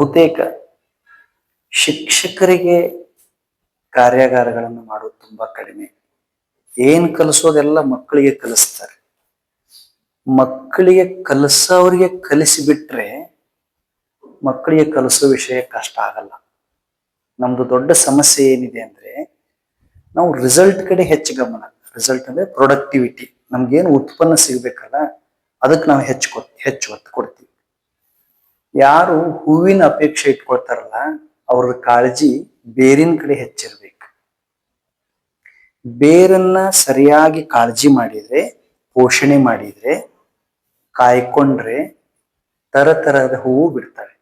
ಬಹುತೇಕ ಶಿಕ್ಷಕರಿಗೆ ಕಾರ್ಯಾಗಾರಗಳನ್ನು ಮಾಡೋದು ತುಂಬಾ ಕಡಿಮೆ. ಏನ್ ಕಲಿಸೋದೆಲ್ಲ ಮಕ್ಕಳಿಗೆ ಕಲಿಸ್ತಾರೆ. ಮಕ್ಕಳಿಗೆ ಕಲಿಸೋರಿಗೆ ಕಲಿಸಿಬಿಟ್ರೆ ಮಕ್ಕಳಿಗೆ ಕಲಿಸೋ ವಿಷಯ ಕಷ್ಟ ಆಗಲ್ಲ. ನಮ್ದು ದೊಡ್ಡ ಸಮಸ್ಯೆ ಏನಿದೆ ಅಂದ್ರೆ ನಾವು ರಿಸಲ್ಟ್ ಕಡೆ ಹೆಚ್ಚು ಗಮನ. ರಿಸಲ್ಟ್ ಅಂದ್ರೆ ಪ್ರೊಡಕ್ಟಿವಿಟಿ, ನಮ್ಗೇನು ಉತ್ಪನ್ನ ಸಿಗ್ಬೇಕಲ್ಲ ಅದಕ್ಕೆ ನಾವು ಹೆಚ್ಚು ಒತ್ತು ಕೊಡ್ತೀವಿ. ಯಾರು ಹೂವಿನ ಅಪೇಕ್ಷೆ ಇಟ್ಕೊಳ್ತಾರಲ್ಲ ಅವ್ರ ಕಾಳಜಿ ಬೇರಿನ ಕಡೆ ಹೆಚ್ಚಿರ್ಬೇಕು. ಬೇರನ್ನ ಸರಿಯಾಗಿ ಕಾಳಜಿ ಮಾಡಿದ್ರೆ, ಪೋಷಣೆ ಮಾಡಿದ್ರೆ, ಕಾಯ್ಕೊಂಡ್ರೆ ತರತರದ ಹೂವು ಬಿಡ್ತವೆ.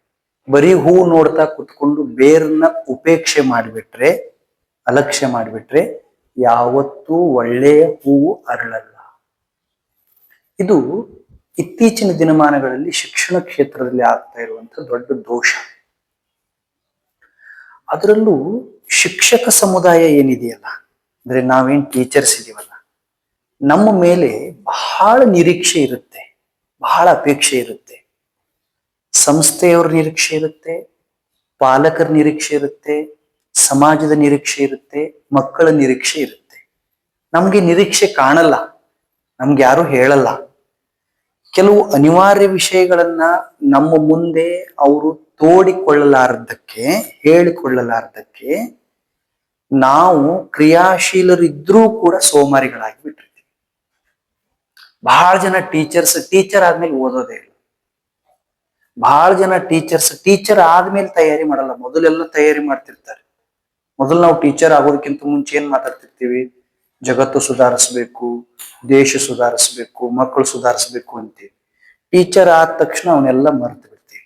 ಬರೀ ಹೂವು ನೋಡ್ತಾ ಕುತ್ಕೊಂಡು ಬೇರನ್ನ ಉಪೇಕ್ಷೆ ಮಾಡಿಬಿಟ್ರೆ, ಅಲಕ್ಷ್ಯ ಮಾಡಿಬಿಟ್ರೆ ಯಾವತ್ತೂ ಒಳ್ಳೆಯ ಹೂವು ಅರಳಲ್ಲ. ಇದು ಇತ್ತೀಚಿನ ದಿನಮಾನಗಳಲ್ಲಿ ಶಿಕ್ಷಣ ಕ್ಷೇತ್ರದಲ್ಲಿ ಆಗ್ತಾ ಇರುವಂತಹ ದೊಡ್ಡ ದೋಷ. ಅದರಲ್ಲೂ ಶಿಕ್ಷಕ ಸಮುದಾಯ ಏನಿದೆಯಲ್ಲ, ಅಂದ್ರೆ ನಾವೇನ್ ಟೀಚರ್ಸ್ ಇದೀವಲ್ಲ, ನಮ್ಮ ಮೇಲೆ ಬಹಳ ನಿರೀಕ್ಷೆ ಇರುತ್ತೆ, ಬಹಳ ಅಪೇಕ್ಷೆ ಇರುತ್ತೆ. ಸಂಸ್ಥೆಯವ್ರ ನಿರೀಕ್ಷೆ ಇರುತ್ತೆ, ಪಾಲಕರ ನಿರೀಕ್ಷೆ ಇರುತ್ತೆ, ಸಮಾಜದ ನಿರೀಕ್ಷೆ ಇರುತ್ತೆ, ಮಕ್ಕಳ ನಿರೀಕ್ಷೆ ಇರುತ್ತೆ. ನಮ್ಗೆ ನಿರೀಕ್ಷೆ ಕಾಣಲ್ಲ, ನಮ್ಗೆ ಯಾರು ಹೇಳಲ್ಲ. ಕೆಲವು ಅನಿವಾರ್ಯ ವಿಷಯಗಳನ್ನ ನಮ್ಮ ಮುಂದೆ ಅವರು ತೋಡಿಕೊಳ್ಳಲಾರದಕ್ಕೆ, ಹೇಳಿಕೊಳ್ಳಲಾರದಕ್ಕೆ ನಾವು ಕ್ರಿಯಾಶೀಲರಿದ್ರೂ ಕೂಡ ಸೋಮಾರಿಗಳಾಗಿ ಬಿಟ್ಟಿರ್ತೀವಿ. ಬಹಳ ಜನ ಟೀಚರ್ ಆದ್ಮೇಲೆ ಓದೋದೇ ಇಲ್ಲ. ಬಹಳ ಜನ ಟೀಚರ್ ಆದ್ಮೇಲೆ ತಯಾರಿ ಮಾಡಲ್ಲ, ಮೊದಲೆಲ್ಲ ತಯಾರಿ ಮಾಡ್ತಿರ್ತಾರೆ. ಮೊದಲು ನಾವು ಟೀಚರ್ ಆಗೋದಕ್ಕಿಂತ ಮುಂಚೆ ಏನ್ ಮಾತಾಡ್ತಿರ್ತೀವಿ? ಜಗತ್ತು ಸುಧಾರಿಸ್ಬೇಕು, ದೇಶ ಸುಧಾರಿಸ್ಬೇಕು, ಮಕ್ಕಳು ಸುಧಾರಿಸ್ಬೇಕು ಅಂತೀವಿ. ಟೀಚರ್ ಆದ ತಕ್ಷಣ ಅವನ್ನೆಲ್ಲ ಮರೆತು ಬಿಡ್ತೀವಿ.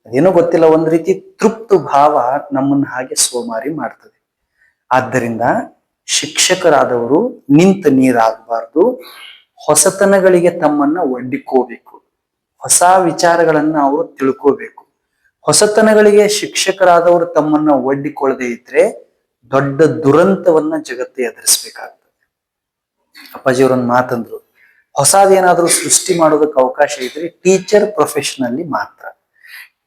ಅದೇನೋ ಗೊತ್ತಿಲ್ಲ, ಒಂದ್ ರೀತಿ ತೃಪ್ತ ಭಾವ ನಮ್ಮನ್ನ ಹಾಗೆ ಸೋಮಾರಿ ಮಾಡ್ತದೆ. ಆದ್ದರಿಂದ ಶಿಕ್ಷಕರಾದವರು ನಿಂತ ನೀರಾಗಬಾರ್ದು. ಹೊಸತನಗಳಿಗೆ ತಮ್ಮನ್ನ ಒಡ್ಡಿಕೋಬೇಕು, ಹೊಸ ವಿಚಾರಗಳನ್ನ ಅವರು ತಿಳ್ಕೋಬೇಕು. ಹೊಸತನಗಳಿಗೆ ಶಿಕ್ಷಕರಾದವರು ತಮ್ಮನ್ನ ಒಡ್ಡಿಕೊಳ್ಳದೆ ಇದ್ರೆ ದೊಡ್ಡ ದುರಂತವನ್ನ ಜಗತ್ತು ಎದುರಿಸ್ಬೇಕಾಗ್ತದೆ. ಅಪ್ಪಾಜಿಯವರೊಂದು ಮಾತಂದ್ರು, ಹೊಸದೇನಾದ್ರೂ ಸೃಷ್ಟಿ ಮಾಡೋದಕ್ಕೆ ಅವಕಾಶ ಇದ್ರೆ ಟೀಚರ್ ಪ್ರೊಫೆಷನಲ್ಲಿ ಮಾತ್ರ.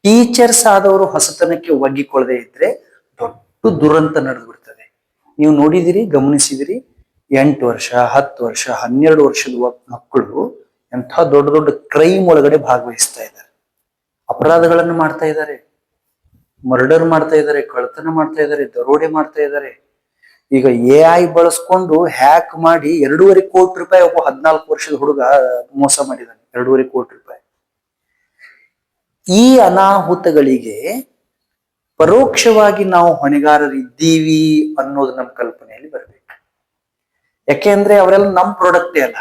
ಟೀಚರ್ಸ್ ಆದವರು ಹೊಸತನಕ್ಕೆ ಒಗ್ಗಿಕೊಳ್ಳದೆ ಇದ್ರೆ ದೊಡ್ಡ ದುರಂತ ನಡೆದು ಬಿಡ್ತದೆ. ನೀವು ನೋಡಿದಿರಿ, ಗಮನಿಸಿದಿರಿ, 8 ವರ್ಷ, 10 ವರ್ಷ, 12 ವರ್ಷದ ಮಕ್ಕಳು ಎಂಥ ದೊಡ್ಡ ದೊಡ್ಡ ಕ್ರೈಮ್ ಒಳಗಡೆ ಭಾಗವಹಿಸ್ತಾ ಇದ್ದಾರೆ, ಅಪರಾಧಗಳನ್ನು ಮಾಡ್ತಾ ಇದ್ದಾರೆ, ಮರ್ಡರ್ ಮಾಡ್ತಾ ಇದ್ದಾರೆ, ಕಳ್ತನ ಮಾಡ್ತಾ ಇದ್ದಾರೆ, ದರೋಡೆ ಮಾಡ್ತಾ ಇದ್ದಾರೆ. ಈಗ AI ಬಳಸ್ಕೊಂಡು ಹ್ಯಾಕ್ ಮಾಡಿ 2.5 ಕೋಟಿ ರೂಪಾಯಿ ಒಬ್ಬ 14 ವರ್ಷದ ಹುಡುಗ ಮೋಸ ಮಾಡಿದ್ದಾನೆ. 2.5 ಕೋಟಿ ರೂಪಾಯಿ. ಈ ಅನಾಹುತಗಳಿಗೆ ಪರೋಕ್ಷವಾಗಿ ನಾವು ಹೊಣೆಗಾರರಿದ್ದೀವಿ ಅನ್ನೋದು ನಮ್ಮ ಕಲ್ಪನೆಯಲ್ಲಿ ಬರಬೇಕು. ಯಾಕೆಂದ್ರೆ ಅವರೆಲ್ಲ ನಮ್ಮ ಪ್ರಾಡಕ್ಟೇ ಅಲ್ಲ.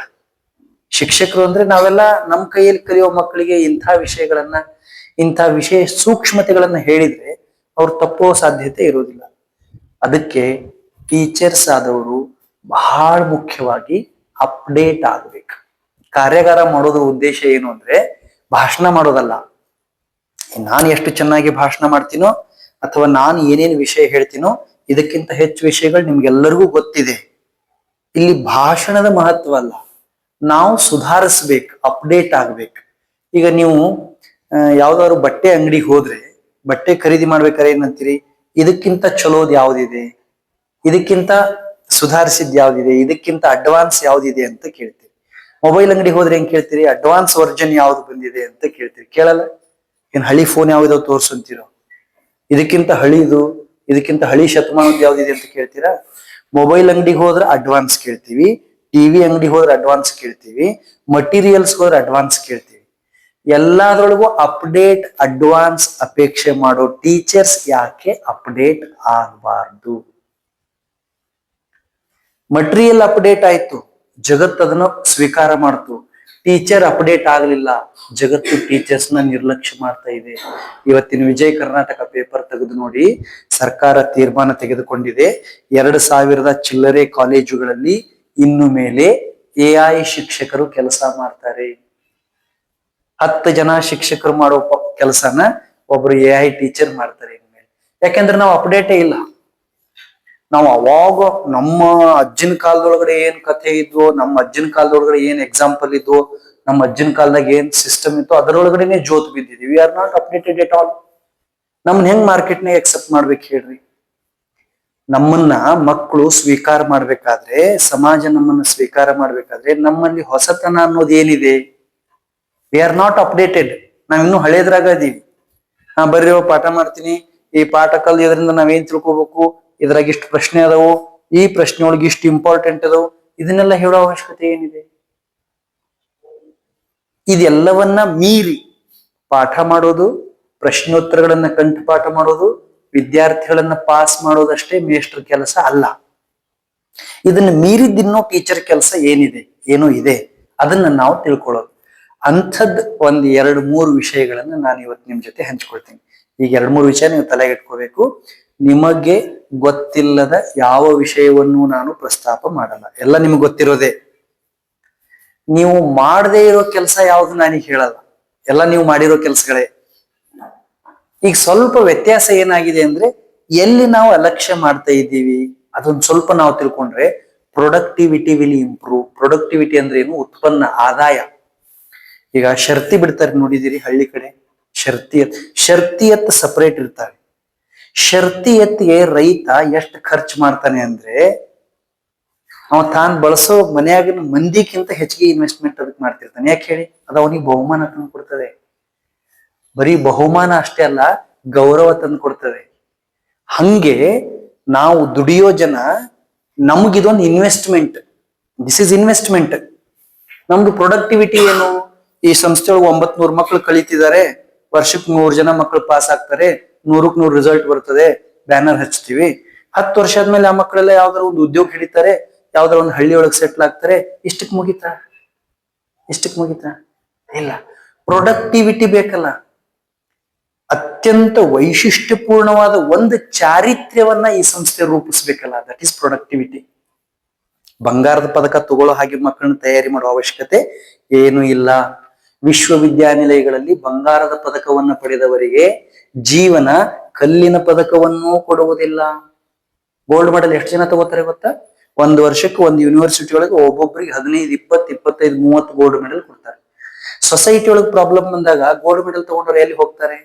ಶಿಕ್ಷಕರು ಅಂದ್ರೆ ನಾವೆಲ್ಲ ನಮ್ಮ ಕೈಯಲ್ಲಿ ಕಲಿಯೋ ಮಕ್ಕಳಿಗೆ ಇಂಥ ವಿಷಯ ಸೂಕ್ಷ್ಮತೆಗಳನ್ನ ಹೇಳಿದ್ರೆ ಅವ್ರು ತಪ್ಪೋ ಸಾಧ್ಯತೆ ಇರೋದಿಲ್ಲ. ಅದಕ್ಕೆ ಟೀಚರ್ಸ್ ಆದವರು ಬಹಳ ಮುಖ್ಯವಾಗಿ ಅಪ್ಡೇಟ್ ಆಗ್ಬೇಕು. ಕಾರ್ಯಾಗಾರ ಮಾಡೋದ್ರ ಉದ್ದೇಶ ಏನು ಅಂದ್ರೆ ಭಾಷಣ ಮಾಡೋದಲ್ಲ. ನಾನು ಎಷ್ಟು ಚೆನ್ನಾಗಿ ಭಾಷಣ ಮಾಡ್ತೀನೋ ಅಥವಾ ನಾನು ಏನೇನು ವಿಷಯ ಹೇಳ್ತೀನೋ ಇದಕ್ಕಿಂತ ಹೆಚ್ಚು ವಿಷಯಗಳು ನಿಮ್ಗೆಲ್ಲರಿಗೂ ಗೊತ್ತಿದೆ. ಇಲ್ಲಿ ಭಾಷಣದ ಮಹತ್ವ ಅಲ್ಲ, ನಾವು ಸುಧಾರಿಸ್ಬೇಕು, ಅಪ್ಡೇಟ್ ಆಗ್ಬೇಕು. ಈಗ ನೀವು ಯಾವ್ದಾದ್ರು ಬಟ್ಟೆ ಅಂಗಡಿಗೆ ಹೋದ್ರೆ ಬಟ್ಟೆ ಖರೀದಿ ಮಾಡ್ಬೇಕಾದ್ರೆ ಏನಂತೀರಿ? ಇದಕ್ಕಿಂತ ಚಲೋದ್ ಯಾವ್ದಿದೆ, ಇದಕ್ಕಿಂತ ಸುಧಾರಿಸಿದ್ ಯಾವ್ದಿದೆ, ಇದಕ್ಕಿಂತ ಅಡ್ವಾನ್ಸ್ ಯಾವ್ದಿದೆ ಅಂತ ಕೇಳ್ತೀರಿ. ಮೊಬೈಲ್ ಅಂಗಡಿಗೆ ಹೋದ್ರೆ ಹೆಂಗ್ ಕೇಳ್ತೀರಿ? ಅಡ್ವಾನ್ಸ್ ವರ್ಜನ್ ಯಾವ್ದು ಬಂದಿದೆ ಅಂತ ಕೇಳ್ತೀರಿ. ಕೇಳಲ್ಲ. ಏನ್ ಹಳಿ ಫೋನ್ ಯಾವ್ದಾವ್ ತೋರ್ಸಂತೀರೋ? ಇದಕ್ಕಿಂತ ಹಳಿ ಶತಮಾನದ ಯಾವ್ದಿದೆ ಅಂತ ಕೇಳ್ತೀರಾ? ಮೊಬೈಲ್ ಅಂಗಡಿಗೆ ಹೋದ್ರೆ ಅಡ್ವಾನ್ಸ್ ಕೇಳ್ತೀವಿ, ಟಿವಿ ಅಂಗಡಿಗೆ ಹೋದ್ರೆ ಅಡ್ವಾನ್ಸ್ ಕೇಳ್ತೀವಿ, ಮಟೀರಿಯಲ್ಸ್ ಹೋದ್ರೆ ಅಡ್ವಾನ್ಸ್ ಕೇಳ್ತೀವಿ. ಎಲ್ಲಾದ್ರೊಳಗೂ ಅಪ್ಡೇಟ್, ಅಡ್ವಾನ್ಸ್ ಅಪೇಕ್ಷೆ ಮಾಡೋ ಟೀಚರ್ಸ್ ಯಾಕೆ ಅಪ್ಡೇಟ್ ಆಗಬಾರ್ದು? ಮಟೀರಿಯಲ್ ಅಪ್ಡೇಟ್ ಆಯ್ತು, ಜಗತ್ತು ಅದನ್ನ ಸ್ವೀಕಾರ ಮಾಡ್ತು. ಟೀಚರ್ ಅಪ್ಡೇಟ್ ಆಗಲಿಲ್ಲ, ಜಗತ್ತು ಟೀಚರ್ಸ್ನ ನಿರ್ಲಕ್ಷ್ಯ ಮಾಡ್ತಾ ಇದೆ. ಇವತ್ತಿನ ವಿಜಯ ಕರ್ನಾಟಕ ಪೇಪರ್ ತೆಗೆದು ನೋಡಿ, ಸರ್ಕಾರ ತೀರ್ಮಾನ ತೆಗೆದುಕೊಂಡಿದೆ. 2000 ಚಿಲ್ಲರೆ ಕಾಲೇಜುಗಳಲ್ಲಿ ಇನ್ನು ಮೇಲೆ AI ಶಿಕ್ಷಕರು ಕೆಲಸ ಮಾಡ್ತಾರೆ. 10 ಜನ ಶಿಕ್ಷಕರು ಮಾಡೋ ಕೆಲಸನ ಒಬ್ರು AI ಟೀಚರ್ ಮಾಡ್ತಾರೆ ಇನ್ಮೇಲೆ. ಯಾಕೆಂದ್ರೆ ನಾವು ಅಪ್ಡೇಟೇ ಇಲ್ಲ. ನಾವು ಅವಾಗ ನಮ್ಮ ಅಜ್ಜನ ಕಾಲದೊಳಗಡೆ ಏನ್ ಕಥೆ ಇದ್ವೋ, ನಮ್ಮ ಅಜ್ಜನ ಕಾಲದೊಳಗಡೆ ಏನ್ ಎಕ್ಸಾಂಪಲ್ ಇದ್ವೋ, ನಮ್ಮ ಅಜ್ಜನ ಕಾಲದಾಗ ಏನ್ ಸಿಸ್ಟಮ್ ಇತ್ತು ಅದರೊಳಗಡೆನೆ ಜೋತ್ ಬಿದ್ದಿದ್ವಿ. We are not updated at all. ನಮ್ಮನ್ನ ಹೆಂಗ್ ಮಾರ್ಕೆಟ್ನಾಗ ಎಕ್ಸೆಪ್ಟ್ ಮಾಡ್ಬೇಕು ಹೇಳ್ರಿ? ನಮ್ಮನ್ನ ಮಕ್ಕಳು ಸ್ವೀಕಾರ ಮಾಡ್ಬೇಕಾದ್ರೆ, ಸಮಾಜ ನಮ್ಮನ್ನ ಸ್ವೀಕಾರ ಮಾಡ್ಬೇಕಾದ್ರೆ ನಮ್ಮಲ್ಲಿ ಹೊಸತನ ಅನ್ನೋದು ಏನಿದೆ? V are not updated. ನಾವಿನ್ನೂ ಹಳೇದ್ರಾಗ ಅದೀವಿ. ಬರ್ರಿ ಪಾಠ ಮಾಡ್ತೀನಿ, ಈ ಪಾಠ ಕಲಿಯೋದ್ರಿಂದ ನಾವೇನ್ ತಿಳ್ಕೊಬೇಕು, ಇದ್ರಾಗ ಇಷ್ಟು ಪ್ರಶ್ನೆ ಅದಾವು, ಈ ಪ್ರಶ್ನೆ ಒಳಗೆ ಇಷ್ಟು ಇಂಪಾರ್ಟೆಂಟ್ ಅದಾವು, ಇದನ್ನೆಲ್ಲ ಹೇಳೋ ಅವಶ್ಯಕತೆ ಏನಿದೆ? ಇದೆಲ್ಲವನ್ನ ಮೀರಿ ಪಾಠ ಮಾಡೋದು, ಪ್ರಶ್ನೋತ್ತರಗಳನ್ನ ಕಂಠಪಾಠ ಮಾಡೋದು, ವಿದ್ಯಾರ್ಥಿಗಳನ್ನ ಪಾಸ್ ಮಾಡೋದಷ್ಟೇ ಮೇಷ್ಟ್ರ ಕೆಲಸ ಅಲ್ಲ. ಇದನ್ನ ಮೀರಿದ್ದಿನ್ನೋ ಟೀಚರ್ ಕೆಲಸ ಏನಿದೆ, ಏನೋ ಇದೆ, ಅದನ್ನ ನಾವು ತಿಳ್ಕೊಳ್ಳೋದು. ಅಂಥದ್ ಒಂದ್ 2-3 ವಿಷಯಗಳನ್ನ ನಾನು ಇವತ್ತು ನಿಮ್ ಜೊತೆ ಹಂಚ್ಕೊಳ್ತೀನಿ. ಈಗ 2-3 ವಿಷಯ ನೀವು ತಲೆಗಿಟ್ಕೋಬೇಕು. ನಿಮಗೆ ಗೊತ್ತಿಲ್ಲದ ಯಾವ ವಿಷಯವನ್ನು ನಾನು ಪ್ರಸ್ತಾಪ ಮಾಡಲ್ಲ, ಎಲ್ಲ ನಿಮ್ಗೆ ಗೊತ್ತಿರೋದೇ. ನೀವು ಮಾಡದೇ ಇರೋ ಕೆಲಸ ಯಾವ್ದು ನನಗೆ ಹೇಳಲ್ಲ, ಎಲ್ಲ ನೀವು ಮಾಡಿರೋ ಕೆಲಸಗಳೇ. ಈಗ ಸ್ವಲ್ಪ ವ್ಯತ್ಯಾಸ ಏನಾಗಿದೆ ಅಂದ್ರೆ, ಎಲ್ಲಿ ನಾವು ಅಲಕ್ಷ್ಯ ಮಾಡ್ತಾ ಇದ್ದೀವಿ ಅದೊಂದು ಸ್ವಲ್ಪ ನಾವು ತಿಳ್ಕೊಂಡ್ರೆ ಪ್ರೊಡಕ್ಟಿವಿಟಿ ವಿಲ್ ಇಂಪ್ರೂವ್. ಪ್ರೊಡಕ್ಟಿವಿಟಿ ಅಂದ್ರೆ ಏನು? ಉತ್ಪನ್ನ, ಆದಾಯ. ಈಗ ಶರ್ತಿ ಬಿಡ್ತಾರೆ ನೋಡಿದಿರಿ ಹಳ್ಳಿ ಕಡೆ, ಶರ್ತಿ ಎತ್ ಸಪರೇಟ್ ಇರ್ತಾರೆ. ಶರ್ತಿ ಎತ್ತಿಗೆ ರೈತ ಎಷ್ಟು ಖರ್ಚು ಮಾಡ್ತಾನೆ ಅಂದ್ರೆ, ಅವ ತಾನ್ ಬಳಸೋ ಮನೆಯಾಗಿನ ಮಂದಿಕ್ಕಿಂತ ಹೆಚ್ಚಿಗೆ ಇನ್ವೆಸ್ಟ್ಮೆಂಟ್ ಅದಕ್ಕೆ ಮಾಡ್ತಿರ್ತಾನೆ. ಯಾಕೆ ಹೇಳಿ? ಅದು ಅವನಿಗೆ ಬಹುಮಾನ ತಂದು ಕೊಡ್ತದೆ. ಬರೀ ಬಹುಮಾನ ಅಷ್ಟೇ ಅಲ್ಲ, ಗೌರವ ತಂದು ಕೊಡ್ತದೆ. ಹಂಗೆ ನಾವು ದುಡಿಯೋ ಜನ, ನಮ್ಗಿದೊಂದು ಇನ್ವೆಸ್ಟ್ಮೆಂಟ್. This is investment. ನಮ್ದು ಪ್ರೊಡಕ್ಟಿವಿಟಿ ಏನು? ಈ ಸಂಸ್ಥೆ ಒಳಗೆ 900 ಮಕ್ಕಳು ಕಲಿತಿದ್ದಾರೆ, ವರ್ಷಕ್ಕೆ 100 ಜನ ಮಕ್ಕಳು ಪಾಸ್ ಆಗ್ತಾರೆ, 100ಕ್ಕೆ 100 ರಿಸಲ್ಟ್ ಬರ್ತದೆ, ಬ್ಯಾನರ್ ಹಚ್ತೀವಿ. 10 ವರ್ಷ ಆದ್ಮೇಲೆ ಆ ಮಕ್ಕಳೆಲ್ಲ ಯಾವ್ದಾರ ಒಂದು ಉದ್ಯೋಗ ಹಿಡಿತಾರೆ, ಯಾವ್ದಾರ ಒಂದು ಹಳ್ಳಿ ಒಳಗೆ ಸೆಟ್ಲ್ ಆಗ್ತಾರೆ. ಇಷ್ಟಕ್ಕೆ ಮುಗಿತಾ? ಇಲ್ಲ. ಪ್ರೊಡಕ್ಟಿವಿಟಿ ಬೇಕಲ್ಲ. ಅತ್ಯಂತ ವೈಶಿಷ್ಟ್ಯಪೂರ್ಣವಾದ ಒಂದು ಚಾರಿತ್ರ್ಯವನ್ನ ಈ ಸಂಸ್ಥೆ ರೂಪಿಸ್ಬೇಕಲ್ಲ, ದಟ್ ಈಸ್ ಪ್ರೊಡಕ್ಟಿವಿಟಿ. ಬಂಗಾರದ ಪದಕ ತಗೊಳ್ಳೋ ಹಾಗೆ ಮಕ್ಕಳನ್ನ ತಯಾರಿ ಮಾಡೋ ಅವಶ್ಯಕತೆ ಏನು ಇಲ್ಲ. ವಿಶ್ವವಿದ್ಯಾನಿಲಯಗಳಲ್ಲಿ ಬಂಗಾರದ ಪದಕವನ್ನ ಪಡೆದವರಿಗೆ ಜೀವನ ಕಲ್ಲಿನ ಪದಕವನ್ನೂ ಕೊಡುವುದಿಲ್ಲ. ಗೋಲ್ಡ್ ಮೆಡಲ್ ಎಷ್ಟು ಜನ ತಗೋತಾರೆ ಗೊತ್ತಾ? ಒಂದು ವರ್ಷಕ್ಕೆ ಒಂದು ಯೂನಿವರ್ಸಿಟಿ ಒಳಗೆ ಒಬ್ಬೊಬ್ಬರಿಗೆ 15, 20, 25, 30 ಗೋಲ್ಡ್ ಮೆಡಲ್ ಕೊಡ್ತಾರೆ. ಸೊಸೈಟಿ ಒಳಗೆ ಪ್ರಾಬ್ಲಮ್ ಬಂದಾಗ ಗೋಲ್ಡ್ ಮೆಡಲ್ ತಗೊಂಡ್ರೆ ಎಲ್ಲಿ ಹೋಗ್ತಾರೆ?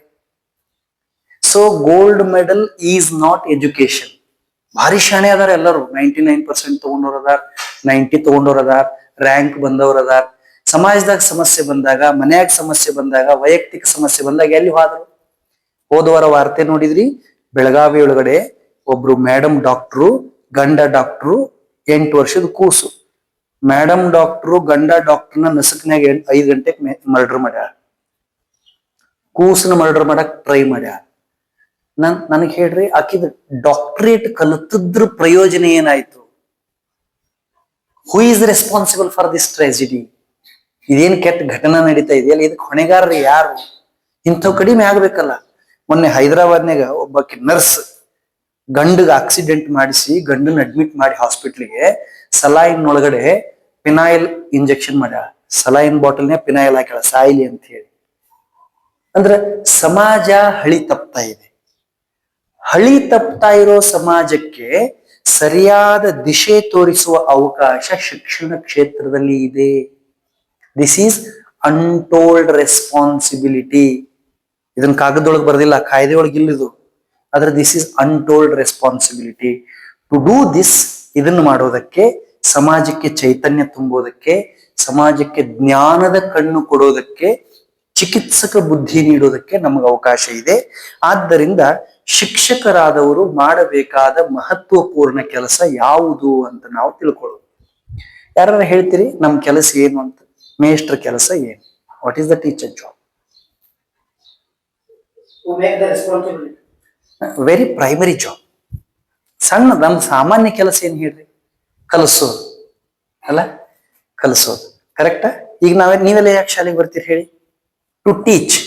So gold medal is not education. ಭಾರಿ ಶಾಣೆ ಅದಾರ ಎಲ್ಲರೂ. 99% ತಗೊಂಡವ್ರ ಅದಾರ, 90 ತಗೊಂಡವ್ರ ಅದಾರ, ರ್ಯಾಂಕ್ ಬಂದವ್ರ ಅದಾರ. ಸಮಾಜದಾಗ ಸಮಸ್ಯೆ ಬಂದಾಗ, ಮನ್ಯಾಗ ಸಮಸ್ಯೆ ಬಂದಾಗ, ವೈಯಕ್ತಿಕ ಸಮಸ್ಯೆ ಬಂದಾಗ ಎಲ್ಲಿ ಹೋದ್ರು? ಹೋದವಾರ ವಾರ್ತೆ ನೋಡಿದ್ರಿ, ಬೆಳಗಾವಿ ಒಳಗಡೆ ಒಬ್ರು ಮೇಡಮ್ ಡಾಕ್ಟ್ರು, ಗಂಡ ಡಾಕ್ಟ್ರು, 8 ವರ್ಷದ ಕೂಸು. ಮೇಡಮ್ ಡಾಕ್ಟ್ರು ಗಂಡ ಡಾಕ್ಟರ್ನ ನಸಕ್ನಾಗ 5 ಗಂಟೆಗೆ ಮರ್ಡರ್ ಮಾಡ್ಯಾರ. ಕೂಸನ ಮರ್ಡರ್ ಮಾಡಕ್ ಟ್ರೈ ಮಾಡ್ಯಾರ. ನನಗೆ ಹೇಳ್ರಿ, ಆಕಿದ ಡಾಕ್ಟರೇಟ್ ಕಲಿತಿದ್ರ ಪ್ರಯೋಜನ ಏನಾಯ್ತು? Who is responsible for this tragedy? ಇದೇನ್ ಕೆಟ್ಟ ಘಟನಾ ನಡೀತಾ ಇದೆಯಲ್ಲ, ಇದಕ್ಕೆ ಹೊಣೆಗಾರರು ಯಾರು? ಇಂಥವ್ ಕಡಿಮೆ ಆಗ್ಬೇಕಲ್ಲ. ಮೊನ್ನೆ ಹೈದರಾಬಾದ್ನಾಗ ಒಬ್ಬಾಕಿ ನರ್ಸ್ ಗಂಡಗ ಆಕ್ಸಿಡೆಂಟ್ ಮಾಡಿಸಿ ಗಂಡನ ಅಡ್ಮಿಟ್ ಮಾಡಿ ಹಾಸ್ಪಿಟ್ಲಿಗೆ ಸಲಾಯಿನ್ ಒಳಗಡೆ ಪಿನಾಯಿಲ್ ಇಂಜೆಕ್ಷನ್ ಮಾಡ್ಯಾಳ. ಸಲಾಯಿನ್ ಬಾಟಲ್ನೇ ಪಿನಾಯಿಲ್ ಹಾಕ್ಯಾಳ ಸಾಯಿಲಿ ಅಂತ ಹೇಳಿ. ಅಂದ್ರೆ ಸಮಾಜ ಹಳಿ ತಪ್ತಾ ಇದೆ. ಹಳಿ ತಪ್ತಾ ಇರೋ ಸಮಾಜಕ್ಕೆ ಸರಿಯಾದ ದಿಶೆ ತೋರಿಸುವ ಅವಕಾಶ ಶಿಕ್ಷಣ ಕ್ಷೇತ್ರದಲ್ಲಿ ಇದೆ. This is untold responsibility. ಇದನ್ನ ಕಾಗದೊಳಗೆ ಬರೆದಿಲ್ಲ, ಕಾಯ್ದೆ ಒಳಗೆ ಇಲ್ಲಿದು. ಆದ್ರೆ this is untold responsibility to do this. ಇದನ್ನು ಮಾಡೋದಕ್ಕೆ, ಸಮಾಜಕ್ಕೆ ಚೈತನ್ಯ ತುಂಬೋದಕ್ಕೆ, ಸಮಾಜಕ್ಕೆ ಜ್ಞಾನದ ಕಣ್ಣು ಕೊಡೋದಕ್ಕೆ, ಚಿಕಿತ್ಸಕ ಬುದ್ಧಿ ನೀಡೋದಕ್ಕೆ ನಮಗೆ ಅವಕಾಶ ಇದೆ. ಆದ್ದರಿಂದ ಶಿಕ್ಷಕರಾದವರು ಮಾಡಬೇಕಾದ ಮಹತ್ವಪೂರ್ಣ ಕೆಲಸ ಯಾವುದು ಅಂತ ನಾವು ತಿಳ್ಕೊಳ್ಳೋದು. ಯಾರು ಹೇಳ್ತೀರಿ ನಮ್ ಕೆಲಸ ಏನು ಅಂತ? ಮೇಷ್ಟ್ರ ಕೆಲಸ ಏನು? What is the teacher job? Very primary job. ಸಣ್ಣ ನಮ್ ಸಾಮಾನ್ಯ ಕೆಲಸ ಏನ್ ಹೇಳ್ರಿ? ಕಲಿಸೋದು ಅಲ್ಲ? ಕಲಿಸೋದು ಕರೆಕ್ಟಾ? ಈಗ ನೀವೆಲ್ಲ ಯಾಕೆ ಶಾಲೆಗೆ ಬರ್ತೀರಿ ಹೇಳಿ? To teach.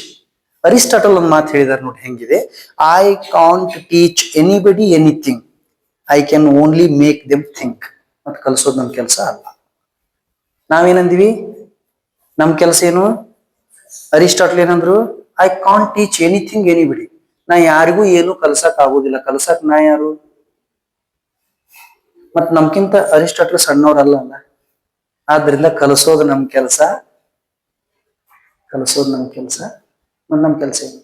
ಅರಿಸ್ಟಾಟಲ್ ಒಂದು ಮಾತು ಹೇಳಿದಾರೆ ನೋಡಿ, ಹೆಂಗಿದೆ? I can't teach anybody anything, I can only make them think. ಮತ್ತೆ ಕಲಿಸೋದು ನಮ್ ಕೆಲಸ ಅಲ್ಲ. ನಾವೇನಂದಿವಿ? ನಮ್ ಕೆಲಸ ಏನು? ಅರಿಸ್ಟಾಟಲ್ ಏನಂದ್ರು? I can't teach anything anybody. ನಾ ಯಾರಿಗೂ ಏನು ಕಲ್ಸಕ್ ಆಗೋದಿಲ್ಲ. ಕಲ್ಸಕ್ ನಾ ಯಾರು? ಮತ್ ನಮ್ಕಿಂತ ಅರಿಸ್ಟಾಟಲ್ ಸಣ್ಣವ್ರಲ್ಲ ಅಲ್ಲ. ಆದ್ರಿಂದ ಕಲಿಸೋದು ನಮ್ ಕೆಲಸ. ಕಲಿಸೋದು ನಮ್ ಕೆಲಸ. ಮತ್ ನಮ್ ಕೆಲಸ ಏನು?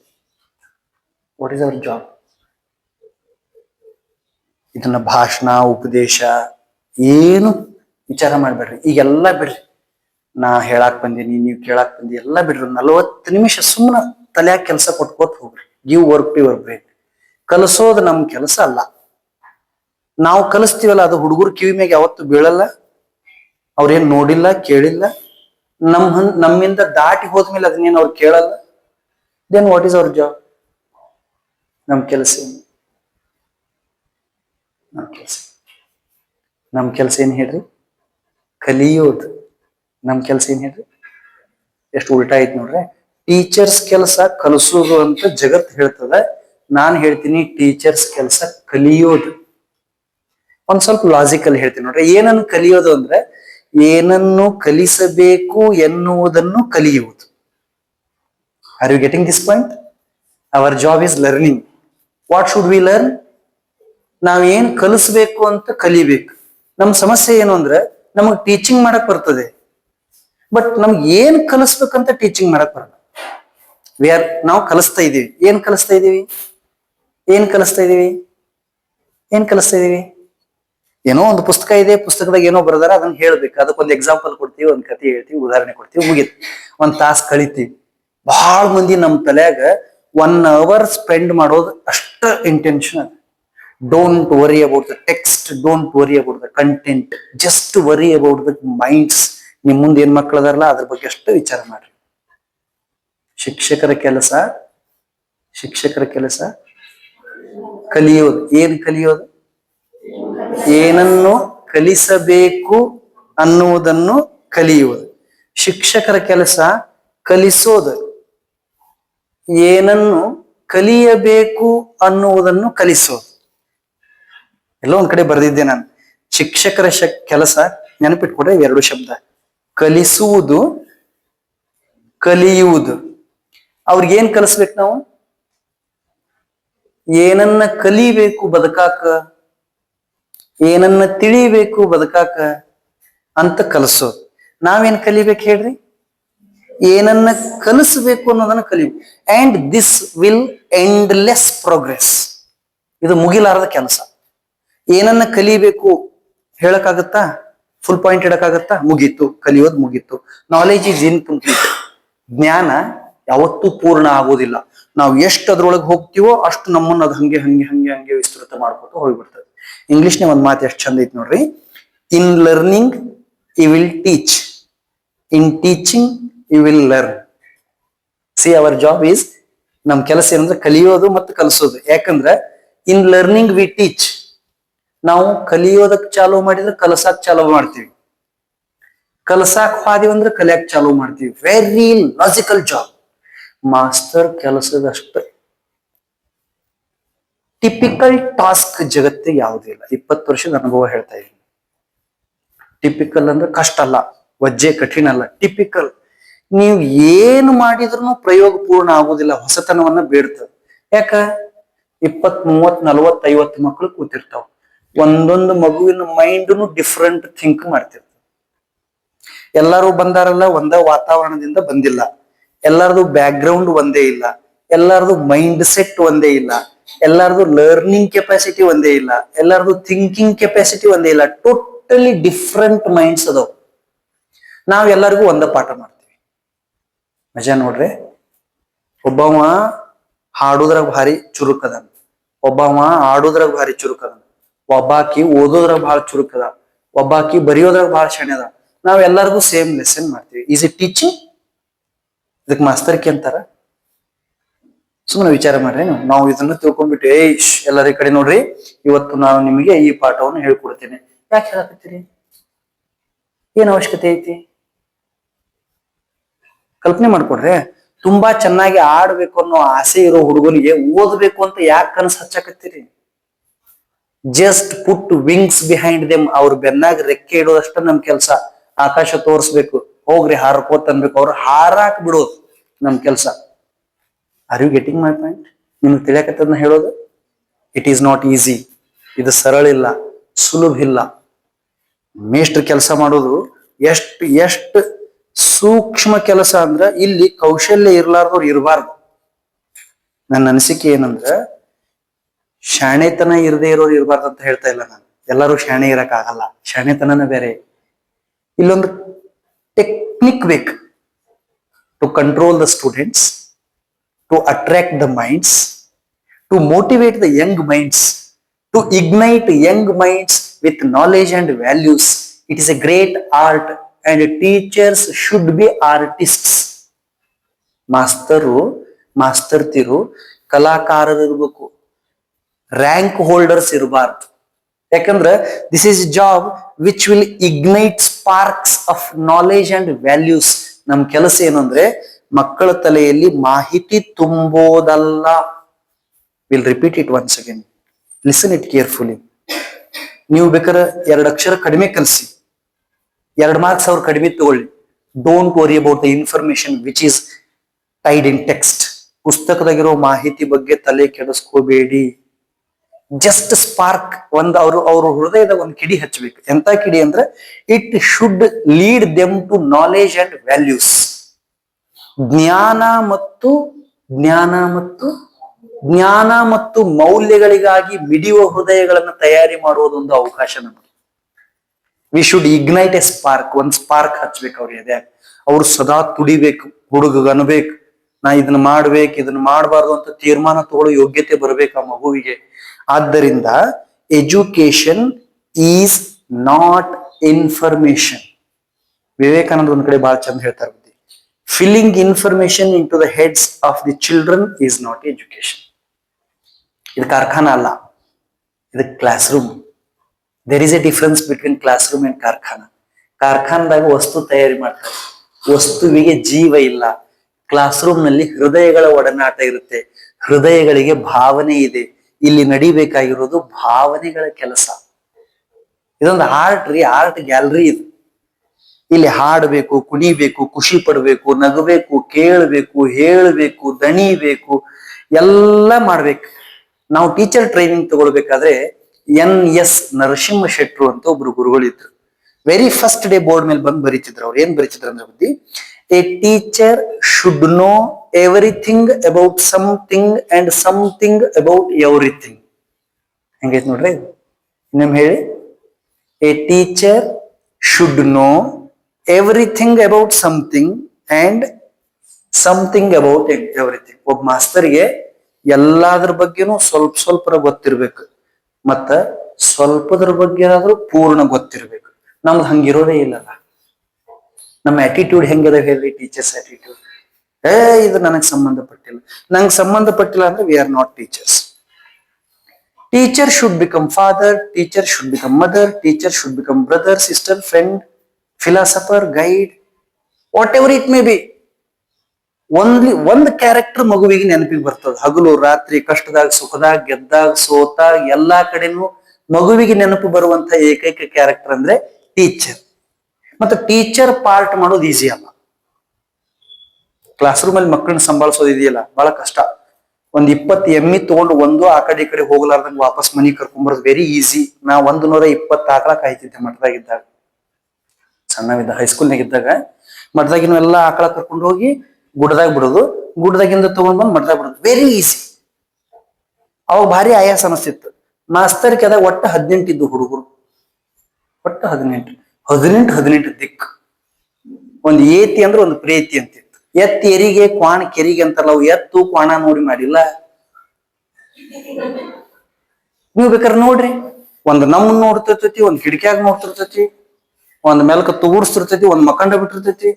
What is our job? ಇದನ್ನ ಭಾಷಣ, ಉಪದೇಶ ಏನು ವಿಚಾರ ಮಾಡ್ಬೇಡ್ರಿ. ಈಗೆಲ್ಲ ಬಿಡ್ರಿ. ನಾ ಹೇಳಾಕ್ ಬಂದೀನಿ, ನೀವು ಕೇಳಾಕ್ ಬಂದಿ, ಎಲ್ಲ ಬಿಡ್ರಿ. 40 ನಿಮಿಷ ಸುಮ್ಮನೆ ತಲೆಯಾಗ ಕೆಲಸ ಕೊಟ್ಕೋತ ಹೋಗ್ರಿ. Give work to your brain. ಕಲಿಸೋದು ನಮ್ ಕೆಲಸ ಅಲ್ಲ. ನಾವು ಕಲಿಸ್ತೀವಲ್ಲ, ಅದು ಹುಡುಗರು ಕಿವಿ ಮ್ಯಾಗ ಯಾವತ್ತು ಬೀಳಲ್ಲ. ಅವ್ರೇನ್ ನೋಡಿಲ್ಲ, ಕೇಳಿಲ್ಲ. ನಮ್ಮಿಂದ ದಾಟಿ ಹೋದ್ಮೇಲೆ ಅದನ್ನೇನು ಅವ್ರು ಕೇಳಲ್ಲ. Then what is our job? ನಮ್ ಕೆಲಸ ಏನು? ನಮ್ ಕೆಲಸ ಏನ್ ಹೇಳ್ರಿ? ಕಲಿಯೋದು. ನಮ್ ಕೆಲಸ ಏನ್ ಹೇಳ್ರಿ? ಎಷ್ಟು ಉಲ್ಟಾ ಐತಿ ನೋಡ್ರಿ. ಟೀಚರ್ಸ್ ಕೆಲಸ ಕಲಿಸೋದು ಅಂತ ಜಗತ್ ಹೇಳ್ತದ. ನಾನ್ ಹೇಳ್ತೀನಿ ಟೀಚರ್ಸ್ ಕೆಲಸ ಕಲಿಯೋದು. ಒಂದ್ ಸ್ವಲ್ಪ ಲಾಜಿಕಲ್ ಹೇಳ್ತೀನಿ ನೋಡ್ರಿ. ಏನನ್ನು ಕಲಿಯೋದು ಅಂದ್ರೆ, ಏನನ್ನು ಕಲಿಸಬೇಕು ಎನ್ನುವುದನ್ನು ಕಲಿಯುವುದು. Are you getting this point? Our job is learning. What should we learn? ನಾವೇನ್ ಕಲಿಸ್ಬೇಕು ಅಂತ ಕಲಿಬೇಕು. ನಮ್ ಸಮಸ್ಯೆ ಏನು ಅಂದ್ರೆ, ನಮಗ್ ಟೀಚಿಂಗ್ ಮಾಡಕ್ ಬರ್ತದೆ, ಬಟ್ ನಮ್ಗೆ ಏನ್ ಕಲಿಸ್ಬೇಕಂತ ಟೀಚಿಂಗ್ ಮಾಡಕ್ ಬರಲ್ಲ. ನಾವು ಕಲಿಸ್ತಾ ಇದೀವಿ. ಏನ್ ಕಲಿಸ್ತಾ ಇದೀವಿ? ಏನ್ ಕಲಿಸ್ತಾ ಇದೀವಿ? ಏನ್ ಕಲಿಸ್ತಾ ಇದೀವಿ? ಏನೋ ಒಂದು ಪುಸ್ತಕ ಇದೆ, ಪುಸ್ತಕದಾಗ ಏನೋ ಬರ್ದಾರ, ಅದನ್ನ ಹೇಳ್ಬೇಕು. ಅದಕ್ಕೊಂದು ಎಕ್ಸಾಂಪಲ್ ಕೊಡ್ತೀವಿ, ಒಂದ್ ಕಥೆ ಹೇಳ್ತೀವಿ, ಉದಾಹರಣೆ ಕೊಡ್ತೀವಿ, ಮುಗಿತು. ಒಂದ್ ತಾಸ್ ಕಳಿತೀವಿ. ಬಹಳ ಮಂದಿ ನಮ್ ತಲೆಯಾಗ 1 hour ಸ್ಪೆಂಡ್ ಮಾಡೋದು ಅಷ್ಟ ಇಂಟೆನ್ಷನ್ ಅದ. Don't worry about the text, don't worry about the content, just worry about the minds. ನಿಮ್ ಮುಂದೆ ಏನ್ ಮಕ್ಳು ಅದಾರಲ್ಲ ಅದ್ರ ಬಗ್ಗೆ ಅಷ್ಟು ವಿಚಾರ ಮಾಡ್ರಿ. ಶಿಕ್ಷಕರ ಕೆಲಸ ಕಲಿಯೋದು. ಏನ್ ಕಲಿಯೋದು? ಏನನ್ನು ಕಲಿಸಬೇಕು ಅನ್ನುವುದನ್ನು ಕಲಿಯುವುದು. ಶಿಕ್ಷಕರ ಕೆಲಸ ಕಲಿಸೋದು. ಏನನ್ನು ಕಲಿಯಬೇಕು ಅನ್ನುವುದನ್ನು ಕಲಿಸೋದು. ಎಲ್ಲೋ ಒಂದ್ ಕಡೆ ಬರೆದಿದ್ದೆ ನಾನು. ಶಿಕ್ಷಕರ ಕೆಲಸ ನೆನಪಿಟ್ಕೊಡ್ರೆ 2 ಶಬ್ದ: ಕಲಿಸುವುದು, ಕಲಿಯುವುದು. ಅವ್ರಿಗೇನ್ ಕಲಿಸ್ಬೇಕು ನಾವು? ಏನನ್ನ ಕಲಿಬೇಕು ಬದುಕಾಕ, ಏನನ್ನ ತಿಳಿಬೇಕು ಬದುಕಾಕ ಅಂತ ಕಲಿಸೋದು. ನಾವೇನ್ ಕಲಿಬೇಕು ಹೇಳ್ರಿ? ಏನನ್ನ ಕಲಿಸ್ಬೇಕು ಅನ್ನೋದನ್ನ ಕಲಿಬೇಕು. And this will endless progress. ಇದು ಮುಗಿಲಾರದ ಕೆಲಸ. ಏನನ್ನ ಕಲಿಬೇಕು ಹೇಳಕ್ಕಾಗತ್ತಾ? Full point ಇಡಕ್ಕಾಗತ್ತಾ? ಮುಗೀತು, ಕಲಿಯೋದು ಮುಗೀತು. Knowledge is incomplete. ಜ್ಞಾನ ಯಾವತ್ತೂ ಪೂರ್ಣ ಆಗೋದಿಲ್ಲ. ನಾವು ಎಷ್ಟು ಅದ್ರೊಳಗೆ ಹೋಗ್ತೀವೋ ಅಷ್ಟು ನಮ್ಮನ್ನ ಅದು ಹಂಗೆ ಹಂಗೆ ಹಂಗೆ ಹಂಗೆ ವಿಸ್ತೃತ ಮಾಡ್ಕೊತ ಹೋಗ್ಬಿಡ್ತದೆ. ಇಂಗ್ಲಿಷ್ನೇ ಒಂದ್ ಮಾತು ಎಷ್ಟು ಚಂದ ಐತಿ ನೋಡ್ರಿ: in learning you will teach, in teaching you will learn. See our job is, ನಮ್ ಕೆಲಸ ಏನಂದ್ರೆ ಕಲಿಯೋದು ಮತ್ತು ಕಲಿಸೋದು. ಯಾಕಂದ್ರೆ ಇನ್ ಲರ್ನಿಂಗ್ ವಿ ಟೀಚ್. ನಾವು ಕಲಿಯೋದಕ್ ಚಾಲೂ ಮಾಡಿದ್ರೆ ಕಲಸಾಕ್ ಚಾಲೂ ಮಾಡ್ತೀವಿ, ಕಲಸಾಕ್ ಹಾದಿವಿ ಅಂದ್ರೆ ಕಲಿಯಾಕ್ ಚಾಲೂ ಮಾಡ್ತೀವಿ. Very logical job. ಮಾಸ್ಟರ್ ಕೆಲಸದಷ್ಟೇ ಟಿಪಿಕಲ್ ಟಾಸ್ಕ್ ಜಗತ್ತಿಗೆ ಯಾವುದೂ ಇಲ್ಲ. 20 ವರ್ಷದ ಅನುಭವ ಹೇಳ್ತಾ ಇದ್ದೀನಿ. ಟಿಪಿಕಲ್ ಅಂದ್ರೆ ಕಷ್ಟ ಅಲ್ಲ, ವಜ್ಜೆ ಕಠಿಣ ಅಲ್ಲ, ಟಿಪಿಕಲ್. ನೀವು ಏನು ಮಾಡಿದ್ರು ಪ್ರಯೋಗ ಪೂರ್ಣ ಆಗುದಿಲ್ಲ, ಹೊಸತನವನ್ನ ಬೇಡ್ತದೆ. ಯಾಕ? 20, 30, 40, 50 ಮಕ್ಕಳು ಕೂತಿರ್ತಾವ. ಒಂದೊಂದು ಮಗುವಿನ ಮೈಂಡ್ನು ಡಿಫ್ರೆಂಟ್ ಥಿಂಕ್ ಮಾಡ್ತಿರ್ತಾರೆ. ಎಲ್ಲರೂ ಬಂದಾರಲ್ಲ ಒಂದ ವಾತಾವರಣದಿಂದ ಬಂದಿಲ್ಲ, ಎಲ್ಲರದು ಬ್ಯಾಕ್ ಗ್ರೌಂಡ್ ಒಂದೇ ಇಲ್ಲ, ಎಲ್ಲರದು ಮೈಂಡ್ ಸೆಟ್ ಒಂದೇ ಇಲ್ಲ, ಎಲ್ಲರದು ಲರ್ನಿಂಗ್ ಕೆಪಾಸಿಟಿ ಒಂದೇ ಇಲ್ಲ, ಎಲ್ಲರದು ಥಿಂಕಿಂಗ್ ಕೆಪಾಸಿಟಿ ಒಂದೇ ಇಲ್ಲ. ಟೋಟಲಿ ಡಿಫ್ರೆಂಟ್ ಮೈಂಡ್ಸ್ ಅದಾವ. ನಾವ್ ಎಲ್ಲರಿಗೂ ಒಂದ ಪಾಠ ಮಾಡ್ತೀವಿ. ಮಜಾ ನೋಡ್ರಿ. ಒಬ್ಬವ ಹಾಡುದ್ರಾಗ ಭಾರಿ ಚುರುಕದ, ಒಬ್ಬವ ಆಡುದ್ರಾಗ ಭಾರಿ ಚುರುಕದ, ಒಬ್ಬಾಕಿ ಓದೋದ್ರಾಗ ಭಾಳ ಚುರುಕದ, ಒಬ್ಬಾಕಿ ಬರೆಯೋದ್ರಾಗ ಭಾಳ ಶೆಣೆದ. ನಾವ್ ಎಲ್ಲರಿಗೂ ಸೇಮ್ ಲೆಸನ್ ಮಾಡ್ತೀವಿ. Is it teaching? ಇದಕ್ ಮಾಸ್ತರ್ಕಿ ಅಂತಾರ? ಸುಮ್ಮನೆ ವಿಚಾರ ಮಾಡ್ರಿ. ನಾವು ಇದನ್ನ ತಿಳ್ಕೊಂಡ್ಬಿಟ್ಟು ಎಲ್ಲರ ಕಡೆ ನೋಡ್ರಿ, ಇವತ್ತು ನಾನು ನಿಮಗೆ ಈ ಪಾಠವನ್ನು ಹೇಳ್ಕೊಡ್ತೇನೆ. ಯಾಕೆ ಹೇಳಕತ್ತೀರಿ? ಏನ್ ಅವಶ್ಯಕತೆ ಐತಿ? ಕಲ್ಪನೆ ಮಾಡ್ಕೊಡ್ರಿ. ತುಂಬಾ ಚೆನ್ನಾಗಿ ಆಡ್ಬೇಕು ಅನ್ನೋ ಆಸೆ ಇರೋ ಹುಡುಗನಿಗೆ ಓದ್ಬೇಕು ಅಂತ ಯಾಕೆ ಕನಸು ಹಚ್ಚಾಕತ್ತೀರಿ? Just put wings behind them. ಅವ್ರ ಬೆನ್ನಾಗ ರೆಕ್ಕೆ ಇಡೋದಷ್ಟ ನಮ್ ಕೆಲ್ಸ. ಆಕಾಶ ತೋರಿಸ್ಬೇಕು, ಹೋಗ್ರಿ ಹಾರ್ಕೋತ್ ಅನ್ಬೇಕು, ಅವ್ರು ಹಾರಾಕ್ ಬಿಡೋದು ನಮ್ ಕೆಲ್ಸ. Are you getting my point? ನಿಮ್ಗೆ ತಿಳಿಯಕತ್ತದನ್ನ ಹೇಳೋದು. It is not easy. ಇದು ಸರಳ ಇಲ್ಲ, ಸುಲಭ ಇಲ್ಲ. ಮೇಷ್ಟ್ರ ಕೆಲಸ ಮಾಡೋದು ಎಷ್ಟು ಸೂಕ್ಷ್ಮ ಕೆಲಸ ಅಂದ್ರ ಇಲ್ಲಿ ಕೌಶಲ್ಯ ಇರ್ಲಾರ್ದವ್ರು ಇರಬಾರ್ದು. ನನ್ನ ಅನಿಸಿಕೆ ಏನಂದ್ರ ಶಾಣೆತನ ಇರದೇ ಇರೋರು ಇರಬಾರ್ದು ಅಂತ ಹೇಳ್ತಾ ಇಲ್ಲ ನಾನು. ಎಲ್ಲರೂ ಶಾಣೆ ಇರಕ್ ಆಗಲ್ಲ, ಶಾಣೆತನನ ಬೇರೆ. ಇಲ್ಲೊಂದು ಟೆಕ್ನಿಕ್ ಬೇಕು to control the students, to attract the minds, to motivate the young minds, to ignite young minds with knowledge and values. It is a great art and teachers should be artists. ಮಾಸ್ತರ್ತಿರು ಕಲಾಕಾರರಿರ್ಬೇಕು, rank holders ಇರಬಾರ್ದು. ಯಾಕಂದ್ರೆ this is job which will ignite sparks of knowledge and values. ನಮ್ ಕೆಲಸ ಏನು ಅಂದ್ರೆ ಮಕ್ಕಳ ತಲೆಯಲ್ಲಿ ಮಾಹಿತಿ ತುಂಬೋದಲ್ಲ. Will repeat it once again, listen it carefully. ನೀವು ಬೇಕಾದ್ರೆ 2 ಅಕ್ಷರ ಕಡಿಮೆ ಕಲಿಸಿ, 2 ಮಾರ್ಕ್ಸ್ ಅವ್ರು ಕಡಿಮೆ ತಗೊಳ್ಳಿ. Don't worry about the information which is tied in text. ಪುಸ್ತಕದಾಗಿರೋ ಮಾಹಿತಿ ಬಗ್ಗೆ ತಲೆ ಕೆಡಿಸ್ಕೋಬೇಡಿ. ಜಸ್ಟ್ ಸ್ಪಾರ್ಕ್ ಅವ್ರ ಹೃದಯದ ಒಂದು ಕಿಡಿ ಹಚ್ಚಬೇಕು. ಎಂತ ಕಿಡಿ ಅಂದ್ರೆ it should lead them to knowledge and values. ಜ್ಞಾನ ಮತ್ತು ಮೌಲ್ಯಗಳಿಗಾಗಿ ಮಿಡಿಯುವ ಹೃದಯಗಳನ್ನು ತಯಾರಿ ಮಾಡುವುದೊಂದು ಅವಕಾಶ ನಮಗೆ. We should ignite a spark. ಒಂದ್ ಸ್ಪಾರ್ಕ್ ಹಚ್ಬೇಕು ಅವ್ರ ಎದೆ. ಅವ್ರು ಸದಾ ತುಡಿಬೇಕು, ಹುಡುಗನಬೇಕು, ನಾ ಇದನ್ನ ಮಾಡ್ಬೇಕು, ಇದನ್ನ ಮಾಡಬಾರ್ದು ಅಂತ ತೀರ್ಮಾನ ತಗೊಳ್ಳೋ ಯೋಗ್ಯತೆ ಬರ್ಬೇಕು ಆ ಮಗುವಿಗೆ. ಆದ್ದರಿಂದ education is not information. Vivekananda ಒಂದ್ ಕಡೆ ಬಹಳ ಚಂದ ಹೇಳ್ತಾರೆ, filling information into the heads of the children is not education. ಇದು ಕಾರ್ಖಾನ ಅಲ್ಲ, ಇದು class room. There is a difference between class room and ಕಾರ್ಖಾನ. ಕಾರ್ಖಾನದಾಗ ವಸ್ತು ತಯಾರಿ ಮಾಡ್ತಾರೆ, ವಸ್ತುವಿಗೆ ಜೀವ ಇಲ್ಲ. ಕ್ಲಾಸ್ ರೂಮ್ ನಲ್ಲಿ ಹೃದಯಗಳ ಒಡನಾಟ ಇರುತ್ತೆ, ಹೃದಯಗಳಿಗೆ ಭಾವನೆ ಇದೆ. ಇಲ್ಲಿ ನಡಿಬೇಕಾಗಿರೋದು ಭಾವನೆಗಳ ಕೆಲಸ. ಇದೊಂದು ಆರ್ಟ್ ರೀ, ಆರ್ಟ್ ಗ್ಯಾಲರಿ ಇದು. ಇಲ್ಲಿ ಹಾಡಬೇಕು, ಕುಣಿಬೇಕು, ಖುಷಿ ಪಡ್ಬೇಕು, ನಗಬೇಕು, ಕೇಳಬೇಕು, ಹೇಳಬೇಕು, ದಣಿಬೇಕು, ಎಲ್ಲ ಮಾಡ್ಬೇಕು. ನಾವು ಟೀಚರ್ ಟ್ರೈನಿಂಗ್ ತಗೊಳ್ಬೇಕಾದ್ರೆ NS ನರಸಿಂಹ ಶೆಟ್ರು ಅಂತ ಒಬ್ರು ಗುರುಗಳಿದ್ರು. ವೆರಿ ಫಸ್ಟ್ ಡೇ ಬೋರ್ಡ್ ಮೇಲೆ ಬಂದು ಬರೀತಿದ್ರು. ಅವ್ರು ಏನ್ ಬರೀತಿದ್ರು ಅಂದ್ರೆ ಬುದ್ಧಿ, a teacher should know everything about something and something about everything. ಹೆಂಗೈತ್ ನೋಡ್ರಿ, ಇನ್ನೊಮ್ಮೆ ಹೇಳಿ. A teacher should know everything about something and something about everything. ಒಬ್ಬ ಮಾಸ್ತರ್ಗೆ ಎಲ್ಲಾದ್ರ ಬಗ್ಗೆನೂ ಸ್ವಲ್ಪ ಗೊತ್ತಿರ್ಬೇಕು, ಮತ್ತ ಸ್ವಲ್ಪದ್ರ ಬಗ್ಗೆ ಏನಾದ್ರೂ ಪೂರ್ಣ ಗೊತ್ತಿರ್ಬೇಕು. ನಮ್ದು ಹಂಗಿರೋದೇ ಇಲ್ಲಲ್ಲ. ನಮ್ಮ ಆಟಿಟ್ಯೂಡ್ ಹೆಂಗದ ಹೇಳ್ರಿ, ಟೀಚರ್ಸ್ ಆಟಿಟ್ಯೂಡ್, ಇದು ನನಗೆ ಸಂಬಂಧಪಟ್ಟಿಲ್ಲ. ನಂಗೆ ಸಂಬಂಧಪಟ್ಟಿಲ್ಲ ಅಂದ್ರೆ V are not teachers. Teacher should become father, teacher should become mother, teacher should become brother, sister, friend, philosopher, guide, what ever it may be. ಒಂದು ಕ್ಯಾರೆಕ್ಟರ್ ಮಗುವಿಗೆ ನೆನಪಿಗೆ ಬರ್ತದೆ. ಹಗಲು ರಾತ್ರಿ, ಕಷ್ಟದಾಗ ಸುಖದಾಗ, ಗೆದ್ದಾಗ ಸೋತಾಗ, ಎಲ್ಲಾ ಕಡೆನೂ ಮಗುವಿಗೆ ನೆನಪು ಬರುವಂತ ಏಕೈಕ ಕ್ಯಾರೆಕ್ಟರ್ ಅಂದ್ರೆ ಟೀಚರ್. ಮತ್ತೆ ಟೀಚರ್ ಪಾರ್ಟ್ ಮಾಡೋದು ಈಸಿ ಅಲ್ಲ. ಕ್ಲಾಸ್ ರೂಮ್ ಅಲ್ಲಿ ಮಕ್ಕಳನ್ನ ಸಂಭಾಳಿಸೋದು ಇದೆಯಲ್ಲ ಬಹಳ ಕಷ್ಟ. ಒಂದ್ 20 ಎಮ್ಮಿ ತಗೊಂಡು ಒಂದು ಆ ಕಡೆ ಈ ಕಡೆ ಹೋಗ್ಲಾರ್ದಂಗ ವಾಪಸ್ ಮನಿ ಕರ್ಕೊಂಡ್ಬರೋದು ವೆರಿ ಈಸಿ. ನಾ 120 ಆಕಳ ಕಾಯ್ತಿದ್ದೆ ಮಠದಾಗಿದ್ದಾಗ, ಸಣ್ಣವಿದ್ದ ಹೈಸ್ಕೂಲ್ನಾಗ ಇದ್ದಾಗ. ಮಠದಾಗಿನ ಎಲ್ಲಾ ಆಕಳ ಕರ್ಕೊಂಡು ಹೋಗಿ ಗುಡ್ಡದಾಗ ಬಿಡೋದು, ಗುಡ್ಡದಾಗಿಂದ ತಗೊಂಡ್ ಬಂದು ಮಠದಾಗ ಬಿಡೋದು, ವೆರಿ ಈಸಿ. ಅವಾಗ ಭಾರಿ ಆಯಾಸ ಅನಿಸ್ತಿತ್ತು. ಮಾಸ್ತರ್ಗೆ ಅದಾಗ ಒಟ್ಟು 18 ಇದ್ದು ಹುಡುಗರು, ಒಟ್ಟು 18 ದಿಕ್ಕು. ಒಂದು ಏತಿ ಅಂದ್ರೆ ಒಂದು ಪ್ರೇತಿ ಅಂತಿತ್ತು. ಎತ್ತಿ ಎರಿಗೆ, ಕ್ವಾಣ ಕೆರಿಗೆ ಅಂತಾರಲ್ಲ, ಅವು ಎತ್ತು ಕ್ವಾಣ ನೋಡಿ ಮಾಡಿಲ್ಲ. ನೀವು ಬೇಕಾದ್ರೆ ನೋಡ್ರಿ, ಒಂದ್ ನಮ್ಮನ್ನ ನೋಡ್ತಿರ್ತೈತಿ, ಒಂದ್ ಕಿಟಕಿಯಾಗ ನೋಡ್ತಿರ್ತೈತಿ, ಒಂದ್ ಮೆಲ್ಕ ತೂರ್ಸ್ತಿರ್ತೈತಿ, ಒಂದ್ ಮಕ್ಕಂಡ ಬಿಟ್ಟಿರ್ತೈತಿ,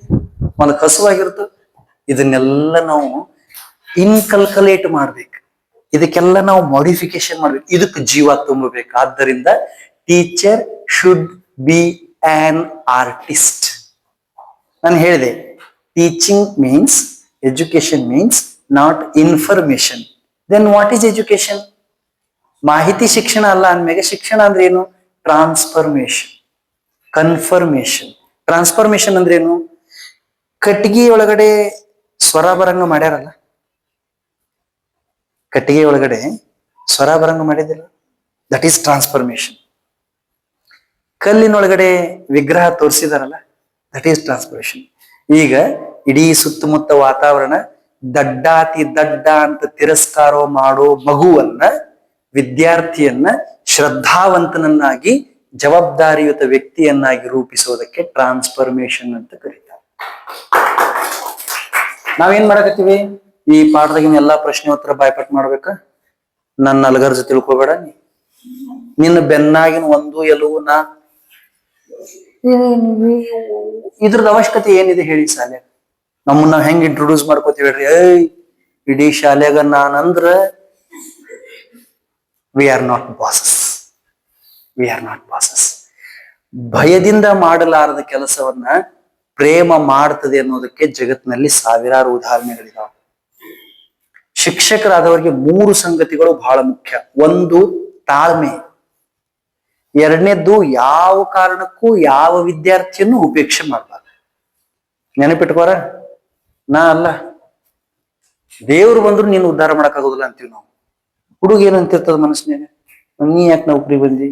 ಒಂದ್ ಕಸುವಾಗಿರ್ತದ. ಇದನ್ನೆಲ್ಲ ನಾವು ಇನ್ಕಲ್ಕಲೇಟ್ ಮಾಡ್ಬೇಕು, ಇದಕ್ಕೆಲ್ಲ ನಾವು ಮಾಡಿಫಿಕೇಶನ್ ಮಾಡ್ಬೇಕು, ಇದಕ್ಕೆ ಜೀವ ತುಂಬಬೇಕು. ಆದ್ದರಿಂದ teacher should be an artist. ನಾನು ಹೇಳಿದೆ, teaching means, education means not information. Then what is education? ಮಾಹಿತಿ ಶಿಕ್ಷಣ ಅಲ್ಲ ಅಂದ್ಮೇಲೆ ಶಿಕ್ಷಣ ಅಂದ್ರೆ ಏನು? Transformation, confirmation. ಟ್ರಾನ್ಸ್ಫರ್ಮೇಶನ್ ಅಂದ್ರೆ ಏನು? ಕಟ್ಟಿಗೆ ಒಳಗಡೆ ಸ್ವರ ಬರಂಗ ಮಾಡ್ಯಾರಲ್ಲ, ಕಟ್ಟಿಗೆ ಒಳಗಡೆ ಸ್ವರ ಬರಂಗ ಮಾಡಿದಿಲ್ಲ, ದಟ್ ಈಸ್ ಟ್ರಾನ್ಸ್ಫರ್ಮೇಶನ್. ಕಲ್ಲಿನೊಳಗಡೆ ವಿಗ್ರಹ ತೋರಿಸಿದಾರಲ್ಲ, ದಟ್ ಈಸ್ ಟ್ರಾನ್ಸ್ಫರ್ಮೇಶನ್. ಈಗ ಇಡೀ ಸುತ್ತಮುತ್ತ ವಾತಾವರಣ ದಡ್ಡಾತಿ ದಡ್ಡ ಅಂತ ತಿರಸ್ಕಾರ ಮಾಡೋ ಮಗುವನ್ನ, ವಿದ್ಯಾರ್ಥಿಯನ್ನ ಶ್ರದ್ಧಾವಂತನನ್ನಾಗಿ ಜವಾಬ್ದಾರಿಯುತ ವ್ಯಕ್ತಿಯನ್ನಾಗಿ ರೂಪಿಸೋದಕ್ಕೆ ಟ್ರಾನ್ಸ್ಫರ್ಮೇಶನ್ ಅಂತ ಕರೀತಾರೆ. ನಾವೇನ್ ಮಾಡಕತ್ತೀವಿ? ಈ ಪಾಠದಾಗಿನ ಎಲ್ಲಾ ಪ್ರಶ್ನೆ ಉತ್ತರ ಬಾಯ್ಪಾಟ್ ಮಾಡ್ಬೇಕ? ನನ್ನ ಅಲಗರ್ಜ ತಿಳ್ಕೊಬೇಡ. ನಿನ್ನ ಬೆನ್ನಾಗಿನ ಒಂದು ಎಲುವು ನಾ. ಇದ್ರದ ಅವಶ್ಯಕತೆ ಏನಿದೆ ಹೇಳಿ? ಶಾಲೆ ನಮ್ಮನ್ನ ಹೆಂಗ್ ಇಂಟ್ರೊಡ್ಯೂಸ್ ಮಾಡ್ಕೋತೀವಿ ಹೇಳ್ರಿ? ಇಡೀ ಶಾಲೆಗ ನಾನಂದ್ರ we are not bosses. We are not bosses. ಭಯದಿಂದ ಮಾಡಲಾರದ ಕೆಲಸವನ್ನ ಪ್ರೇಮ ಮಾಡ್ತದೆ ಅನ್ನೋದಕ್ಕೆ ಜಗತ್ತಿನಲ್ಲಿ ಸಾವಿರಾರು ಉದಾಹರಣೆಗಳಿದಾವೆ. ಶಿಕ್ಷಕರಾದವರಿಗೆ 3 ಸಂಗತಿಗಳು ಬಹಳ ಮುಖ್ಯ. ಒಂದು, ತಾಳ್ಮೆ. ಎರಡನೇದ್ದು, ಯಾವ ಕಾರಣಕ್ಕೂ ಯಾವ ವಿದ್ಯಾರ್ಥಿಯನ್ನು ಉಪೇಕ್ಷೆ ಮಾಡಬಾರ್ದು. ನೆನಪಿಟ್ಕೋರ, ನಾ ಅಲ್ಲ, ದೇವ್ರು ಬಂದ್ರು ನೀನು ಉದ್ಧಾರ ಮಾಡಕ್ಕಾಗೋದಿಲ್ಲ ಅಂತೀವಿ ನಾವು. ಹುಡುಗ ಏನಂತಿರ್ತದ ಮನಸ್ಸಿನಾಗ? ನೀ ಯಾಕೆ ನೌಕರಿ ಬಂದಿ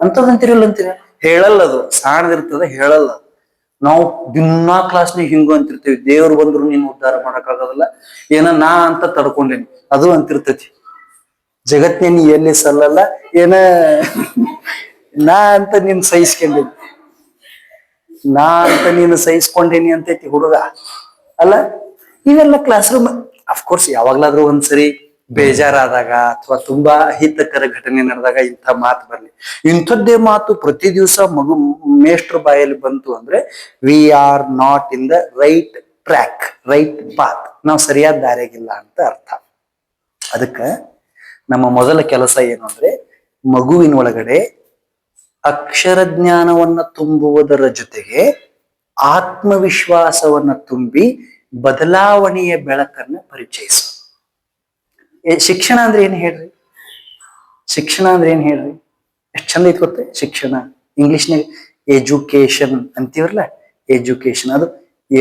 ಅಂತದಂತೀರಲ್ಲ ಅಂತೀರ. ಹೇಳಲ್ಲ, ಅದು ಸಾಣದಿರ್ತದ, ಹೇಳಲ್ಲ. ನಾವು ದಿನಾ ಕ್ಲಾಸ್ನಾಗ ಹಿಂಗು ಅಂತಿರ್ತೀವಿ, ದೇವ್ರು ಬಂದ್ರು ನೀನು ಉದ್ಧಾರ ಮಾಡಕ್ಕಾಗೋದಿಲ್ಲ, ಏನ ನಾ ಅಂತ ತಡ್ಕೊಂಡೇನಿ ಅದು ಅಂತಿರ್ತತಿ. ಜಗತ್ತಿನ ನೀ ಎಲ್ಲಿ ಸಲ್ಲಲ್ಲ, ಏನ ನಾ ಅಂತ ನೀನ್ ಸಹಿಸ್ಕೊಂಡೇನಿ, ನಾ ಅಂತ ನೀನು ಸಹಿಸ್ಕೊಂಡೇನಿ ಅಂತೈತಿ ಹುಡುಗ ಅಲ್ಲ. ಇವೆಲ್ಲ ಕ್ಲಾಸ್ ರೂಮ್. ಅಫ್ಕೋರ್ಸ್ ಯಾವಾಗ್ಲಾದ್ರೂ ಒಂದ್ಸರಿ ಬೇಜಾರಾದಾಗ ಅಥವಾ ತುಂಬಾ ಅಹಿತಕರ ಘಟನೆ ನಡೆದಾಗ ಇಂಥ ಮಾತು ಬರ್ಲಿ. ಇಂಥದ್ದೇ ಮಾತು ಪ್ರತಿ ದಿವಸ ಮೇಷ್ಟ್ರ ಬಾಯಲ್ಲಿ ಬಂತು ಅಂದ್ರೆ V are not in the right track, right path. ನಾವು ಸರಿಯಾದ ದಾರಿಯಾಗಿಲ್ಲ ಅಂತ ಅರ್ಥ. ಅದಕ್ಕ ನಮ್ಮ ಮೊದಲ ಕೆಲಸ ಏನು ಅಂದ್ರೆ, ಮಗುವಿನ ಒಳಗಡೆ ಅಕ್ಷರ ಜ್ಞಾನವನ್ನ ತುಂಬುವುದರ ಜೊತೆಗೆ ಆತ್ಮವಿಶ್ವಾಸವನ್ನ ತುಂಬಿ ಬದಲಾವಣೆಯ ಬೆಳಕನ್ನ ಪರಿಚಯಿಸು. ಶಿಕ್ಷಣ ಅಂದ್ರೆ ಏನ್ ಹೇಳ್ರಿ? ಶಿಕ್ಷಣ ಅಂದ್ರೆ ಏನ್ ಹೇಳ್ರಿ? ಎಷ್ಟ್ ಚಂದ ಐತ್ ಗೊತ್ತೇ ಶಿಕ್ಷಣ. ಇಂಗ್ಲಿಷ್ನಾಗ ಎಜುಕೇಶನ್ ಅಂತೀವಲ್ಲ, ಎಜುಕೇಶನ್ ಅದು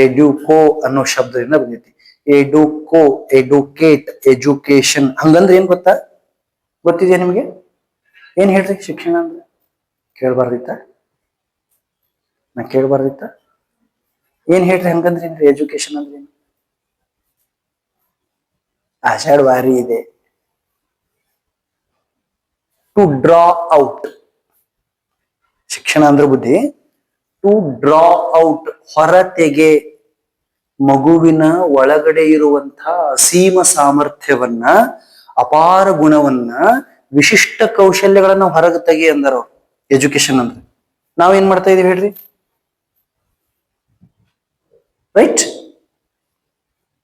ಎಡ್ಯುಕೋ ಅನ್ನೋ ಶಬ್ದದಿಂದ ಬಂದೈತಿ. ಎಡುಕೋ, ಎಡುಕೇಟ್, ಎಜುಕೇಶನ್. ಹಂಗಂದ್ರೆ ಏನ್ ಗೊತ್ತಾ? ಗೊತ್ತಿದೆಯಾ ನಿಮ್ಗೆ? ಏನ್ ಹೇಳ್ರಿ ಶಿಕ್ಷಣ ಅಂದ್ರೆ? ಕೇಳ್ಬಾರ್ದಿತ್ತ? ನಾ ಕೇಳ್ಬಾರ್ದಿತ್ತ? ಏನ್ ಹೇಳ್ರಿ ಹಂಗಂದ್ರೆ ಏನ್ರಿ ಎಜುಕೇಶನ್ ಅಂದ್ರೆ ಏನು? ಆಷಾಢ ವಾರಿ ಇದೆ. To draw out. ಶಿಕ್ಷಣ ಅಂದ್ರೆ ಬುದ್ಧಿ. ಟು ಡ್ರಾ ಔಟ್, ಹೊರತೆಗೆ. ಮಗುವಿನ ಒಳಗಡೆ ಇರುವಂತಹ ಅಸೀಮ ಸಾಮರ್ಥ್ಯವನ್ನ, ಅಪಾರ ಗುಣವನ್ನ, ವಿಶಿಷ್ಟ ಕೌಶಲ್ಯಗಳನ್ನ ಹೊರಗೆ ತೆಗಿ ಅಂದಾರ ಎಜುಕೇಶನ್ ಅಂದ್ರೆ. ನಾವೇನ್ ಮಾಡ್ತಾ ಇದೀವಿ ಹೇಳ್ರಿ? ರೈಟ್?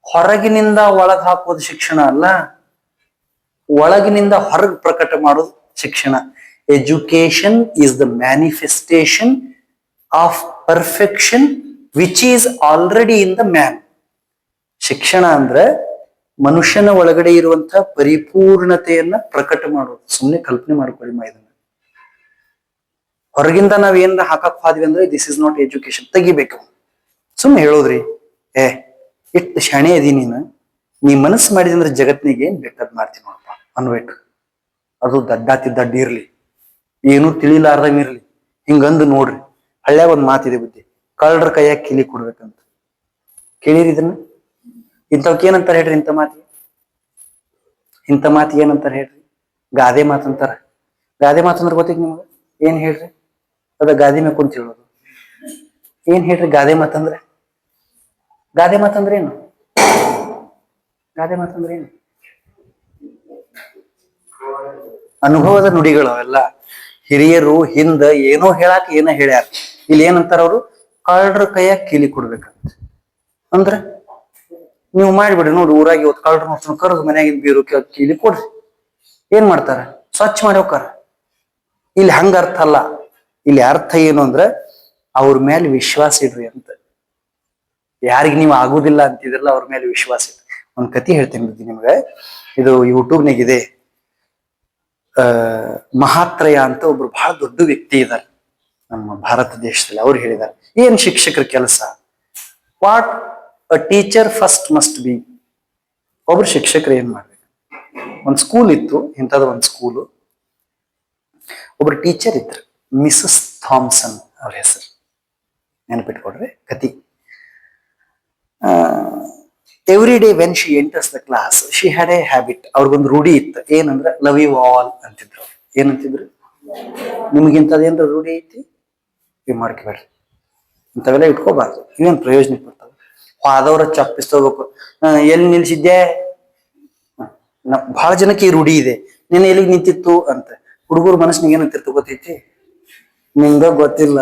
ಹೊರಗಿನಿಂದ ಒಳಗ್ ಹಾಕೋದು ಶಿಕ್ಷಣ ಅಲ್ಲ, ಒಳಗಿನಿಂದ ಹೊರಗೆ ಪ್ರಕಟ ಮಾಡೋದು ಶಿಕ್ಷಣ. Education is the manifestation of perfection which is already in the man. ಶಿಕ್ಷಣ ಅಂದ್ರೆ ಮನುಷ್ಯನ ಒಳಗಡೆ ಇರುವಂತಹ ಪರಿಪೂರ್ಣತೆಯನ್ನ ಪ್ರಕಟ ಮಾಡೋದು. ಸುಮ್ಮನೆ ಕಲ್ಪನೆ ಮಾಡ್ಕೊಳ್ಳಿ ಇದನ್ನ. ಹೊರಗಿಂದ ನಾವ್ ಏನ್ ಹಾಕಕ್ ಹೋದ್ವಿ ಅಂದ್ರೆ ದಿಸ್ ಇಸ್ ನಾಟ್ ಎಜುಕೇಶನ್, ತೆಗಿಬೇಕು. ಸುಮ್ಮನೆ ಹೇಳೋದ್ರಿ, ಎಷ್ಟು ಶಾಣೆ ಅದಿ ನೀನು, ನೀ ಮನಸ್ಸು ಮಾಡಿದಂದ್ರೆ ಜಗತ್ನಿಗೆ ಏನ್ ಬೇಕಾದ್ ಮಾಡ್ತೀನಿ ನೋಡಪ್ಪ ಅನ್ಬೇಕು. ಅದು ದಡ್ಡಾತಿ ದಡ್ಡ ಇರ್ಲಿ, ಏನೂ ತಿಳಿಲಾರ್ದಂಗ ಇರ್ಲಿ, ಹಿಂಗಂದು ನೋಡ್ರಿ. ಹಳ್ಳ್ಯಾಗ ಒಂದ್ ಮಾತಿದೆ ಬುದ್ಧಿ, ಕಳ್ಳರ ಕೈಯಾಗ ಕಿಲಿ ಕೊಡ್ಬೇಕಂತ. ಕೇಳಿರಿ ಇದನ್ನ? ಇಂಥವಕ್ ಏನಂತಾರ ಹೇಳ್ರಿ? ಇಂಥ ಮಾತಿಗೆ ಏನಂತಾರ ಹೇಳ್ರಿ? ಗಾದೆ ಮಾತಂತಾರ. ಗಾದೆ ಮಾತಂದ್ರೆ ಗೊತ್ತಿದ್ ನಿಮ್ಗೆ? ಏನ್ ಹೇಳ್ರಿ? ಅದ ಗಾದಿ ಮೇಲೆ ಕುಂತ ಹೇಳೋದು. ಏನ್ ಹೇಳ್ರಿ ಗಾದೆ ಮಾತಂದ್ರೆ? ಗಾದೆ ಮಾತಂದ್ರೆ ಏನು? ಗಾದೆ ಮಾತಂದ್ರೆ ಏನು? ಅನುಭವದ ನುಡಿಗಳು ಅವೆಲ್ಲ. ಹಿರಿಯರು ಹಿಂದ ಏನೋ ಹೇಳಾಕ ಏನೋ ಹೇಳ್ಯಾರ. ಇಲ್ಲಿ ಏನಂತಾರ ಅವರು? ಕಳ್ಳರ ಕೈಯಾಗ ಕೀಲಿ ಕೊಡ್ಬೇಕಂತ. ಅಂದ್ರ ನೀವು ಮಾಡಿಬಿಡ್ರಿ. ನೋಡಿ, ಊರಾಗಿ ಇವತ್ತು ಕಳ್ಳರು ನೋಡ್ಕೊಂಡು ಕರೆದು ಮನ್ಯಾಗಿನ ಬೀರು ಕೀಲಿ ಕೊಡ್ರಿ. ಏನ್ ಮಾಡ್ತಾರ? ಸ್ವಚ್ಛ ಮಾಡಿ ಹೋಗ್ತಾರ. ಇಲ್ಲಿ ಹಂಗ ಅರ್ಥ ಅಲ್ಲ. ಇಲ್ಲಿ ಅರ್ಥ ಏನು ಅಂದ್ರೆ, ಅವ್ರ ಮೇಲೆ ವಿಶ್ವಾಸ ಇಡ್ರಿ ಅಂತ. ಯಾರಿಗೆ ನೀವು ಆಗುದಿಲ್ಲ ಅಂತಿದ್ರಲ್ಲ ಅವ್ರ ಮೇಲೆ ವಿಶ್ವಾಸ ಇಡ್ರಿ. ಒಂದ್ ಕತಿ ಹೇಳ್ತೀನಿ ನಿಮ್ಗೆ. ಇದು ಯೂಟ್ಯೂಬ್ನಾಗ ಇದೆ. ಮಹಾತ್ರಯ ಅಂತ ಒಬ್ರು ಬಹಳ ದೊಡ್ಡ ವ್ಯಕ್ತಿ ಇದ್ದಾರೆ ನಮ್ಮ ಭಾರತ ದೇಶದಲ್ಲಿ. ಅವ್ರು ಹೇಳಿದ್ದಾರೆ, ಏನ್ ಶಿಕ್ಷಕರ ಕೆಲಸ? What a teacher first must B. ಒಬ್ರು ಶಿಕ್ಷಕರು ಏನ್ ಮಾಡ್ಬೇಕು? ಒಂದ್ ಸ್ಕೂಲ್ ಇತ್ತು, ಇಂಥದ ಒಂದ್ ಸ್ಕೂಲು. ಒಬ್ರು ಟೀಚರ್ ಇದ್ರು, ಮಿಸಸ್ ಥಾಮ್ಸನ್ ಅವ್ರ ಹೆಸರು. ನೆನಪಿಟ್ಕೊಡ್ರಿ ಕತಿ. Every day when she enters the class she had A habit. ಅವ್ರಿಗೊಂದು ರೂಢಿ ಇತ್ತು, ಏನಂದ್ರೆ ಲವ್ ಯು ಆಲ್ ಅಂತಿದ್ರು. ಏನಂತಿದ್ರು? ನಿಮಗಿಂತದೇನ್ರ ರೂಢಿ ಐತಿ ಇವ್ ಮಾಡ್ಕೋಬೇಡ್ರಿ, ಇಂಥವೆಲ್ಲ ಇಟ್ಕೋಬಾರ್ದು, ಇವೇನ್ ಪ್ರಯೋಜನ ಬರ್ತವೆ. ಆದವ್ರ ಚಪ್ಪಿಸ್ಕೋಬೇಕು. ಎಲ್ಲಿ ನಿಲ್ಸಿದ್ದೆ? ಬಹಳ ಜನಕ್ಕೆ ಈ ರೂಢಿ ಇದೆ, ನೀನು ಎಲ್ಲಿಗೆ ನಿಂತಿತ್ತು ಅಂತ. ಹುಡುಗರು ಮನಸ್ಸಿಗೆ ಏನಂತಿರ್ತ ಗೊತ್ತೈತಿ? ನಿಂಗ ಗೊತ್ತಿಲ್ಲ.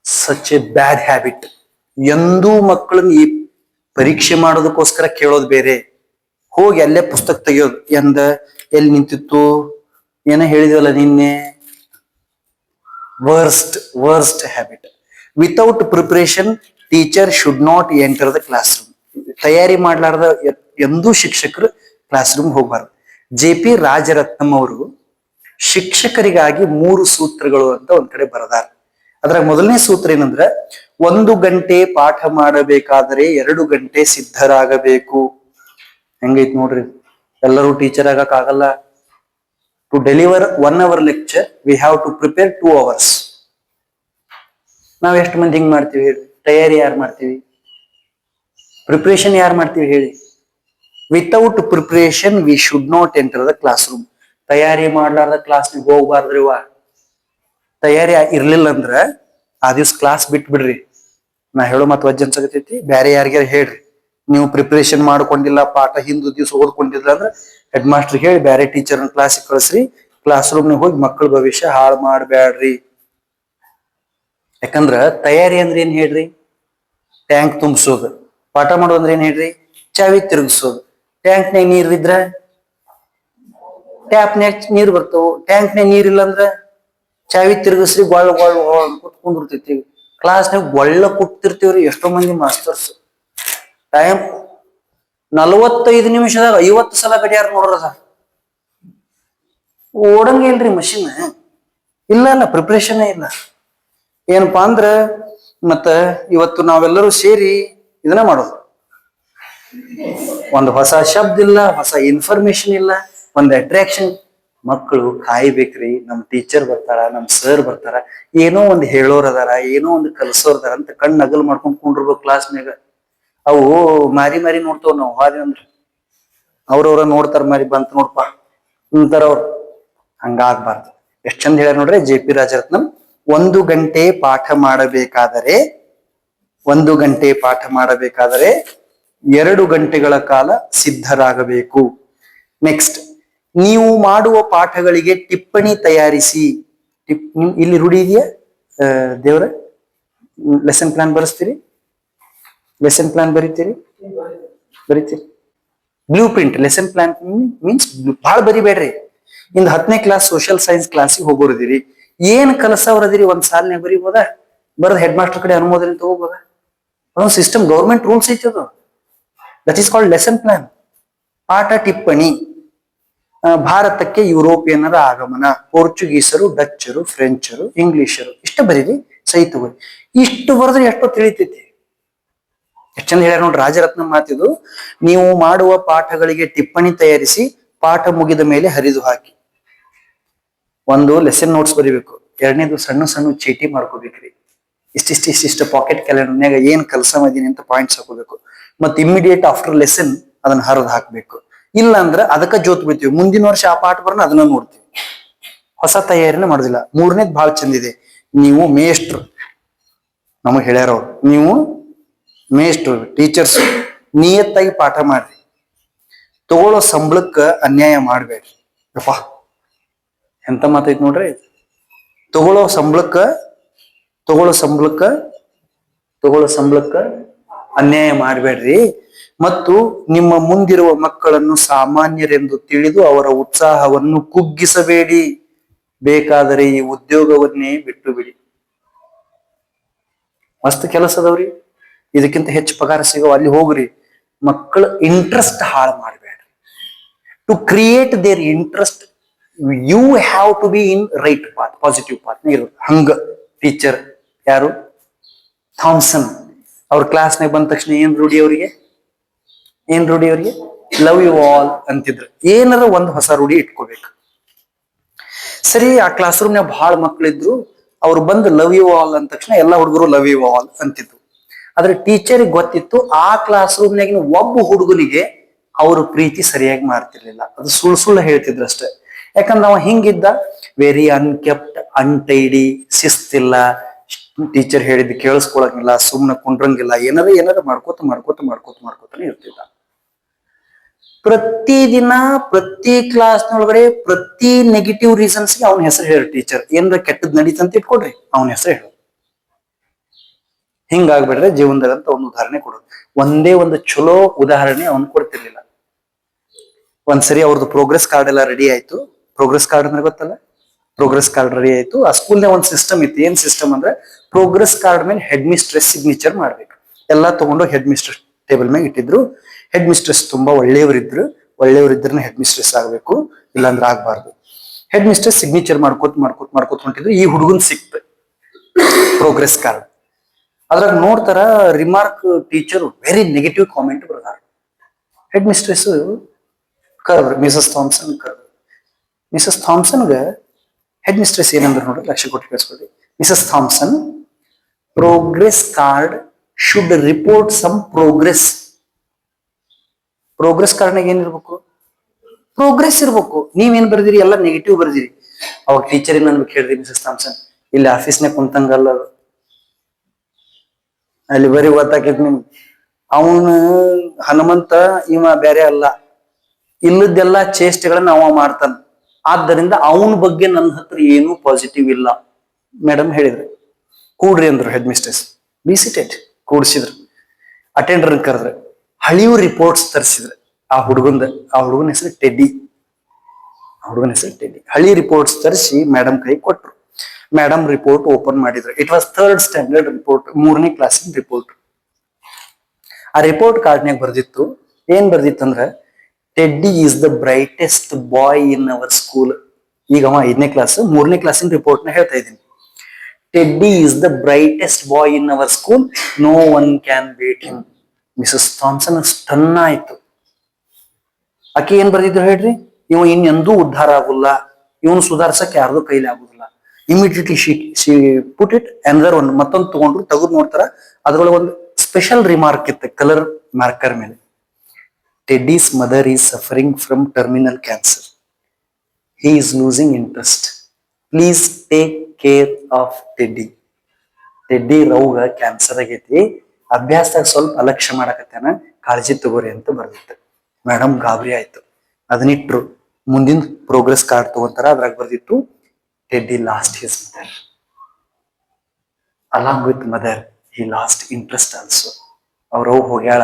Such a bad habit. ಎಂದೂ ಮಕ್ಕಳನ್ನ ಈ ಪರೀಕ್ಷೆ ಮಾಡೋದಕ್ಕೋಸ್ಕರ ಕೇಳೋದು ಬೇರೆ, ಹೋಗಿ ಅಲ್ಲೇ ಪುಸ್ತಕ ತೆಗಿಯೋದು. ಎಲ್ಲಿ ನಿಂತಿತ್ತು, ಏನೋ ಹೇಳಿದ್ವಲ್ಲ ನಿನ್ನೆ. Worst habit. Without preparation teacher should not enter the class room. ತಯಾರಿ ಮಾಡ್ಲಾರ್ದ ಎಂದೂ ಶಿಕ್ಷಕರು ಕ್ಲಾಸ್ ರೂಮ್ ಹೋಗ್ಬಾರ್ದು. JP ರಾಜರತ್ನಂ ಅವರು ಶಿಕ್ಷಕರಿಗಾಗಿ 3 ಸೂತ್ರಗಳು ಅಂತ ಒಂದ್ ಕಡೆ ಬರೆದಾರ. ಅದ್ರಾಗ ಮೊದಲನೇ ಸೂತ್ರ ಏನಂದ್ರೆ, 1 ಗಂಟೆ ಪಾಠ ಮಾಡಬೇಕಾದರೆ 2 ಗಂಟೆ ಸಿದ್ಧರಾಗಬೇಕು. ಹೆಂಗೈತ್ ನೋಡ್ರಿ, ಎಲ್ಲರೂ ಟೀಚರ್ ಆಗಕ್ ಆಗಲ್ಲ. To deliver 1 hour lecture we have to prepare 2 hours. ನಾವ್ ಎಷ್ಟು ಮಂದಿ ಹಿಂಗ್ ಮಾಡ್ತೀವಿ ಹೇಳಿ? ತಯಾರಿ ಯಾರು ಮಾಡ್ತೀವಿ? ಪ್ರಿಪರೇಷನ್ ಯಾರು ಮಾಡ್ತೀವಿ ಹೇಳಿ? Without preparation we should not enter the class room. ತಯಾರಿ ಮಾಡ್ಲಾರ್ದ ಕ್ಲಾಸ್ನಿಗೆ ಹೋಗ್ಬಾರ್ದ್ರಿ. ತಯಾರಿ ಇರ್ಲಿಲ್ಲ ಅಂದ್ರ ಆ ದಿವ್ಸ ಕ್ಲಾಸ್ ಬಿಟ್ಬಿಡ್ರಿ. ನಾ ಹೇಳೋ ಮತ್ ವಜ್ಜ ಅನ್ಸಕತೈತಿ, ಬ್ಯಾರೆ ಯಾರಿಗಾರ ಹೇಳ್ರಿ, ನೀವು ಪ್ರಿಪರೇಷನ್ ಮಾಡ್ಕೊಂಡಿಲ್ಲ, ಪಾಠ ಹಿಂದ್ ದಿವ್ಸ ಓದ್ಕೊಂಡಿಲ್ಲ ಅಂದ್ರೆ ಹೆಡ್ ಮಾಸ್ಟರ್ ಹೇಳಿ ಬ್ಯಾರೆ ಟೀಚರ್ ಕ್ಲಾಸಿಗೆ ಕಳಿಸ್ರಿ. ಕ್ಲಾಸ್ ರೂಮ್ ಹೋಗಿ ಮಕ್ಕಳ ಭವಿಷ್ಯ ಹಾಳು ಮಾಡ್ಬ್ಯಾಡ್ರಿ. ಯಾಕಂದ್ರ ತಯಾರಿ ಅಂದ್ರೆ ಏನ್ ಹೇಳ್ರಿ? ಟ್ಯಾಂಕ್ ತುಂಬಿಸೋದು. ಪಾಠ ಮಾಡೋದಂದ್ರೆ ಏನ್ ಹೇಳ್ರಿ? ಚಾವಿ ತಿರುಗಿಸೋದು. ಟ್ಯಾಂಕ್ನಾಗ ನೀರ್ ಇದ್ರ ಟ್ಯಾಪ್ನ್ಯಾಗ ನೀರ್ ಬರ್ತವು. ಟ್ಯಾಂಕ್ನಾಗ ನೀರ್ ಇಲ್ಲ ಅಂದ್ರ ಚಾವಿ ತಿರುಗಿಸ್ರಿ, ಗೊಳ್ಳ ಕುತ್ಕೊಂಡಿರ್ತೈತಿ. ಕ್ಲಾಸ್ನಾಗ ಒಳ್ಳ ಕೂತಿರ್ತೀವ್ರಿ ಎಷ್ಟೋ ಮಂದಿ ಮಾಸ್ತರ್ಸ್. ಟೈಮ್ 45 ನಿಮಿಷದಾಗ 50 ಸಲ ಗಡಿಯಾರ ನೋಡ್ರದ. ಓಡಂಗ ಇಲ್ರಿ ಮಷಿನ್. ಇಲ್ಲ ಪ್ರಿಪ್ರೇಷನ್ ಇಲ್ಲ. ಏನಪ್ಪಾ ಅಂದ್ರ ಮತ್ತ ಇವತ್ತು ನಾವೆಲ್ಲರೂ ಸೇರಿ ಇದನ್ನ ಮಾಡೋದು. ಒಂದು ಹೊಸ ಶಬ್ದ ಇಲ್ಲ, ಹೊಸ ಇನ್ಫಾರ್ಮೇಶನ್ ಇಲ್ಲ, ಒಂದು ಅಟ್ರಾಕ್ಷನ್. ಮಕ್ಕಳು ಕಾಯ್ಬೇಕ್ರಿ, ನಮ್ ಟೀಚರ್ ಬರ್ತಾರ, ನಮ್ ಸರ್ ಬರ್ತಾರ, ಏನೋ ಒಂದು ಹೇಳೋರ್ ಅದಾರ, ಏನೋ ಒಂದು ಕಲ್ಸೋರ್ ಅದಾರ ಅಂತ ಕಣ್ಣು ನಗಲ್ ಮಾಡ್ಕೊಂಡ್ ಕುಂಡಿರ್ಬೇಕು ಕ್ಲಾಸ್ನಾಗ. ಅವು ಮಾರಿ ನೋಡ್ತಾವ್ ನಾವು ಹಾದಿ ಅಂದ್ರ. ಅವ್ರವ್ರ ನೋಡ್ತಾರ, ಮಾರಿ ಬಂತ ನೋಡ್ಪಾ ಅಂತಾರ ಅವ್ರು. ಹಂಗಾಗ್ಬಾರ್ದು. ಎಷ್ಟ್ ಚಂದ ಹೇಳ್ಯಾರ ನೋಡ್ರಿ JP ರಾಜರತ್ನಂ. 1 ಗಂಟೆ ಪಾಠ ಮಾಡಬೇಕಾದರೆ 2 ಗಂಟೆಗಳ ಕಾಲ ಸಿದ್ಧರಾಗಬೇಕು. ನೆಕ್ಸ್ಟ್, ನೀವು ಮಾಡುವ ಪಾಠಗಳಿಗೆ ಟಿಪ್ಪಣಿ ತಯಾರಿಸಿ. ಇಲ್ಲಿ ರೂಢಿ ಇದೆಯಾ ದೇವ್ರ? ಲೆಸನ್ ಪ್ಲಾನ್ ಬರೆಸ್ತೀರಿ? ಲೆಸನ್ ಪ್ಲಾನ್ ಬರೀತೀರಿ? Blue print. Lesson plan means ಬಹಳ ಬರಿಬೇಡ್ರಿ. ಇಂದ 10ನೇ ಕ್ಲಾಸ್ ಸೋಷಿಯಲ್ ಸೈನ್ಸ್ ಕ್ಲಾಸಿಗೆ ಹೋಗೋರಿದಿರಿ, ಏನ್ ಕಲಸವ್ರದಿರಿ ಒಂದ್ ಸಾಲಿನಾಗ ಬರೀಬೋದಾ? ಬರೋದ್ ಹೆಡ್ ಮಾಸ್ಟರ್ ಕಡೆ ಅನುಮೋದನೆ ತಗೋಬೋದಾ? ಅದೊಂದು ಸಿಸ್ಟಮ್, ಗೌರ್ಮೆಂಟ್ ರೂಲ್ಸ್ ಐತಿ ಅದು. That is called lesson plan. ಪಾಠ ಟಿಪ್ಪಣಿ. ಭಾರತಕ್ಕೆ ಯುರೋಪಿಯನ್ನರ ಆಗಮನ, ಪೋರ್ಚುಗೀಸರು, ಡಚ್ಚರು, ಫ್ರೆಂಚರು, ಇಂಗ್ಲಿಷರು, ಇಷ್ಟ ಬರೀರಿ, ಸಹಿ ತಗೋರಿ. ಇಷ್ಟು ಬರೆದ್ರೆ ಎಷ್ಟೋ ತಿಳಿತೈತಿ. ಎಷ್ಟು ಚಂದ ಹೇಳ್ಯಾರ ನೋಡ್ರಿ ರಾಜರತ್ನ ಮಾತಿದು. ನೀವು ಮಾಡುವ ಪಾಠಗಳಿಗೆ ಟಿಪ್ಪಣಿ ತಯಾರಿಸಿ, ಪಾಠ ಮುಗಿದ ಮೇಲೆ ಹರಿದು ಹಾಕಿ. ಒಂದು ಲೆಸನ್ ನೋಟ್ಸ್ ಬರೀಬೇಕು. 2ನೇದು ಸಣ್ಣ ಚೀಟಿ ಮಾಡ್ಕೋಬೇಕ್ರಿ. ಇಷ್ಟಿಷ್ಟು ಪಾಕೆಟ್ ಕ್ಯಾಲೆಂಡರ್ನ್ಯಾಗ ಏನ್ ಕೆಲಸ ಮಾಡೀನಿ ಅಂತ ಪಾಯಿಂಟ್ಸ್ ಹಾಕೋಬೇಕು. ಮತ್ ಇಮಿಡಿಯೇಟ್ ಆಫ್ಟರ್ ಲೆಸನ್ ಅದನ್ನ ಹರಿದು ಹಾಕ್ಬೇಕು. ಇಲ್ಲ ಅಂದ್ರ ಅದಕ್ಕ ಜೋತ್ ಬಿಡ್ತೀವಿ. ಮುಂದಿನ ವರ್ಷ ಆ ಪಾಠ ಬರೋಣ ಅದನ್ನ ನೋಡ್ತೀವಿ, ಹೊಸ ತಯಾರಿನ ಮಾಡೋದಿಲ್ಲ. 3ನೇದ್ ಬಹಳ ಚಂದಿದೆ. ನೀವು ಮೇಷ್ಟ್ರು, ನಮಗ್ ಹೇಳ್ಯಾರ ಅವ್ರು, ನೀವು ಮೇಷ್ಟ್ರು ಟೀಚರ್ಸ್ ನಿಯತ್ತಾಗಿ ಪಾಠ ಮಾಡ್ರಿ. ತಗೊಳ್ಳೋ ಸಂಬಳಕ್ಕ ಅನ್ಯಾಯ ಮಾಡ್ಬೇಡ್ರಿ. ಯಪ್ಪಾ ಎಂತ ಮಾತೈತಿ ನೋಡ್ರಿ. ತಗೊಳ್ಳೋ ಸಂಬಳಕ್ಕ ಅನ್ಯಾಯ ಮಾಡ್ಬೇಡ್ರಿ. ಮತ್ತು ನಿಮ್ಮ ಮುಂದಿರುವ ಮಕ್ಕಳನ್ನು ಸಾಮಾನ್ಯರೆಂದು ತಿಳಿದು ಅವರ ಉತ್ಸಾಹವನ್ನು ಕುಗ್ಗಿಸಬೇಡಿ. ಬೇಕಾದರೆ ಈ ಉದ್ಯೋಗವನ್ನೇ ಬಿಟ್ಟು ಬಿಡಿ. ಮಸ್ತ್ ಕೆಲಸ ಅದಾವ್ರಿ, ಇದಕ್ಕಿಂತ ಹೆಚ್ಚು ಪಗಾರ ಸಿಗೋ ಅಲ್ಲಿ ಹೋಗ್ರಿ. ಮಕ್ಕಳ ಇಂಟ್ರೆಸ್ಟ್ ಹಾಳು ಮಾಡ್ಬೇಡ್ರಿ. To create their interest you have to be in right path, positive path ಇರೋದು. ಹಂಗ ಟೀಚರ್ ಯಾರು? ಥಾಮ್ಸನ್. ಅವ್ರ ಕ್ಲಾಸ್ನಾಗ ಬಂದ ತಕ್ಷಣ ಏನ್ ರೂಢಿ ಅವ್ರಿಗೆ? ಲವ್ ಯು ಆಲ್ ಅಂತಿದ್ರು. ಏನಾರ ಒಂದು ಹೊಸ ರೂಢಿ ಇಟ್ಕೋಬೇಕು. ಸರಿ, ಆ ಕ್ಲಾಸ್ ರೂಮ್ನಾಗ ಬಹಳ ಮಕ್ಳಿದ್ರು. ಅವ್ರು ಬಂದು ಲವ್ ಯು ಆಲ್ ಅಂದ ತಕ್ಷಣ ಎಲ್ಲಾ ಹುಡುಗರು ಲವ್ ಯು ಆಲ್ ಅಂತಿದ್ರು. ಆದ್ರೆ ಟೀಚರಿಗೆ ಗೊತ್ತಿತ್ತು ಆ ಕ್ಲಾಸ್ ರೂಮ್ನಾಗಿನ ಒಬ್ಬ ಹುಡುಗನಿಗೆ ಅವರು ಪ್ರೀತಿ ಸರಿಯಾಗಿ ಮಾಡ್ತಿರ್ಲಿಲ್ಲ. ಅದು ಸುಳ್ಳು ಸುಳ್ಳು ಹೇಳ್ತಿದ್ರು ಅಷ್ಟೇ. ಯಾಕಂದ್ರೆ ಅವ ಹಿಂಗಿದ್ದ, ವೆರಿ ಅನ್ಕೆಪ್ಟ್, ಅನ್ಟೈಡಿ, ಶಿಸ್ತಿಲ್ಲ, ಟೀಚರ್ ಹೇಳಿದ್ದು ಕೇಳಿಸ್ಕೊಳಂಗಿಲ್ಲ, ಸುಮ್ನೆ ಕುಂಡ್ರಂಗಿಲ್ಲ, ಏನಾರ ಮಾಡ್ಕೋತಾನೆ ಇರ್ತಿದ್ದ. ಪ್ರತಿದಿನ ಪ್ರತಿ ಕ್ಲಾಸ್ನೊಳಗಡೆ ಪ್ರತಿ ನೆಗೆಟಿವ್ ರೀಸನ್ಸ್ಗೆ ಅವನ ಹೆಸರು ಹೇಳಿ ಟೀಚರ್, ಏನಾರ ಕೆಟ್ಟದ್ ನಡೀತಂತ ಇಟ್ಕೊಡ್ರಿ ಅವನ ಹೆಸರು ಹೇಳು. ಹಿಂಗಾಗ್ಬಿಟ್ರೆ ಜೀವನದಾಗ ಅಂತ ಒಂದು ಉದಾಹರಣೆ ಕೊಡೋದು. ಒಂದೇ ಒಂದು ಚಲೋ ಉದಾಹರಣೆ ಅವನು ಕೊಡ್ತಿರ್ಲಿಲ್ಲ. ಒಂದ್ಸರಿ ಅವ್ರದ್ದು ಪ್ರೋಗ್ರೆಸ್ ಕಾರ್ಡ್ ಎಲ್ಲ ರೆಡಿ ಆಯ್ತು. ಪ್ರೋಗ್ರೆಸ್ ಕಾರ್ಡ್ ಅಂದ್ರೆ ಗೊತ್ತಲ್ಲ, ಪ್ರೋಗ್ರೆಸ್ ಕಾರ್ಡ್ ರೆಡಿ ಆಯ್ತು. ಆ ಸ್ಕೂಲ್ನ ಒಂದು ಸಿಸ್ಟಮ್ ಇತ್ತು. ಏನ್ ಸಿಸ್ಟಮ್ ಅಂದ್ರೆ, ಪ್ರೋಗ್ರೆಸ್ ಕಾರ್ಡ್ ಮೇಲೆ ಹೆಡ್ ಮಿಸ್ಟ್ರೆಸ್ ಸಿಗ್ನೇಚರ್ ಮಾಡ್ಬೇಕು. ಎಲ್ಲ ತಗೊಂಡು ಹೆಡ್ ಮಿಸ್ಟ್ರೆಸ್ ಟೇಬಲ್ ಮೇಲೆ ಇಟ್ಟಿದ್ರು. ಹೆಡ್ ಮಿಸ್ಟ್ರೆಸ್ ತುಂಬಾ ಒಳ್ಳೆಯವರಿದ್ರೆ ಹೆಡ್ ಮಿಸ್ಟ್ರೆಸ್ ಆಗ್ಬೇಕು, ಇಲ್ಲಾಂದ್ರೆ ಆಗ್ಬಾರ್ದು. ಹೆಡ್ ಮಿಸ್ಟ್ರೆಸ್ ಸಿಗ್ನೇಚರ್ ಮಾಡ್ಕೋತ ಹೊಂಟಿದ್ರು. ಈ ಹುಡುಗನ್ ಸಿಕ್ತು ಪ್ರೋಗ್ರೆಸ್ ಕಾರ್ಡ್. ಅದ್ರಾಗ ನೋಡ್ತಾರ, remark teacher very negative comment ಬರ್ದಾರ. ಹೆಡ್ ಮಿಸ್ಟ್ರೆಸ್ ಕರೆದ್ರು, ಮಿಸಸ್ ಥಾಮ್ಸನ್ ಕರೆದ್ರು. ಮಿಸಸ್ ಥಾಮ್ಸನ್ಗೆ ಹೆಡ್ ಮಿಸ್ಟ್ರೆಸ್ ಏನಂದ್ರೆ ನೋಡಿ, ಲಕ್ಷ್ಯ ಕೊಟ್ಟು ಕೇಳಿಸ್ಕೊಳ್ಳಿ. Mrs Thomson, progress card should report some progress. Progress ಕಾರ್ಡ್ನಾಗ ಏನಿರ್ಬೇಕು? ಪ್ರೋಗ್ರೆಸ್ ಇರ್ಬೇಕು. ನೀವೇನ್ ಬರ್ದಿರಿ? ಎಲ್ಲ ನೆಗೆಟಿವ್ ಬರ್ದಿರಿ. ಅವಾಗ ಟೀಚರ್ ಏನ್ ಅನ್ಬೇಕು ಹೇಳ್ರಿ? ಮಿಸಸ್ ಥಾಮ್ಸನ್, ಇಲ್ಲಿ ಆಫೀಸ್ನಾಗ ಕುಂತಂಗಲ್ಲ, ಅಲ್ಲಿ ಬರೀ ಗೊತ್ತಾಕೈತಿ ನಿಮ್ಗೆ, ಅವನು ಹನುಮಂತ, ಇವ ಬೇರೆ ಅಲ್ಲ, ಇಲ್ಲದೆಲ್ಲ ಚೇಷ್ಟೆಗಳನ್ನ ಅವ ಮಾಡ್ತಾನ, ಆದ್ದರಿಂದ ಅವನ ಬಗ್ಗೆ ನನ್ನ ಹತ್ರ ಏನೂ ಪಾಸಿಟಿವ್ ಇಲ್ಲ. ಮೇಡಮ್ ಹೇಳಿದ್ರು, ಕೂಡ್ರಿ ಅಂದ್ರು ಹೆಡ್ ಮಿಸ್ಟ್ರೆಸ್. ಬಿ ಸಿಟೆಡ್ ಕೂಡ್ಸಿದ್ರು. ಅಟೆಂಡರ್ ಕರೆದ್ರೆ ಹಳಿವು ರಿಪೋರ್ಟ್ಸ್ ತರಿಸಿದ್ರು. ಆ ಹುಡುಗನ ಹೆಸರು ಟೆಡ್ಡಿ. ಹಳಿ ರಿಪೋರ್ಟ್ಸ್ ತರಿಸಿ ಮೇಡಮ್ ಕೈ ಕೊಟ್ರು. ಮೇಡಮ್ ರಿಪೋರ್ಟ್ ಓಪನ್ ಮಾಡಿದ್ರು. It was 3rd standard report, 3ನೇ ಕ್ಲಾಸಿನ ರಿಪೋರ್ಟ್. ಆ ರಿಪೋರ್ಟ್ ಕಾರ್ಡ್ನಾಗ ಬರ್ದಿತ್ತು, ಏನ್ ಬರ್ದಿತ್ತಂದ್ರ, Teddy is the brightest boy in our school. ಈಗ ಅವ 5ನೇ ಕ್ಲಾಸ್, 3ನೇ ಕ್ಲಾಸಿನ ರಿಪೋರ್ಟ್ ನ ಹೇಳ್ತಾ ಇದ್ದೀನಿ. Teddy is the brightest boy in our school, no one can beat him. Mrs Thompson stun ಆಯ್ತು. ಆಕೆ ಏನ್ ಬರ್ದಿದ್ರು ಹೇಳ್ರಿ? ಇವ ಇನ್ನೆಂದೂ ಉದ್ಧಾರ ಆಗುಲ್ಲ, ಇವನು ಸುಧಾರ್ಸಕ್ ಯಾರ್ದು ಕೈಲಿ ಆಗುದಿಲ್ಲ. ಇಮಿಡಿಯೇಟ್ಲಿ ಶಿ ಪುಟ್ ಇಟ್ ಅಂದರ್ ಒಂದು ಮತ್ತೊಂದು ತಗೊಂಡ್ರು, ತೆಗೆದು ನೋಡ್ತಾರ, ಅದ್ರೊಳಗೆ ಒಂದು ಸ್ಪೆಷಲ್ ರಿಮಾರ್ಕ್ ಇತ್ತು ಕಲರ್ ಮಾರ್ಕರ್ ಮೇಲೆ. Teddy's mother is suffering from terminal cancer. He is losing interest. Please take care of Teddy. Teddy ರೋಗ ಕ್ಯಾನ್ಸರ್ ಆಗೈತಿ, ಅಭ್ಯಾಸದಾಗ ಸ್ವಲ್ಪ ಅಲಕ್ಷ್ಯ ಮಾಡಕತ್ತಾನ, ಕಾಳಜಿ ತಗೋರಿ ಅಂತ ಬರ್ದಿತ್ತು. ಮೇಡಮ್ ಗಾಬರಿ ಆಯ್ತು. ಅದನ್ನಿಟ್ರು. ಮುಂದಿನ ಪ್ರೋಗ್ರೆಸ್ ಕಾರ್ಡ್ ತಗೊಂತಾರ, ಅದ್ರಾಗ ಬರ್ದಿತ್ತು, Teddy lost his mother. Along with mother, he lost interest also. ಅವ್ರವ್ ಹೋಗ್ಯಾಳ,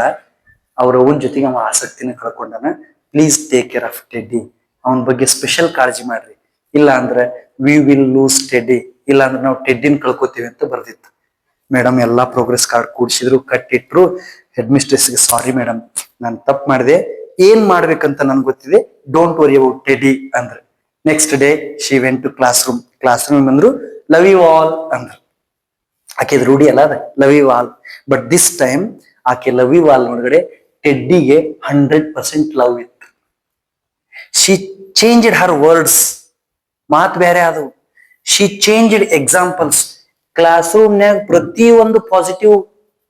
ಅವ್ರವನ್ ಜೊತೆಗೆ ಅವ ಆಸಕ್ತಿನ ಕಳ್ಕೊಂಡಾನ. Please take care of Teddy. ಅವನ ಬಗ್ಗೆ ಸ್ಪೆಷಲ್ ಕಾಳಜಿ ಮಾಡ್ರಿ, ಇಲ್ಲ ಅಂದ್ರೆ ವಿ ವಿಲ್ ಲೂಸ್ ಟೆಡ್ಡಿ, ಇಲ್ಲ ಅಂದ್ರೆ ನಾವು ಟೆಡ್ಡಿನ ಕಳ್ಕೊತೀವಿ ಅಂತ ಬರ್ದಿತ್ತು. ಮೇಡಮ್ ಎಲ್ಲಾ ಪ್ರೋಗ್ರೆಸ್ ಕಾರ್ಡ್ ಕೂಡಿಸಿದ್ರು, ಕಟ್ಟಿಟ್ರು. ಹೆಡ್ ಮಿಸ್ಟ್ರೆಸ್ಗೆ ಸಾರಿ ಮೇಡಮ್, ನಾನು ತಪ್ಪು ಮಾಡಿದೆ, ಏನ್ ಮಾಡ್ಬೇಕಂತ ನನ್ಗೆ ಗೊತ್ತಿದೆ, ಡೋಂಟ್ ವರಿ ಅಬೌಟ್ ಟೆಡ್ಡಿ ಅಂದ್ರೆ. Next day she went to class room ಬಂದ್ರು, ಲವ್ ಯು ಆಲ್ ಅಂದ್ರು. ಆಕೆ ರೂಢಿ ಅಲ್ಲ ಅದ, love you all. But this time ಆಕೆ ಲವ್ ಯು ಆಲ್ ಒಳಗಡೆ ಟೆಡ್ಡಿಗೆ 100% ಲವ್ ಇತ್ತು. ಶಿ ಚೇಂಜ್ಡ್ ಹರ್ ವರ್ಡ್ಸ್, ಮಾತ್ ಬೇರೆ ಅದು. She changed examples. ಕ್ಲಾಸ್ ರೂಮ್ನ್ಯಾಗ ಪ್ರತಿ ಒಂದು ಪಾಸಿಟಿವ್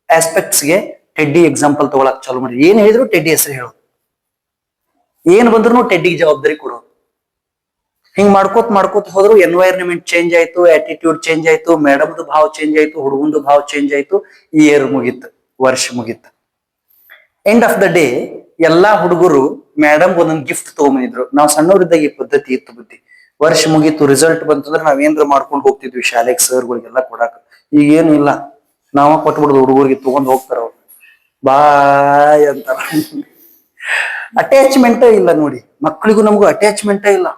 ಆಸ್ಪೆಕ್ಟ್ಸ್ಗೆ ಟೆಡ್ಡಿ ಎಕ್ಸಾಂಪಲ್ ತಗೊಳಕ್ ಚಾಲು ಮಾಡಿ. ಏನ್ ಹೇಳಿದ್ರು ಟೆಡ್ಡಿ ಹೆಸರು ಹೇಳೋದು, ಏನ್ ಬಂದ್ರು ಟೆಡ್ಡಿಗೆ ಜವಾಬ್ದಾರಿ ಕೊಡೋದು. ಹಿಂಗ್ ಮಾಡ್ಕೋತ ಹೋದ್ರು. ಎನ್ವೈರನ್ಮೆಂಟ್ ಚೇಂಜ್ ಆಯ್ತು, ಆಟಿಟ್ಯೂಡ್ ಚೇಂಜ್ ಆಯ್ತು, ಮೇಡಮ್ದು ಭಾವ ಚೇಂಜ್ ಆಯ್ತು, ಹುಡುಗಂದು ಭಾವ ಚೇಂಜ್ ಆಯ್ತು. ಇಯರ್ ಮುಗೀತು, ವರ್ಷ ಮುಗೀತು. ಎಂಡ್ ಆಫ್ ದ ಡೇ ಎಲ್ಲಾ ಹುಡುಗರು ಮೇಡಮ್ ಒಂದೊಂದು ಗಿಫ್ಟ್ ತಗೊಂಬಂದಿದ್ರು. ನಾವು ಸಣ್ಣವರಿದ್ದಾಗ ಈ ಪದ್ಧತಿ ಇತ್ತು ಬುದ್ಧಿ. ವರ್ಷ ಮುಗೀತು, ರಿಸಲ್ಟ್ ಬಂತಂದ್ರೆ ನಾವೇನ್ರ ಮಾಡ್ಕೊಂಡು ಹೋಗ್ತಿದ್ವಿ ಶಾಲೆಗೆ, ಸರ್ಗಳಿಗೆಲ್ಲ ಕೊಡಾಕ. ಈಗ ಏನು ಇಲ್ಲ, ನಾವ ಕೊಟ್ಬಿಡುದು ಹುಡುಗರಿಗೆ, ತಗೊಂಡ್ ಹೋಗ್ತಾರ ಅವ್ರು, ಬಾಯ್ ಅಂತಾರ. ಅಟ್ಯಾಚ್ಮೆಂಟ್ ಇಲ್ಲ ನೋಡಿ, ಮಕ್ಕಳಿಗೂ ನಮಗೂ ಅಟ್ಯಾಚ್ಮೆಂಟ್ ಇಲ್ಲ.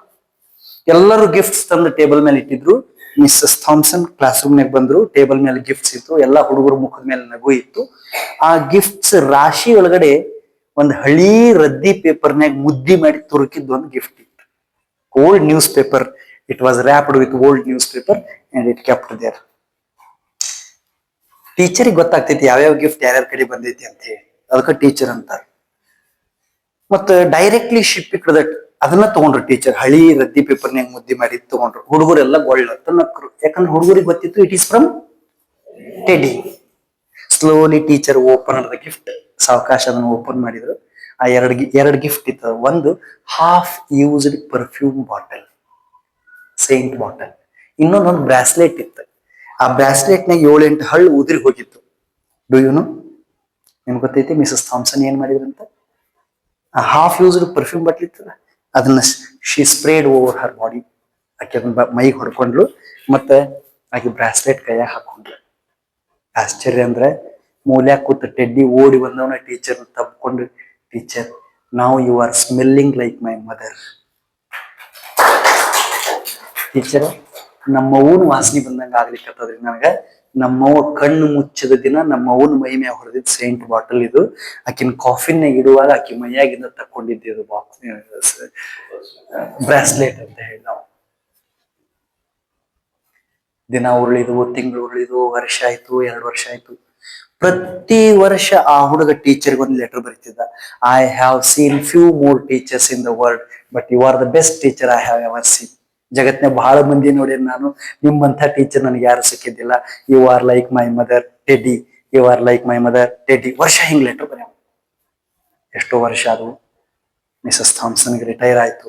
ಎಲ್ಲರೂ ಗಿಫ್ಟ್ಸ್ ತಂದು ಟೇಬಲ್ ಮೇಲೆ ಇಟ್ಟಿದ್ರು. ಮಿಸ್ಸಸ್ ಥಾಮ್ಸನ್ ಕ್ಲಾಸ್ ರೂಮ್ನಾಗ ಬಂದ್ರು, ಟೇಬಲ್ ಮೇಲೆ ಗಿಫ್ಟ್ಸ್ ಇತ್ತು, ಎಲ್ಲಾ ಹುಡುಗರು ಮುಖದ ಮೇಲೆ ನಗು ಇತ್ತು. ಆ ಗಿಫ್ಟ್ಸ್ ರಾಶಿ ಒಳಗಡೆ ಒಂದು ಹಳಿ ರದ್ದಿ ಪೇಪರ್ನಾಗ ಮುದ್ದಿ ಮಾಡಿ ತುರುಕಿದ್ ಒಂದು ಗಿಫ್ಟ್ ಇತ್ತು. Old news paper. It was wrapped with old news paper and it kept there. ಟೀಚರಿಗೆ ಗೊತ್ತಾಗ್ತೈತಿ ಯಾವ್ಯಾವ ಗಿಫ್ಟ್ ಯಾರ್ಯಾರ ಕಡೆ ಬಂದೈತಿ ಅಂತ ಹೇಳಿ, ಅದಕ್ಕೆ ಟೀಚರ್ ಅಂತಾರೆ. ಮತ್ತ ಡೈರೆಕ್ಟ್ಲಿ ಶಿಪ್ ದಟ್ ಅದನ್ನ ತಗೊಂಡ್ರು ಟೀಚರ್. ಹಳಿ ರದ್ದಿ ಪೇಪರ್ನಾಗ ಮುದ್ದಿ ಮಾಡಿ ತಗೊಂಡ್ರು. ಹುಡುಗರೆಲ್ಲ ಗೊಳ್ಳ ಅಂತ ನಕ್ರು, ಯಾಕಂದ್ರೆ ಹುಡುಗರಿಗೆ ಗೊತ್ತಿತ್ತು it is from Teddy. Slowly teacher open the gift, ಸಾವಕಾಶ ಅದನ್ನು ಓಪನ್ ಮಾಡಿದ್ರು. ಆ ಎರಡು ಗಿಫ್ಟ್ ಇತ್ತು. ಒಂದು half used perfume bottle, scent bottle. ಇನ್ನೊಂದೊಂದು ಬ್ರಾಸ್ಲೆಟ್ ಇತ್ತು. ಆ ಬ್ರಾಸ್ಲೆಟ್ನಾಗ 7-8 ಹಳ್ಳು ಉದುರಿ ಹೋಗಿತ್ತು. Do you know? ನಿಮ್ಗೆ ಗೊತ್ತೈತಿ ಮಿಸಸ್ ಥಾಮ್ಸನ್ ಏನ್ ಮಾಡಿದ್ರಂತ? ಆ ಹಾಫ್ ಯೂಸ್ಡ್ ಪರ್ಫ್ಯೂಮ್ ಬಾಟ್ಲ್ ಇತ್ತಲ್ಲ, ಅದನ್ನ she spread over Har body. ಆಕೆ ಅದನ್ನ ಮೈಗೆ ಹೊಡ್ಕೊಂಡ್ಲು, ಮತ್ತೆ ಆಕೆ ಬ್ರಾಸ್ಲೆಟ್ ಕೈಯಾಗ ಹಾಕೊಂಡ್ಲು. ಆಶ್ಚರ್ಯ ಅಂದ್ರೆ ಮೂಲ್ಯಾಗ ಕೂತ ಟೆಡ್ಡಿ ಓಡಿ ಬಂದವನ ಟೀಚರ್ ತಪ್ಕೊಂಡು, teacher now you are smelling like my mother. Teacher ನಮ್ಮವ್ವನ ವಾಸನೆ ಬಂದಂಗ ಆಗ್ಲಿಕ್ಕತ್ತದ್ರಿ ನನಗ. ನಮ್ಮವ್ವ ಕಣ್ಣು ಮುಚ್ಚಿದ ದಿನ ನಮ್ಮವ್ವನ ಮೈ ಮ್ಯಾಗ ಹೊಡೆದಿದ್ ಸೇಂಟ್ ಬಾಟಲ್ ಇದು. ಆಕಿನ ಕಾಫಿನಾಗ ಇಡುವಾಗ ಆಕಿ ಮೈಯಾಗಿಂದ ತಕೊಂಡಿದ್ದು ಬಾಕ್ಸ್ ಬ್ರಾಸ್ಲೆಟ್ ಅಂತ ಹೇಳಿ. ನಾವು ದಿನ ಉರುಳಿದು, ತಿಂಗಳು ಉರುಳಿದು, ವರ್ಷ ಆಯ್ತು, 2 ವರ್ಷ ಆಯ್ತು. ಪ್ರತಿ ವರ್ಷ ಆ ಹುಡುಗ ಟೀಚರ್ಗೆ ಒಂದು ಲೆಟರ್ ಬರೀತಿದ್ದ. I have seen few more teachers in the world, but you are the best teacher I have ever seen. ಜಗತ್ನಾಗ ಬಹಳ ಮಂದಿ ನೋಡಿ ನಾನು, ನಿಮ್ಮಂಥ ಟೀಚರ್ ನನಗೆ ಯಾರು ಸಿಕ್ಕಿದ್ದಿಲ್ಲ. You are like my mother Teddy, you are like my mother Teddy. ವರ್ಷ ಹಿಂಗ್ ಲೆಟರ್ ಬರೆಯ. ಎಷ್ಟೋ ವರ್ಷ ಅದು. ಮಿಸಸ್ ಥಾಮ್ಸನ್ಗೆ ರಿಟೈರ್ ಆಯ್ತು.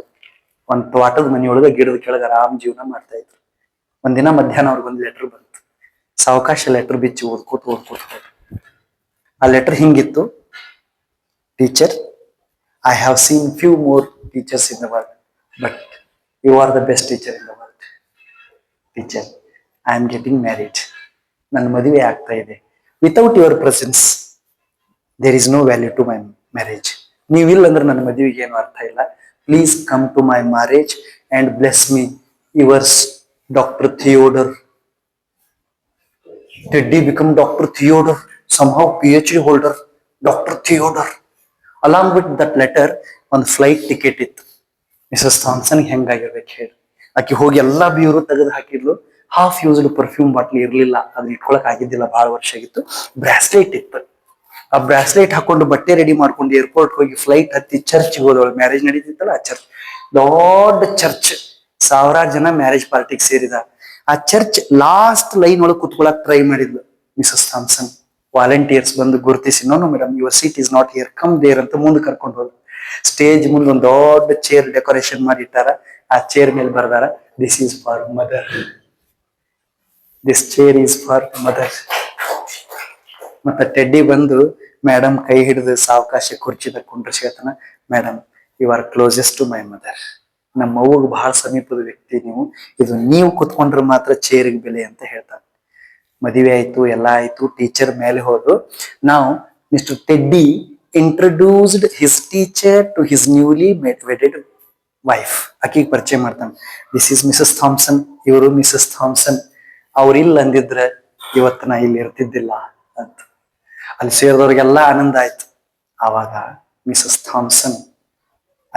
ಒಂದು ತೋಟದ ಮನೆಯೊಳಗೆ ಗಿಡದ ಕೆಳಗೆ ಆರಾಮ್ ಜೀವನ ಮಾಡ್ತಾ ಇದ್ರು. ಒಂದಿನ ಮಧ್ಯಾಹ್ನ ಅವ್ರಿಗೊಂದು ಲೆಟರ್ ಬಂತು. ಸಾವಕಾಶ ಲೆಟರ್ ಬಿಚ್ಚಿ ಓದ್ಕೋತ. ಆ ಲೆಟರ್ ಹಿಂಗಿತ್ತು: teacher, I have seen few more teachers in the world, but you are the best teacher in the world. Teacher, I am getting married. ನನ್ನ ಮದುವೆ ಆಗ್ತಾ ಇದೆ. Without your presence there is no value to my marriage. ನೀವಿಲ್ಲ ಅಂದ್ರೆ ನನ್ನ ಮದುವೆಗೆ ಏನು ಅರ್ಥ ಇಲ್ಲ. Please come to my marriage and bless me. Yours, doctor Theodore. Teddy become Dr. Theodore, somehow PhD holder, Dr. Theodore. Along with that letter, ಒಂದು flight ticket ಇತ್ತು. Mrs Thomson ಹೆಂಗಾಗಿರ್ಬೇಕು ಹೇಳಿ. ಆಕೆ ಹೋಗಿ ಎಲ್ಲಾ ಬ್ಯೂರೋ ತೆಗೆದು ಹಾಕಿದ್ಲು. ಹಾಫ್ ಯೂಸ್ಡ್ ಪರ್ಫ್ಯೂಮ್ ಬಾಟ್ಲಿ ಇರ್ಲಿಲ್ಲ, ಅದನ್ನ ಇಟ್ಕೊಳಕ್ ಆಗಿದ್ದಿಲ್ಲ, ಬಹಳ ವರ್ಷ ಆಗಿತ್ತು. ಬ್ರಾಸ್ಲೆಟ್ ಇತ್ತು. ಆ ಬ್ರಾಸ್ಲೆಟ್ ಹಾಕೊಂಡು ಬಟ್ಟೆ ರೆಡಿ ಮಾಡ್ಕೊಂಡು ಏರ್ಪೋರ್ಟ್ ಹೋಗಿ ಫ್ಲೈಟ್ ಹತ್ತಿ ಚರ್ಚ್ಗೆ ಹೋದವಳು. ಮ್ಯಾರೇಜ್ ನಡೀತಿತ್ತಲ್ಲ, ಆ ಚರ್ಚ್, ದೊಡ್ಡ ಚರ್ಚ್, 1000 ಜನ ಮ್ಯಾರೇಜ್ ಪಾರ್ಟಿಗೆ ಸೇರಿದ. ಆ ಚರ್ಚ್ ಲಾಸ್ಟ್ ಲೈನ್ ಒಳಗೆ ಕುತ್ಕೊಳಕ್ ಟ್ರೈ ಮಾಡಿದ್ಲು ಮಿಸಸ್ ಥಾಮ್ಸನ್. ವಾಲಂಟಿಯರ್ಸ್ ಬಂದು ಗುರುತಿಸಿ, no madam, your seat is not here, come there ಅಂತ ಮುಂದೆ ಕರ್ಕೊಂಡು ಹೋದ್ರು. ಸ್ಟೇಜ್ ಮುಂದೆ ಒಂದು ದೊಡ್ಡ ಚೇರ್ ಡೆಕೋರೇಷನ್ ಮಾಡಿಟ್ಟಾರ. ಆ ಚೇರ್ ಮೇಲೆ ಬರ್ದಾರ, this is for mother, this chair is for mother. ಮತ್ತೆ ಟೆಡ್ಡಿ ಬಂದು ಮೇಡಮ್ ಕೈ ಹಿಡಿದು ಸಾವಕಾಶ ಕುರ್ಚಿದ ಕುಂಡ್ರಿಸ್ಕೊತಾನ. Madam, you are closest to my mother. ನಮ್ಮ ಅವ್ವಗೆ ಬಹಳ ಸಮೀಪದ ವ್ಯಕ್ತಿ ನೀವು. ಇದು ನೀವು ಕುತ್ಕೊಂಡ್ರೆ ಮಾತ್ರ ಚೇರಿಗೆ ಬೆಲೆ ಅಂತ ಹೇಳ್ತಾರೆ. ಮದುವೆ ಆಯ್ತು, ಎಲ್ಲ ಆಯ್ತು. ಟೀಚರ್ ಮೇಲೆ ಹೋದ್ರು. ನಾವು Mr Teddy introduced his teacher to his newly wedded wife. ಆಕಿಗೆ ಪರಿಚಯ ಮಾಡ್ತಾನೆ. ದಿಸ್ ಈಸ್ ಮಿಸಸ್ ಥಾಮ್ಸನ್, ಇವರು ಮಿಸಸ್ ಥಾಮ್ಸನ್. ಅವ್ರಿಲ್ಲ ಅಂದಿದ್ರೆ ಇವತ್ತು ನಾ ಇಲ್ಲಿ ಇರ್ತಿದ್ದಿಲ್ಲ ಅಂತ. ಅಲ್ಲಿ ಸೇರಿದವ್ರಿಗೆಲ್ಲ ಆನಂದ ಆಯ್ತು. ಆವಾಗ ಮಿಸಸ್ ಥಾಮ್ಸನ್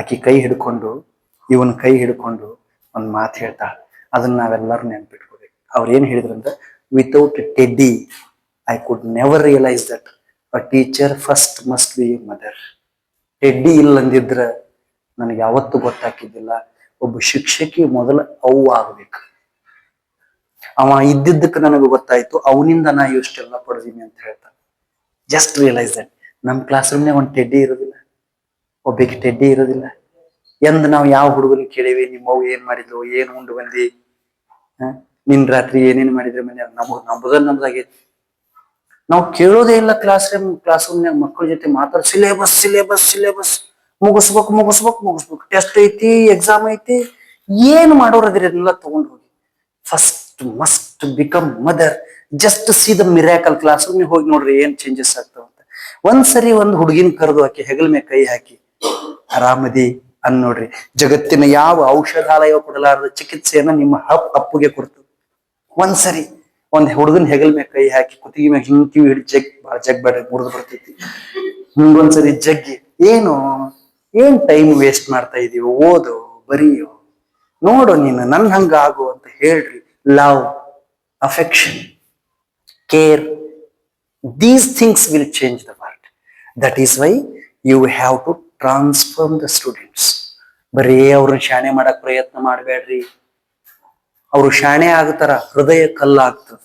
ಆಕಿ ಕೈ ಹಿಡ್ಕೊಂಡು, ಇವನ್ ಕೈ ಹಿಡ್ಕೊಂಡು ಒಂದ್ ಮಾತು ಹೇಳ್ತಾಳ. ಅದನ್ನ ನಾವೆಲ್ಲರೂ ನೆನ್ಪಿಟ್ಕೋಬೇಕು. ಅವ್ರು ಏನ್ ಹೇಳಿದ್ರಂದ್ರೆ, without Teddy I could never realise that a teacher first must be mother. Teddy ಇಲ್ಲ ಅಂದಿದ್ರ ನನಗೆ ಯಾವತ್ತೂ ಗೊತ್ತಾಕಿದ್ದಿಲ್ಲ, ಒಬ್ಬ ಶಿಕ್ಷಕಿ ಮೊದಲ ಅವ್ವ ಆಗ್ಬೇಕು. ಅವ ಇದ್ದಿದ್ದಕ್ಕೆ ನನಗೆ ಗೊತ್ತಾಯ್ತು, ಅವನಿಂದ ನಾ ಇಷ್ಟೆಲ್ಲ ಪಡೆದೀನಿ ಅಂತ ಹೇಳ್ತಾನೆ. Just realise that. ನಮ್ಮ ಕ್ಲಾಸ್ ರೂಮ್ನಾಗ ಒಂದು ಟೆಡ್ಡಿ ಇರೋದಿಲ್ಲ, ಒಬ್ಬಕ್ಕೆ ಟೆಡ್ಡಿ ಇರೋದಿಲ್ಲ. ಎಂದ್ ನಾವು ಯಾವ ಹುಡುಗನ ಕೇಳಿವಿ, ನಿಮ್ಮವ್ ಏನ್ ಮಾಡಿದ್ಲು, ಏನ್ ಉಂಡು ಬಂದಿ, ನಿನ್ ರಾತ್ರಿ ಏನೇನ್ ಮಾಡಿದ್ರೆ ಮನೆ, ನಮ್ದಾಗೈತಿ. ನಾವು ಕೇಳೋದೇ ಇಲ್ಲ. ಕ್ಲಾಸ್ ರೂಮ್ನಾಗ ಮಕ್ಕಳ ಜೊತೆ ಮಾತಾಡ, ಸಿಲೆಬಸ್ ಸಿಲೆಬಸ್ ಸಿಲೆಬಸ್ ಮುಗಿಸ್ಬೇಕು, ಟೆಸ್ಟ್ ಐತಿ, ಎಕ್ಸಾಮ್ ಐತಿ, ಏನ್ ಮಾಡೋರದ್ರಿ ಎಲ್ಲ ತಗೊಂಡು ಹೋಗಿ. First must become mother. Just C the miracle. Class room ಹೋಗಿ ನೋಡ್ರಿ ಏನ್ ಚೇಂಜಸ್ ಆಗ್ತಾವಂತ. ಒಂದ್ಸರಿ ಒಂದು ಹುಡುಗಿನ ಕರೆದು ಆಕಿ ಹೆಗಲ ಮೇಲೆ ಕೈ ಹಾಕಿ, ಆರಾಮದಿ ಅನ್ ನೋಡ್ರಿ. ಜಗತ್ತಿನ ಯಾವ ಔಷಧಾಲಯ ಕೊಡಲಾರದ ಚಿಕಿತ್ಸೆಯನ್ನ ನಿಮ್ಮ ಅಪ್ಪುಗೆ ಕೊಡ್ತದೆ. ಒಂದ್ಸರಿ ಒಂದ್ ಹುಡುಗನ್ ಹೆಗಲ್ ಮೇಲೆ ಕೈ ಹಾಕಿ ಕುತ್ತಿಗೆ ಮ್ಯಾಗ ಹಿಂಗ್ ಕಿವಿ ಹಿಡಿ ಜಗ್ ಬೇಡ, ಮುರಿದು ಬರ್ತೈತಿ. ಹಿಂಗೊಂದ್ಸರಿ ಜಗ್ಗಿ, ಏನ್ ಟೈಮ್ ವೇಸ್ಟ್ ಮಾಡ್ತಾ ಇದೀವಿ, ಓದು ಬರೀಯೋ, ನೋಡು ನೀನು ನನ್ ಹಂಗ ಆಗು ಅಂತ ಹೇಳ್ರಿ. Love, affection, care, these things will change the world. That is why you have to transform the students. ಬರೀ ಅವ್ರನ್ನ ಶಾಣೆ ಮಾಡಕ್ ಪ್ರಯತ್ನ ಮಾಡಬೇಡ್ರಿ. ಅವರು ಶಾಣೆ ಆಗ್ತಾರ, ಹೃದಯ ಕಲ್ಲಾಗ್ತದ.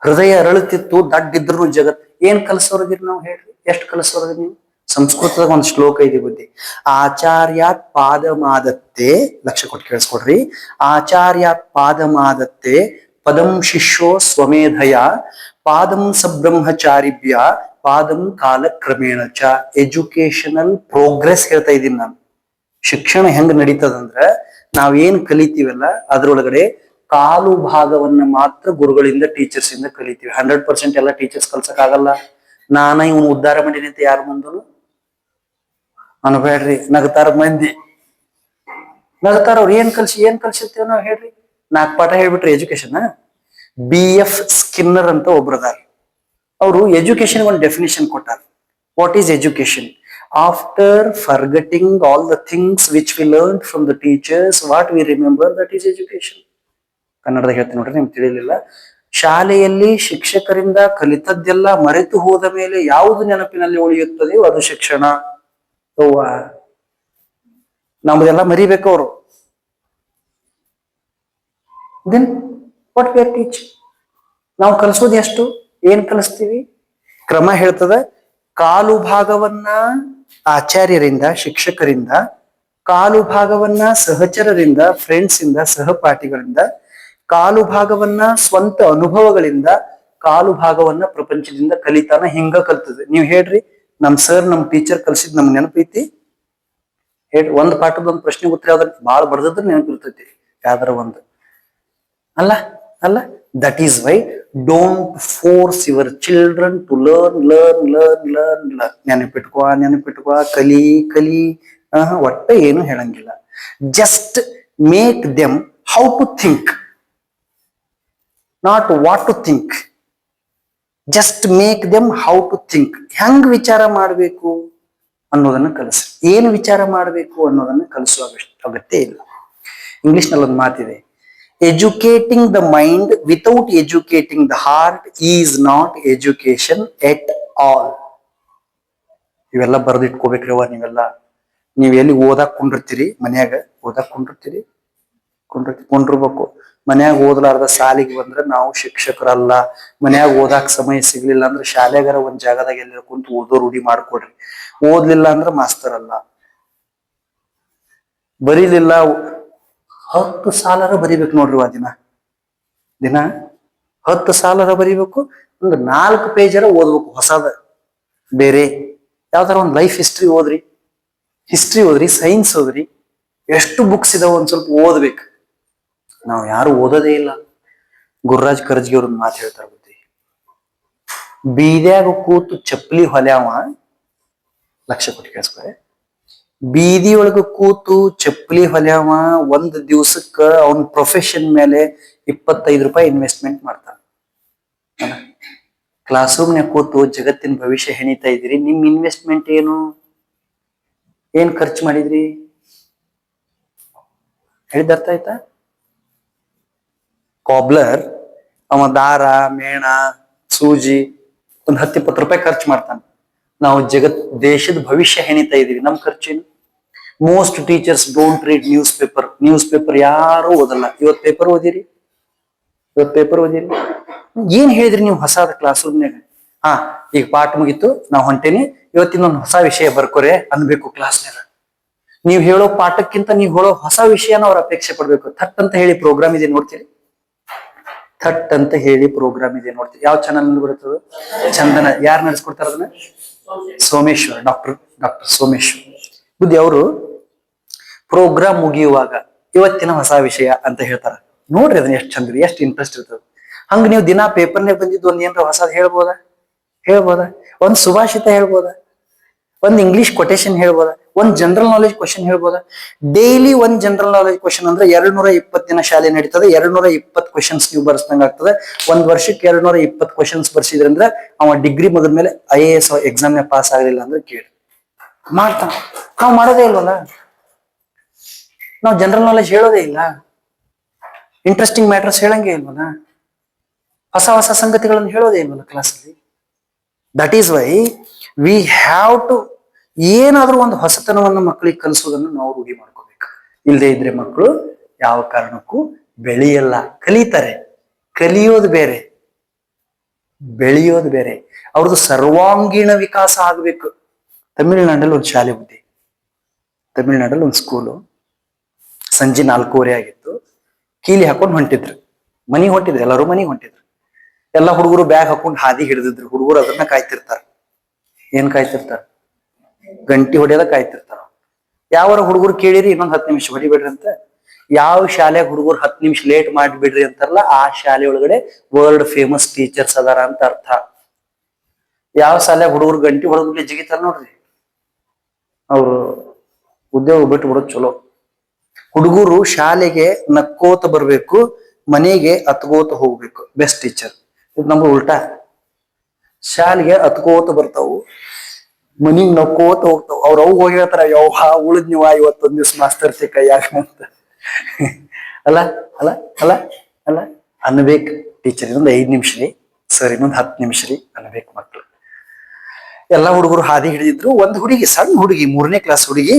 ಹೃದಯ ಅರಳುತ್ತಿತ್ತು, ದಡ್ಡಿದ್ರು ಜಗತ್. ಏನ್ ಕಲಿಸೋರದಿರಿ ನಾವು ಹೇಳ್ರಿ? ಎಷ್ಟು ಕಲಿಸೋರದಿರಿ ನೀವು? ಸಂಸ್ಕೃತದಾಗ ಒಂದು ಶ್ಲೋಕ ಇದೆ ಬುದ್ಧಿ. ಆಚಾರ್ಯಾತ್ ಪಾದಮಾದತ್ತೆ, ಲಕ್ಷ ಕೊಟ್ಟು ಕೇಳಿಸ್ಕೊಡ್ರಿ. ಆಚಾರ್ಯಾತ್ ಪಾದಮಾದತ್ತೆ ಪದಂ ಶಿಷ್ಯೋ ಸ್ವಮೇಧಯ ಪಾದಂ ಸಬ್ರಹ್ಮಚಾರಿಭ್ಯ ಪಾದಂ ಕಾಲಕ್ರಮೇಣ ಚ. ಎಜುಕೇಶನಲ್ ಪ್ರೋಗ್ರೆಸ್ ಹೇಳ್ತಾ ಇದ್ದೀನಿ ನಾನು. ಶಿಕ್ಷಣ ಹೆಂಗ್ ನಡೀತದಂದ್ರ ನಾವೇನ್ ಕಲಿತೀವಲ್ಲ ಅದ್ರೊಳಗಡೆ ಕಾಲು ಭಾಗವನ್ನ ಮಾತ್ರ ಗುರುಗಳಿಂದ ಟೀಚರ್ಸ್ ಇಂದ ಕಲಿತೀವಿ. 100% ಎಲ್ಲ ಟೀಚರ್ಸ್ ಕಲ್ಸಕ್ ಆಗಲ್ಲ. ನಾನ ಇವನು ಉದ್ಧಾರ ಮಾಡೀನಿ ಅಂತ ಯಾರ ಮುಂದನು ಅನ್ಬೇಡ್ರಿ. ನಗತಾರ ಮಂದಿ, ನಗತಾರ. ಅವ್ರು ಏನ್ ಕಲ್ಸಿರ್ತೇವ ನಾವ್ ಹೇಳ್ರಿ? 4 ಪಾಠ ಹೇಳ್ಬಿಟ್ರಿ ಎಜುಕೇಶನ್. BF ಸ್ಕಿನ್ನರ್ ಅಂತ ಒಬ್ರದಾರ. ಅವರು ಎಜುಕೇಶನ್ ಒಂದು ಡೆಫಿನಿಷನ್ ಕೊಟ್ಟಾರ. What is education? After forgetting all the things which we learn from the teachers, what we remember, that is education. ಕನ್ನಡದಾಗ ಹೇಳ್ತೀನಿ ನೋಡ್ರಿ, ನಿಮ್ಗೆ ತಿಳಿಲಿಲ್ಲ. ಶಾಲೆಯಲ್ಲಿ ಶಿಕ್ಷಕರಿಂದ ಕಲಿತದ್ದೆಲ್ಲ ಮರೆತು ಹೋದ ಮೇಲೆ ಯಾವುದು ನೆನಪಿನಲ್ಲಿ ಉಳಿಯುತ್ತದೆಯೋ ಅದು ಶಿಕ್ಷಣ. ನಮ್ದೆಲ್ಲ ಮರಿಬೇಕು ಅವರು. Then what we are teach? ನಾವು ಕಲಿಸೋದು ಎಷ್ಟು? ಏನ್ ಕಲಿಸ್ತೀವಿ? ಕ್ರಮ ಹೇಳ್ತದ. ಕಾಲು ಭಾಗವನ್ನ ಆಚಾರ್ಯರಿಂದ, ಶಿಕ್ಷಕರಿಂದ, ಕಾಲು ಭಾಗವನ್ನ ಸಹಚರರಿಂದ, ಫ್ರೆಂಡ್ಸ್ ಇಂದ, ಸಹಪಾಠಿಗಳಿಂದ, ಕಾಲು ಭಾಗವನ್ನ ಸ್ವಂತ ಅನುಭವಗಳಿಂದ, ಕಾಲು ಭಾಗವನ್ನ ಪ್ರಪಂಚದಿಂದ ಕಲಿತಾನ. ಹಿಂಗ ಕಲ್ತದೆ. ನೀವ್ ಹೇಳ್ರಿ, ನಮ್ ಸರ್, ನಮ್ ಟೀಚರ್ ಕಲ್ಸಿದ್ ನಮ್ಗೆ ನೆನಪೈತಿ? ಹೇಳ್ರಿ, ಒಂದ್ ಪಾಠದ ಒಂದು ಪ್ರಶ್ನೆ ಉತ್ತರ ಯಾವ್ದ್ರ ಬಾಳ ಬಡ್ದದ್ರ ನೆನಪಿರ್ತೈತಿ ಯಾವ್ದಾರ ಒಂದು. ಅಲ್ಲ ಅಲ್ಲ that is why don't force your children to learn learn learn learn learn. ನೆನಪಿಟ್ಕೋ, ಕಲಿ ಕಲಿ. ಒಟ್ಟ ಏನು ಹೇಳಂಗಿಲ್ಲ. Just make them how to think, not what to think. Just make them how to think. ಹೆಂಗ್ ವಿಚಾರ ಮಾಡಬೇಕು ಅನ್ನೋದನ್ನ ಕಲಿಸಿ. ಏನು ವಿಚಾರ ಮಾಡಬೇಕು ಅನ್ನೋದನ್ನ ಕಲಿಸುವ ಅಗತ್ಯ ಇಲ್ಲ. ಇಂಗ್ಲಿಷ್ ನಲ್ಲಿ ಒಂದು ಮಾತಿದೆ, educating the mind without educating the heart is not education at all. ಇವೆಲ್ಲ ಬರೆದಿಟ್ಕೋಬೇಕ್ರಿ ಅವ್ವ. ನೀವ್ ಎಲ್ಲಿ ಓದಾಕ್ ಕುಂಡಿರ್ತೀರಿ, ಮನ್ಯಾಗ ಓದಾಕ್ ಕುಂಡಿರ್ಬೇಕು. ಮನ್ಯಾಗ ಓದ್ಲಾರ್ದ ಸಾಲಿಗೆ ಬಂದ್ರೆ ನಾವು ಶಿಕ್ಷಕರಲ್ಲ. ಮನ್ಯಾಗ ಓದಾಕ್ ಸಮಯ ಸಿಗ್ಲಿಲ್ಲ ಅಂದ್ರೆ ಶಾಲೆಗಾರ ಒಂದ್ ಜಾಗದಾಗ ಎಲ್ಲ ಕುಂತು ಓದೋ ರೂಢಿ ಮಾಡ್ಕೊಡ್ರಿ. ಓದ್ಲಿಲ್ಲ ಅಂದ್ರೆ ಮಾಸ್ತರ್ ಅಲ್ಲ. ಬರೀಲಿಲ್ಲ 10 ಸಾಲರ ಬರಿಬೇಕು ನೋಡ್ರಿ. ದಿನ 10 ಸಾಲರ ಬರಿಬೇಕು. ಒಂದು 4 ಪೇಜರ ಓದ್ಬೇಕು ಹೊಸದ. ಬೇರೆ ಯಾವ್ದಾರ ಒಂದು ಲೈಫ್ ಹಿಸ್ಟ್ರಿ ಓದ್ರಿ, ಸೈನ್ಸ್ ಓದ್ರಿ. ಎಷ್ಟು ಬುಕ್ಸ್ ಇದಾವ ಒಂದ್ ಸ್ವಲ್ಪ ಓದ್ಬೇಕು. ನಾವು ಯಾರು ಓದೋದೇ ಇಲ್ಲ. ಗುರುರಾಜ್ ಕರ್ಜಗಿ ಅವ್ರನ್ನ ಮಾತು ಹೇಳ್ತಾರ ಬುದ್ಧಿ. ಬೀದ್ಯಾಗ ಕೂತು ಚಪ್ಪಲಿ ಹೊಲ್ಯಾವ, ಲಕ್ಷ ಕೊಟ್ಟು ಕೇಳಿಸ್ಕೊರೆ, ಬೀದಿ ಒಳಗ ಕೂತು ಚಪ್ಪಲಿ ಹೊಲ್ಯಾವ ಒಂದ್ ದಿವ್ಸಕ್ಕ ಅವನ್ ಪ್ರೊಫೆಷನ್ ಮೇಲೆ 25 ರೂಪಾಯಿ ಇನ್ವೆಸ್ಟ್ಮೆಂಟ್ ಮಾಡ್ತಾನ. ಕ್ಲಾಸ್ ರೂಮ್ನಾಗ ಕೂತು ಜಗತ್ತಿನ ಭವಿಷ್ಯ ಹೆಣಿತಾ ಇದ್ದೀರಿ. ನಿಮ್ ಇನ್ವೆಸ್ಟ್ಮೆಂಟ್ ಏನ್ ಖರ್ಚು ಮಾಡಿದ್ರಿ? ಹೇಳಿದ ಅರ್ಥ ಆಯ್ತಾ? ಕಾಬ್ಲರ್ ಅವ ದಾರ, ಮೇಣ, ಸೂಜಿ ಒಂದ್ 10-20 ರೂಪಾಯಿ ಖರ್ಚು ಮಾಡ್ತಾನೆ. ನಾವು ದೇಶದ ಭವಿಷ್ಯ ಹೆಣಿತಾ ಇದೀವಿ. ನಮ್ ಖರ್ಚೇನು? Most teachers don't read news paper ಯಾರು ಓದಲ್ಲ. ಇವತ್ ಪೇಪರ್ ಓದಿರಿ? ಏನ್ ಹೇಳಿದ್ರಿ ನೀವು ಹೊಸಾದ ಕ್ಲಾಸ್ ರೂಮ್ನಾಗ? ಈಗ ಪಾಠ ಮುಗಿತು, ನಾವು ಹೊಂಟೇನಿ, ಇವತ್ತಿನೊಂದು ಹೊಸ ವಿಷಯ ಬರ್ಕೋರೆ ಅನ್ಬೇಕು ಕ್ಲಾಸ್ನಾಗ. ನೀವ್ ಹೇಳೋ ಪಾಠಕ್ಕಿಂತ ನೀವ್ ಹೇಳೋ ಹೊಸ ವಿಷಯನ ಅವ್ರ ಅಪೇಕ್ಷೆ ಪಡ್ಬೇಕು. ಥಟ್ ಅಂತ ಹೇಳಿ ಪ್ರೋಗ್ರಾಮ್ ಇದೆ ನೋಡ್ತೀರಿ? ಯಾವ ಚಾನಲ್ ಬರುತ್ತದ? ಚಂದನ. ಯಾರು ನಡೆಸ್ಕೊಡ್ತಾರ ಅದನ್ನ? ಸೋಮೇಶ್ವರ್, ಡಾಕ್ಟರ್ ಸೋಮೇಶ್ವರ್ ಬುದ್ಧಿ ಅವರು ಪ್ರೋಗ್ರಾಮ್ ಮುಗಿಯುವಾಗ ಇವತ್ತಿನ ಹೊಸ ವಿಷಯ ಅಂತ ಹೇಳ್ತಾರ. ನೋಡ್ರಿ ಅದನ್ನ ಎಷ್ಟು ಚಂದ್ರಿ, ಎಷ್ಟು ಇಂಟ್ರೆಸ್ಟ್ ಇರ್ತದ. ಹಂಗ ನೀವು ದಿನಾ ಪೇಪರ್ನಾಗ ಬಂದಿದ್ದು ಒಂದ್ ಏನಾರ ಹೊಸದ್ ಹೇಳ್ಬೋದಾ? ಒಂದ್ ಸುಭಾಷಿತ ಹೇಳ್ಬೋದಾ? ಒಂದ್ ಇಂಗ್ಲಿಷ್ ಕೊಟೇಶನ್ ಹೇಳ್ಬೋದಾ? ಒಂದ್ ಜನರಲ್ ನಾಲೆಜ್ ಕ್ವಶನ್ ಹೇಳ್ಬೋದಾ? ಡೈಲಿ ಒಂದ್ ಜನರಲ್ ನಾಲೆಜ್ ಕ್ವಶನ್ ಅಂದ್ರೆ 220 ದಿನ ಶಾಲೆ ನಡೀತದೆ. 220 ಕ್ವಶನ್ಸ್ ನೀವು ಬರ್ಸ್ದಂಗ ಆಗ್ತದೆ. ಒಂದ್ ವರ್ಷಕ್ಕೆ 220 ಕ್ವಶನ್ಸ್ ಬರ್ಸಿದ್ರಂದ್ರೆ ಅವ ಡಿಗ್ರಿ ಮುಗಿದ ಮೇಲೆ IAS ಎಕ್ಸಾಮ್ ಪಾಸ್ ಆಗಲಿಲ್ಲ ಅಂದ್ರೆ ಕೇಳಿ ಮಾಡ್ತಾನ. ನಾವು ಮಾಡೋದೇ ಇಲ್ವಲ್ಲ. ನಾವು ಜನರಲ್ ನಾಲೆಜ್ ಹೇಳೋದೇ ಇಲ್ಲ. ಇಂಟ್ರೆಸ್ಟಿಂಗ್ ಮ್ಯಾಟರ್ಸ್ ಹೇಳಂಗೆ ಇಲ್ವಲ್ಲ. ಹೊಸ ಸಂಗತಿಗಳನ್ನು ಹೇಳೋದೇ ಇಲ್ವಲ್ಲ ಕ್ಲಾಸಲ್ಲಿ. That is why we have to ಏನಾದ್ರೂ ಒಂದು ಹೊಸತನವನ್ನು ಮಕ್ಕಳಿಗೆ ಕಲಿಸೋದನ್ನು ನಾವು ರೂಢಿ ಮಾಡ್ಕೋಬೇಕು. ಇಲ್ಲದೆ ಇದ್ರೆ ಮಕ್ಕಳು ಯಾವ ಕಾರಣಕ್ಕೂ ಬೆಳೆಯಲ್ಲ. ಕಲಿತಾರೆ, ಕಲಿಯೋದು ಬೇರೆ, ಬೆಳೆಯೋದು ಬೇರೆ, ಅವ್ರದ್ದು ಸರ್ವಾಂಗೀಣ ವಿಕಾಸ ಆಗ್ಬೇಕು. ತಮಿಳ್ನಾಡಲ್ಲಿ ಒಂದು ಶಾಲೆ ಬುದ್ಧಿ, ತಮಿಳ್ನಾಡಲ್ಲಿ ಒಂದು ಸ್ಕೂಲು, ಸಂಜೆ 4:15 ಆಗಿತ್ತು. ಕೀಲಿ ಹಾಕೊಂಡು ಹೊಂಟಿದ್ರು, ಮನಿಗೆ ಹೊಂಟಿದ್ರು, ಎಲ್ಲರೂ ಮನಿಗೆ ಹೊಂಟಿದ್ರು. ಎಲ್ಲ ಹುಡುಗರು ಬ್ಯಾಗ್ ಹಾಕೊಂಡು ಹಾದಿ ಹಿಡಿದಿದ್ರು. ಹುಡುಗರು ಅದನ್ನ ಕಾಯ್ತಿರ್ತಾರ. ಏನ್ ಕಾಯ್ತಿರ್ತಾರ? ಗಂಟಿ ಹೊಡೆಯೋದ ಕಾಯ್ತಿರ್ತಾರ. ಯಾವಾರ ಹುಡುಗರು ಕೇಳಿರಿ ಇನ್ನೊಂದ್ 10 ನಿಮಿಷ ಹೊಡಿಬೇಡ್ರಿ ಅಂತ. ಯಾವ ಶಾಲೆ ಹುಡುಗರು 10 ನಿಮಿಷ ಲೇಟ್ ಮಾಡಿಬಿಡ್ರಿ ಅಂತಾರಲ್ಲ, ಆ ಶಾಲೆ ಒಳಗಡೆ ವರ್ಲ್ಡ್ ಫೇಮಸ್ ಟೀಚರ್ಸ್ ಅದಾರ ಅಂತ ಅರ್ಥ. ಯಾವ ಶಾಲೆ ಹುಡುಗರು ಗಂಟಿ ಹೊಡೆದ್ಬಿಡ್ಲಿ ಜಿಗಿತಾರ ನೋಡ್ರಿ, ಅವ್ರು ಉದ್ಯೋಗ ಬಿಟ್ಟು ಬಿಡೋದು ಚಲೋ. ಹುಡುಗರು ಶಾಲೆಗೆ ನಕ್ಕೋತ ಬರ್ಬೇಕು, ಮನೆಗೆ ಅತ್ಕೋತ ಹೋಗ್ಬೇಕು. Best teacher. ಇದು ನಮ್ಗೆ ಉಲ್ಟಾ. ಶಾಲೆಗೆ ಅತ್ಕೋತ ಬರ್ತಾವು, ಮನಿಗ್ ನಕ್ಕೋತ ಹೋಗ್ತಾವ. ಅವ್ರ ಅವ್ ಹೋಗಿ ಹೇಳ್ತಾರ, ಯಾವ ಉಳಿದ್ ನೀವ ಇವತ್ತೊಂದ್ ದಿವ್ಸ ಮಾಸ್ತರ್ ಕೈಯಾಗ ಅಂತ. ಅಲ್ಲ ಅಲ್ಲ ಅಲ್ಲ ಅಲ್ಲ ಅನ್ಬೇಕು. ಟೀಚರ್ ಇನ್ನೊಂದು 5 ನಿಮಿಷ ರೀ, ಸರ್ ಇನ್ನೊಂದು 10 ನಿಮಿಷ ರೀ ಅನ್ಬೇಕು ಮಕ್ಳು. ಎಲ್ಲಾ ಹುಡುಗರು ಹಾದಿ ಹಿಡಿದಿದ್ರು. ಒಂದ್ ಹುಡುಗಿ, ಸಣ್ಣ ಹುಡುಗಿ, 3ನೇ ಕ್ಲಾಸ್ ಹುಡುಗಿ,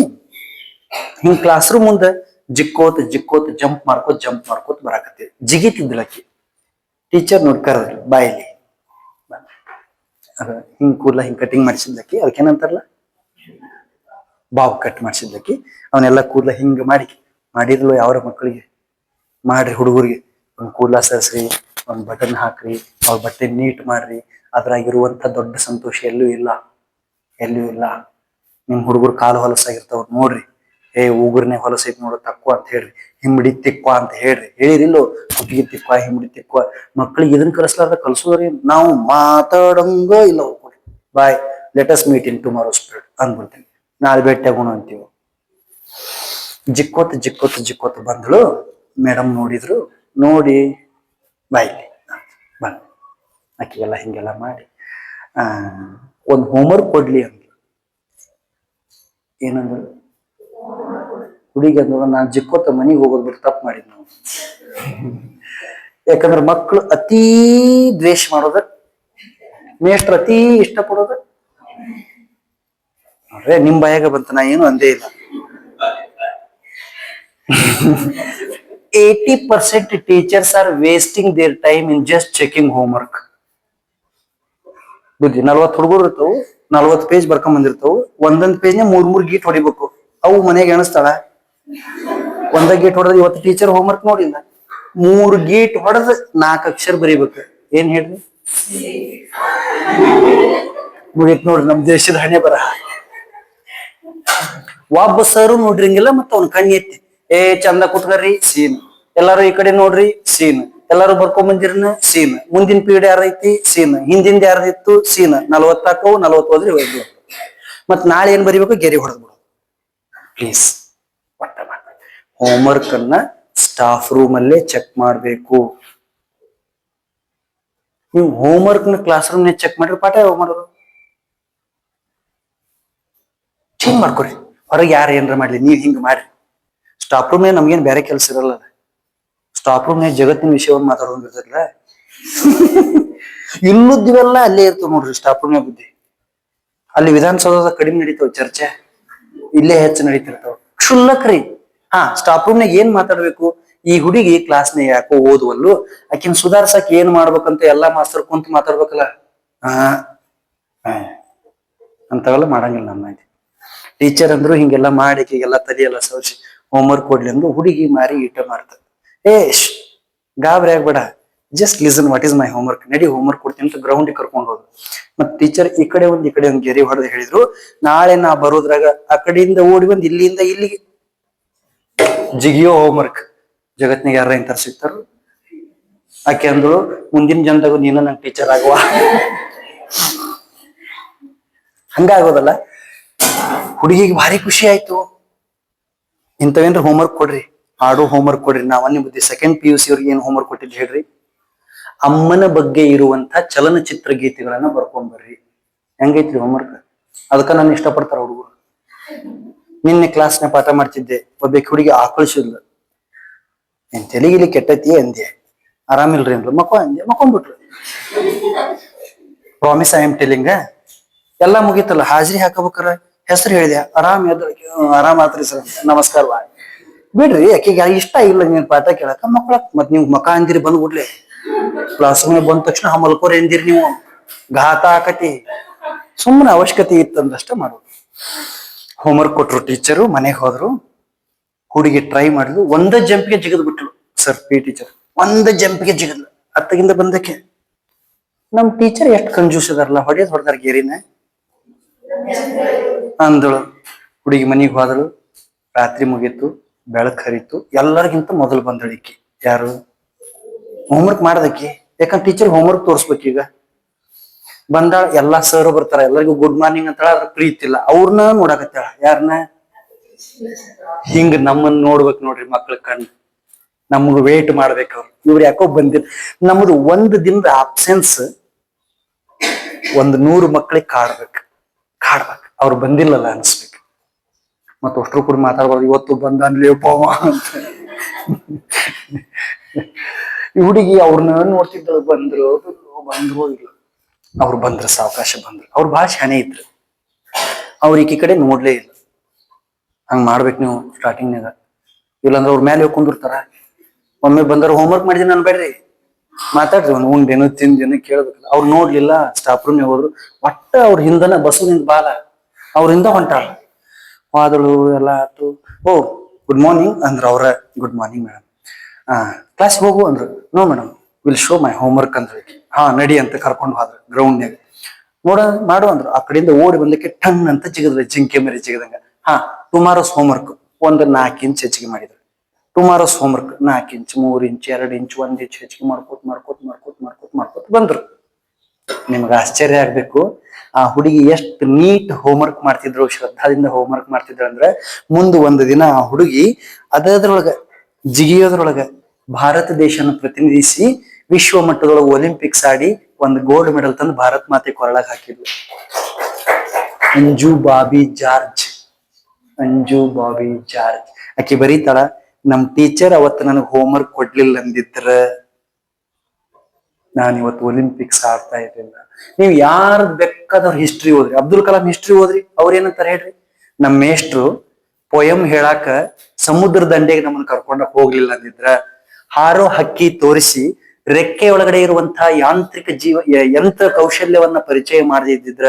ಹಿಂಗ್ ಕ್ಲಾಸ್ ರೂಮ್ ಮುಂದೆ ಜಿಕ್ಕೋತ್ ಜಂಪ್ ಮಾಡ್ಕೋತ್ ಬರಾಕತ್ತಿ. ಜಿಗಿತಿದ್ಲಕ್ಕಿ. ಟೀಚರ್ ನೋಡಿ ಕರೆದ್ರು, ಬಾಯಿಲಿ ಹಿಂಗ್ ಕೂದಲ ಹಿಂಗ್ ಕಟಿಂಗ್ ಮಾಡಿಸಿದ್ಲಕ್ಕಿ. ಅದಕ್ಕೇನಂತಾರಲ್ಲ, ಬಾವ್ ಕಟ್ ಮಾಡಿಸಿದ್ಲಕ್ಕಿ. ಅವನ್ನೆಲ್ಲ ಕೂದಲ ಹಿಂಗ್ ಮಾಡಿದ್ಲು. ಯಾವ್ರ ಮಕ್ಕಳಿಗೆ ಮಾಡ್ರಿ, ಹುಡುಗರಿಗೆ ಒಂದ್ ಕೂದಲ ಸರಿಸ್ರಿ, ಒಂದ್ ಬಟನ್ ಹಾಕ್ರಿ, ಅವ್ರ ಬಟ್ಟೆ ನೀಟ್ ಮಾಡ್ರಿ. ಅದ್ರಾಗಿರುವಂತ ದೊಡ್ಡ ಸಂತೋಷ ಎಲ್ಲೂ ಇಲ್ಲ. ನಿಮ್ ಹುಡುಗರು ಕಾಲು ಹೊಲಸಾಗಿರ್ತಾವ ನೋಡ್ರಿ, ಉಗುರ್ನೆ ಹೊಲಸೈತಿ ನೋಡು ತಕ್ಕೋ ಅಂತ ಹೇಳ್ರಿ, ಹಿಂಬಡಿ ತಿಕ್ವಾ ಅಂತ ಹೇಳ್ರಿ. ಹೇಳಿರಿಲ್ಲೋ, ಕುಟ್ಟಿಗೆ ತಿಕ್ವಾ, ಹಿಂಬಡಿ ತಿಕ್ವಾ. ಮಕ್ಳಿಗೆ ಇದನ್ನ ಕಲಿಸ್ಲಾರ್ದ ಕಲ್ಸೋದ್ರಿ. ನಾವು ಮಾತಾಡಂಗ ಇಲ್ಲ. Bye, let us meet in tomorrow's period ಅಂದ್ಬಿಡ್ತೀನಿ. ನಾಳೆ ಭೇಟಿ ಆಗೋಣ ಅಂತೀವಿ. ಜಿಕ್ಕೋತ್ ಬಂದಳು. ಮೇಡಮ್ ನೋಡಿದ್ರು. ನೋಡಿ ಬಾಯ್ಲಿ ಬಂದ್ ಆಕಿಗೆಲ್ಲ ಹಿಂಗೆಲ್ಲ ಮಾಡಿ ಒಂದ್ ಹೋಮ್ವರ್ಕ್ ಕೊಡ್ಲಿ ಅಂದ್ರು. ಏನಂದ್ರು ಹುಡುಗಿ ಅಂದ್ರು, ನಾನ್ ಜಿಕ್ಕೋತ ಮನಿಗೆ ಹೋಗೋದ್ ಬಿಟ್ಟು ತಪ್ಪು ಮಾಡಿದ್ ನಾವು. ಯಾಕಂದ್ರೆ ಮಕ್ಕಳು ಅತೀ ದ್ವೇಷ ಮಾಡೋದ, ಮೇಷ್ಟ್ರು ಅತೀ ಇಷ್ಟಪಡೋದ. ನೋಡ್ರೆ ನಿಮ್ ಬಾಯಾಗ ಬಂತ, ನಾ ಏನು ಅಂದೇ ಇಲ್ಲ. 80% teachers are wasting their time in just checking homework. ಬುದ್ಧಿ 40 ಹುಡುಗರು ಇರ್ತಾವು, 40 ಪೇಜ್ ಬರ್ಕೊಂಡ್ ಬಂದಿರ್ತಾವು. ಒಂದೊಂದ್ ಪೇಜ್ನ 3 ಗೀಟ್ ಹೊಡಿಬೇಕು. ಅವು ಮನೆಗೆ ಎಣಿಸ್ತಾಳ. ಒಂದ ಗೀಟ್ ಹೊಡೆದ್ರೆ, ಇವತ್ತು ಟೀಚರ್ ಹೋಮ್ವರ್ಕ್ ನೋಡಿಲ್ಲ, 3 ಗೀಟ್ ಹೊಡೆದ್ 4 ಅಕ್ಷರ ಬರೀಬೇಕು. ಏನ್ ಹೇಳ್ರಿ? ಮುಗಿತ್ ನೋಡ್ರಿ ನಮ್ ದೇಶದ ಹಣೆ ಬರಹ. ಒಬ್ಬ ಸರು ನೋಡ್ರಿಂಗಿಲ್ಲ, ಮತ್ತ ಅವ್ನ ಕಣ್ಣು ಎತ್ತಿ, ಚಂದ ಕುತ್ಕರ್ರಿ ಸೀನ್, ಎಲ್ಲಾರು ಈ ಕಡೆ ನೋಡ್ರಿ ಸೀನ್, ಎಲ್ಲಾರು ಬರ್ಕೊಂಡ್ ಬಂದಿರ್ನ ಸೀನ್, ಮುಂದಿನ ಪೀಡೆ ಯಾರೈತಿ ಸೀನ್, ಹಿಂದಿಂದ ಯಾರ್ದಿತ್ತು ಸೀನ್. 40 ಹಾಕವು, 40 ಹೋದ್ರಿ ಹೋಗ್ಲಿ. ಮತ್ ನಾಳೆ ಏನ್ ಬರಿಬೇಕು? ಗೆರೆ ಹೊಡೆದ್ಬಿಡು ಪ್ಲೀಸ್. ಹೋಮ್ವರ್ಕ್ ಅನ್ನ ಸ್ಟಾಫ್ ರೂಮ್ ಅಲ್ಲೇ ಚೆಕ್ ಮಾಡ್ಬೇಕು. ನೀವು ಹೋಮ್ವರ್ಕ್ ನ ಕ್ಲಾಸ್ ರೂಮ್ ನೇ ಚೆಕ್ ಮಾಡ್ರಿ, ಪಾಠ ಯಾವಾಗ ಮಾಡೋದು? ಚೇಂಜ್ ಮಾಡ್ಕೊರಿ. ಹೊರಗೆ ಯಾರು ಏನಾರ ಮಾಡ್ಲಿ, ನೀವ್ ಹಿಂಗ್ ಮಾಡ್ರಿ. ಸ್ಟಾಫ್ ರೂಮ್ ನಮ್ಗೇನ್ ಬೇರೆ ಕೆಲಸ ಇರಲ್ಲ. ಸ್ಟಾಫ್ ರೂಮ್ ಜಗತ್ತಿನ ವಿಷಯವನ್ನು ಮಾತಾಡೋದಿರ್ತಲ್ಲ. ಇಲ್ಲುದ್ದಿವೆಲ್ಲ ಅಲ್ಲೇ ಇರ್ತವ ನೋಡ್ರಿ ಸ್ಟಾಫ್ ರೂಮ್ ಬುದ್ಧಿ. ಅಲ್ಲಿ ವಿಧಾನಸೌಧದ ಕಡಿಮೆ ನಡೀತಾವ ಚರ್ಚೆ, ಇಲ್ಲೇ ಹೆಚ್ಚು ನಡೀತಿರ್ತಾವ. ಕ್ಷುಲ್ಲಕ್ರಿ. ಸ್ಟಾಫ್ ರೂಮ್ನಾಗ ಏನ್ ಮಾತಾಡ್ಬೇಕು? ಈ ಹುಡುಗಿ ಕ್ಲಾಸ್ನಾಗ ಯಾಕೋ ಓದುವಲ್ಲು, ಆಕಿನ್ ಸುಧಾರ್ಸಕ್ ಏನ್ ಮಾಡ್ಬೇಕಂತ ಎಲ್ಲಾ ಮಾಸ್ತರ್ ಕುಂತ ಮಾತಾಡ್ಬೇಕಲ್ಲ. ಅಂತವೆಲ್ಲ ಮಾಡಂಗಿಲ್ಲ ನಮ್ಮ ಟೀಚರ್ ಅಂದ್ರು. ಹಿಂಗೆಲ್ಲಾ ಮಾಡಿ ಈಗೆಲ್ಲ ತಲಿಯೆಲ್ಲ ಸೋಸಿ ಹೋಮ್ವರ್ಕ್ ಕೊಡ್ಲಿ ಅಂದ್ರು. ಹುಡುಗಿ ಮಾರಿ ಈಟ ಮಾಡ್ತಾರೆ. ಗಾಬರಿ ಆಗ್ಬೇಡ, just listen, what is my homework, ನಡಿ ಹೋಮ್ವರ್ಕ್ ಕೊಡ್ತೀನಿ ಅಂತ ಗ್ರೌಂಡ್ ಕರ್ಕೊಂಡು ಹೋದ್ರು. ಮತ್ ಟೀಚರ್ ಈ ಕಡೆ ಒಂದ್ ಗೆರೆ ಹೊಡೆದು ಹೇಳಿದ್ರು, ನಾಳೆ ನಾ ಬರೋದ್ರಾಗ ಆ ಕಡೆಯಿಂದ ಓಡಿ ಬಂದ್ ಇಲ್ಲಿಂದ ಇಲ್ಲಿಗೆ ಜಿಗಿಯೋ ಹೋಮ್ವರ್ಕ್. ಜಗತ್ನಾಗ ಯಾರ ಇಂತರ ಸಿಗ್ತಾರ? ಆಕೆ ಅಂದ್ರು, ಮುಂದಿನ ಜನದಾಗ ನೀನು ನಂಗೆ ಟೀಚರ್ ಆಗುವ. ಹಂಗಾಗೋದಲ್ಲ. ಹುಡುಗಿಗೆ ಭಾರಿ ಖುಷಿ ಆಯ್ತು. ಇಂಥವೇನ್ರ ಹೋಮ್ವರ್ಕ್ ಕೊಡ್ರಿ, ಆಡೋ ಹೋಮ್ವರ್ಕ್ ಕೊಡ್ರಿ. ನಾವನ್ನಿ ಬುದ್ಧಿ ಸೆಕೆಂಡ್ PUC ಅವ್ರಿಗೆ ಏನ್ ಹೋಮ್ವರ್ಕ್ ಕೊಟ್ಟಿದ್ದು ಹೇಳ್ರಿ? ಅಮ್ಮನ ಬಗ್ಗೆ ಇರುವಂತ ಚಲನಚಿತ್ರ ಗೀತೆಗಳನ್ನ ಬರ್ಕೊಂಡ್ ಬರ್ರಿ. ಹೆಂಗೈತ್ರಿ ಹೋಮ್ವರ್ಕ್? ಅದಕ್ಕ ನಾನು ಇಷ್ಟಪಡ್ತಾರ ಹುಡುಗರು. ನಿನ್ನೆ ಕ್ಲಾಸ್ನ ಪಾಠ ಮಾಡ್ತಿದ್ದೆ, ಒಬ್ಬಕ್ಕೆ ಹುಡುಗಿ ಆಕಳಿಸಿದ್ಲು. ಏನ್ ತೆಲಿಗಿಲಿ ಕೆಟ್ಟತಿ ಅಂದೆ. ಆರಾಮಿಲ್ರಿ ಅಂದ್ಲು. ಅಂದೆ, ಮಕ್ಕೊಂಡ್ಬಿಟ್ರು. Promise I am telling. ಎಲ್ಲ ಮುಗೀತಲ್ಲ, ಹಾಜರಿ ಹಾಕಬೇಕಾರ ಹೆಸರು ಹೇಳಿದೆ. ಆರಾಮ್ ಆತ್ರಿ ಸರ್, ನಮಸ್ಕಾರ. ಬಿಡ್ರಿ, ಆಕೆಗೆ ಇಷ್ಟ ಇಲ್ಲ ನೀನ್ ಪಾಠ ಕೇಳಕ. ಮತ್ ನೀವ್ ಮಕ ಅಂದಿರಿ ಬಂದ್ಬಿಡ್ಲಿ. ಕ್ಲಾಸ್ ರೂಮ್ ಬಂದ ತಕ್ಷಣ ಮಲ್ಕೋರ್ ಎಂದಿರಿ ನೀವು, ಘಾತ ಆಕತಿ. ಸುಮ್ಮನೆ ಅವಶ್ಯಕತೆ ಇತ್ತಂದಷ್ಟ ಮಾಡೋದು. ಹೋಮ್ವರ್ಕ್ ಕೊಟ್ರು ಟೀಚರು, ಮನೆಗೆ ಹೋದ್ರು. ಹುಡುಗಿ ಟ್ರೈ ಮಾಡಿದ್ಲು, ಒಂದ ಜಂಪ್ಗೆ ಜಿಗದ್ ಬಿಟ್ಲು. ಸರ್ ಪಿ ಟೀಚರ್ ಒಂದ ಜಂಪ್ಗೆ ಜಿಗದ್ಲು. ಅತ್ತಗಿಂದ ಬಂದಕ್ಕೆ ನಮ್ ಟೀಚರ್ ಎಷ್ಟು ಕಂಜೂಸ್ ಅದಾರಲ್ಲ, ಹೊಡೆದಾರ ಗೇರಿನ ಅಂದಳು. ಹುಡುಗಿ ಮನಿಗೆ ಹೋದಳು. ರಾತ್ರಿ ಮುಗೀತು, ಬೆಳಕ್ ಹರಿತು. ಎಲ್ಲರಿಗಿಂತ ಮೊದಲು ಬಂದಳಿಕೆ. ಯಾರು? ಹೋಮ್ವರ್ಕ್ ಮಾಡದಕ್ಕೆ. ಯಾಕಂದ್ರೆ ಟೀಚರ್ ಹೋಮ್ವರ್ಕ್ ತೋರಿಸ್ಬೇಕೀಗ. ಬಂದಾಳ, ಎಲ್ಲಾ ಸರ್ ಬರ್ತಾರ, ಎಲ್ಲರಿಗೂ ಗುಡ್ ಮಾರ್ನಿಂಗ್ ಅಂತಾಳ. ಅದ್ರ ಪ್ರೀತಿ ಇಲ್ಲ, ಅವ್ರನ್ನ ನೋಡಕತ್ತಾಳ. ಯಾರನ್ನ? ಹಿಂಗ ನಮ್ಮನ್ನ ನೋಡ್ಬೇಕು ನೋಡ್ರಿ ಮಕ್ಳ ಕಣ್ಣು. ನಮ್ಗ ವೇಟ್ ಮಾಡ್ಬೇಕು ಅವ್ರು. ಇವ್ರು ಯಾಕೋ ಬಂದಿಲ್ಲ. ನಮ್ದು ಒಂದ್ ದಿನದ ಆಬ್ಸೆನ್ಸ್ 100 ಮಕ್ಳಿಗೆ ಕಾಡ್ಬೇಕು. ಅವ್ರು ಬಂದಿಲ್ಲಲ್ಲ ಅನ್ಸ್ಬೇಕು. ಮತ್ತ ಅಷ್ಟ್ರು ಕೂಡ ಮಾತಾಡ್ಬಾರ್ದು, ಇವತ್ತು ಬಂದ ಅನ್ಲೇಪವ ಅಂತ. ಈ ಹುಡುಗಿ ಅವ್ರನ್ನ ನೋಡ್ತಿದ್ದಳು. ಬಂದ್ರು ಇಲ್ಲ. ಅವ್ರು ಬಂದ್ರು, ಸಾವಕಾಶ ಬಂದ್ರು. ಅವ್ರು ಬಹಳ ಶಾಣೆ ಇದ್ರು. ಅವ್ರ ಈಕಿ ಕಡೆ ನೋಡ್ಲೇ ಇಲ್ಲ. ಹಂಗ್ ಮಾಡ್ಬೇಕು ನೀವು ಸ್ಟಾರ್ಟಿಂಗ್ನಾಗ, ಇಲ್ಲಾಂದ್ರೆ ಅವ್ರ ಮೇಲೆ ಹೋಗ್ಕೊಂಡಿರ್ತಾರ. ಒಮ್ಮೆ ಬಂದವ್ರು ಹೋಮ್ವರ್ಕ್ ಮಾಡಿದೀನಿ ಅನ್ಬೇಡ್ರಿ, ಮಾತಾಡ್ರಿ. ಉಂಡೇನು ತಿಂದೇನು ಕೇಳ್ಬೇಕಲ್ಲ. ಅವ್ರು ನೋಡ್ಲಿಲ್ಲ, ಸ್ಟಾಫ್ ರೂಮ್ ಹೋದ್ರು. ಒಟ್ಟ ಅವ್ರ ಹಿಂದನ ಬಸ್ಸಿನಿಂದ ಬಾಲ ಅವ್ರಿಂದ ಹೊಂಟಾಳ. ವಾದಳು ಎಲ್ಲ ಆತು. ಓ ಗುಡ್ ಮಾರ್ನಿಂಗ್ ಅಂದ್ರ ಅವ್ರ. Good morning madam. ಕ್ಲಾಸ್ ಹೋಗು ಅಂದ್ರು. No madam, will show my homework ಅಂದ್ರು. ಹಾ ನಡಿ ಅಂತ ಕರ್ಕೊಂಡು ಹೋದ್ರು ಗ್ರೌಂಡ್ನಾಗ. ಮಾಡು ಅಂದ್ರು. ಆ ಕಡೆಯಿಂದ ಓಡಿ ಬಂದಕ್ಕೆ ಟನ್ ಅಂತ ಜಿಗದ್ರಿ, ಜಿಂಕೆ ಮರಿ ಜಿಗದಂಗ. ಹಾ ಟುಮಾರೋಸ್ ಹೋಮ್ವರ್ಕ್ ಒಂದು 4 ಇಂಚ್ ಹೆಚ್ಚಿಗೆ ಮಾಡಿದ್ರು. Tomorrow's homework 4 inch, 3 inch, 2 inch, 1 inch ಹೆಚ್ಚಿಗೆ ಮಾಡ್ಕೋತ ಬಂದ್ರು. ನಿಮ್ಗೆ ಆಶ್ಚರ್ಯ ಆಗ್ಬೇಕು, ಆ ಹುಡುಗಿ ಎಷ್ಟು ನೀಟ್ ಹೋಮ್ವರ್ಕ್ ಮಾಡ್ತಿದ್ರು, ಶ್ರದ್ಧಾದಿಂದ ಹೋಮ್ವರ್ಕ್ ಮಾಡ್ತಿದ್ರು ಅಂದ್ರೆ, ಮುಂದೆ ಒಂದು ದಿನ ಆ ಹುಡುಗಿ ಅದರೊಳಗ ಜಿಗಿಯೋದ್ರೊಳಗ ಭಾರತ ದೇಶನ ಪ್ರತಿನಿಧಿಸಿ ವಿಶ್ವ ಮಟ್ಟದೊಳಗೆ ಒಲಿಂಪಿಕ್ಸ್ ಆಡಿ ಒಂದು ಗೋಲ್ಡ್ ಮೆಡಲ್ ತಂದು ಭಾರತ್ ಮಾತೆ ಕೊರಳಾಗ ಹಾಕಿದ್ಲು. ಅಂಜು ಬಾಬಿ ಜಾರ್ಜ್. ಆಕಿ ಬರೀತಾಳ, ನಮ್ ಟೀಚರ್ ಅವತ್ತು ನನಗ್ ಹೋಮ್ವರ್ಕ್ ಕೊಡ್ಲಿಲ್ಲ ಅಂದಿದ್ರ ನಾನು ಇವತ್ತು ಒಲಿಂಪಿಕ್ಸ್ ಆಡ್ತಾ ಇರ್ಲಿಲ್ಲ. ನೀವು ಯಾರು ಬೇಕಾದವ್ರ ಹಿಸ್ಟ್ರಿ ಓದ್ರಿ, ಅಬ್ದುಲ್ ಕಲಾಂ ಹಿಸ್ಟ್ರಿ ಓದ್ರಿ, ಅವ್ರ ಏನಂತಾರ ಹೇಳ್ರಿ? ನಮ್ಮ ಮೇಷ್ಟ್ರು ಪೊಯಮ್ ಹೇಳಾಕ ಸಮುದ್ರ ದಂಡೆಗೆ ನಮ್ಮನ್ನ ಕರ್ಕೊಂಡ ಹೋಗ್ಲಿಲ್ಲ ಅಂದಿದ್ರ, ಹಾರೋ ಹಕ್ಕಿ ತೋರಿಸಿ ರೆಕ್ಕೆ ಒಳಗಡೆ ಇರುವಂತಹ ಯಾಂತ್ರಿಕ ಯಂತ್ರ ಕೌಶಲ್ಯವನ್ನ ಪರಿಚಯ ಮಾಡದಿದ್ರ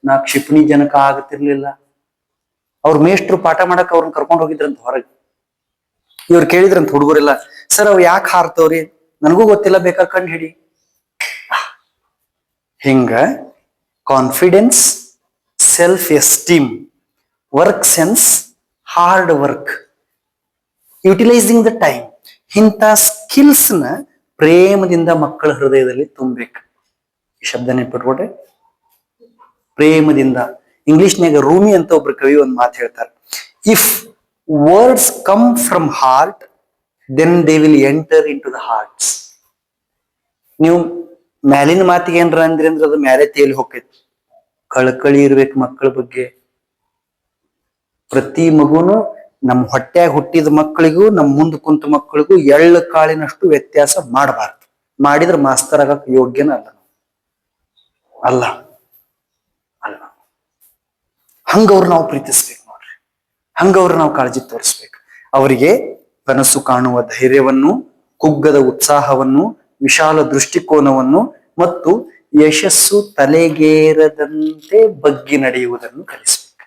ನಾ ಕ್ಷಿಪಣಿ ಜನಕ ಆಗತಿರ್ಲಿಲ್ಲ. ಅವ್ರ ಮೇಷ್ಟ್ರು ಪಾಠ ಮಾಡಕ್ ಅವ್ರನ್ನ ಕರ್ಕೊಂಡು ಹೋಗಿದ್ರಂತ ಹೊರಗೆ. ಇವ್ರು ಕೇಳಿದ್ರಂತ ಹುಡುಗರೆಲ್ಲ, ಸರ್ ಅವ್ ಯಾಕೆ ಹಾರ್ತವ್ರಿ? ನನಗೂ ಗೊತ್ತಿಲ್ಲ, ಬೇಕಾ ಕಂಡು ಹಿಡಿ. ಹಿಂಗ confidence, self esteem, work sense, hard work, utilising the time, ಇಂಥ ಸ್ಕಿಲ್ಸ್ ನ ಪ್ರೇಮದಿಂದ ಮಕ್ಕಳ ಹೃದಯದಲ್ಲಿ ತುಂಬಬೇಕು. ಈ ಶಬ್ದ ನೆನ್ಪಿಟ್ಕೊಡ್ರಿ, ಪ್ರೇಮದಿಂದ. ಇಂಗ್ಲಿಷ್ನ್ಯಾಗ ರೂಮಿ ಅಂತ ಒಬ್ರು ಕವಿ ಒಂದು ಮಾತು ಹೇಳ್ತಾರೆ, if words come from heart then they will enter into the hearts. ನೀವು ಮ್ಯಾಲಿನ ಮಾತಿಗೆ ಏನ್ರ ಅಂದ್ರಿ ಅಂದ್ರೆ ಅದು ಮ್ಯಾಲೆ ತೇಲಿ ಹೋಗ್ತೈತಿ. ಕಳಕಳಿ ಇರ್ಬೇಕು ಮಕ್ಕಳ ಬಗ್ಗೆ. ಪ್ರತಿ ಮಗುನು ನಮ್ ಹೊಟ್ಟ್ಯಾಗ ಹುಟ್ಟಿದ ಮಕ್ಕಳಿಗೂ ನಮ್ ಮುಂದ್ ಕುಂತ ಮಕ್ಕಳಿಗೂ ಎಳ್ಳು ಕಾಳಿನಷ್ಟು ವ್ಯತ್ಯಾಸ ಮಾಡಬಾರ್ದು. ಮಾಡಿದ್ರೆ ಮಾಸ್ತರ್ ಆಗಕ್ ಯೋಗ್ಯನ ಅಲ್ಲ. ಹಂಗವ್ರು ನಾವು ಪ್ರೀತಿಸ್ಬೇಕು ನೋಡ್ರಿ, ಹಂಗವ್ರು ನಾವು ಕಾಳಜಿ ತೋರಿಸ್ಬೇಕು. ಅವರಿಗೆ ಕನಸು ಕಾಣುವ ಧೈರ್ಯವನ್ನು, ಕುಗ್ಗದ ಉತ್ಸಾಹವನ್ನು, ವಿಶಾಲ ದೃಷ್ಟಿಕೋನವನ್ನು ಮತ್ತು ಯಶಸ್ಸು ತಲೆಗೇರದಂತೆ ಬಗ್ಗಿ ನಡೆಯುವುದನ್ನು ಕಲಿಸ್ಬೇಕು.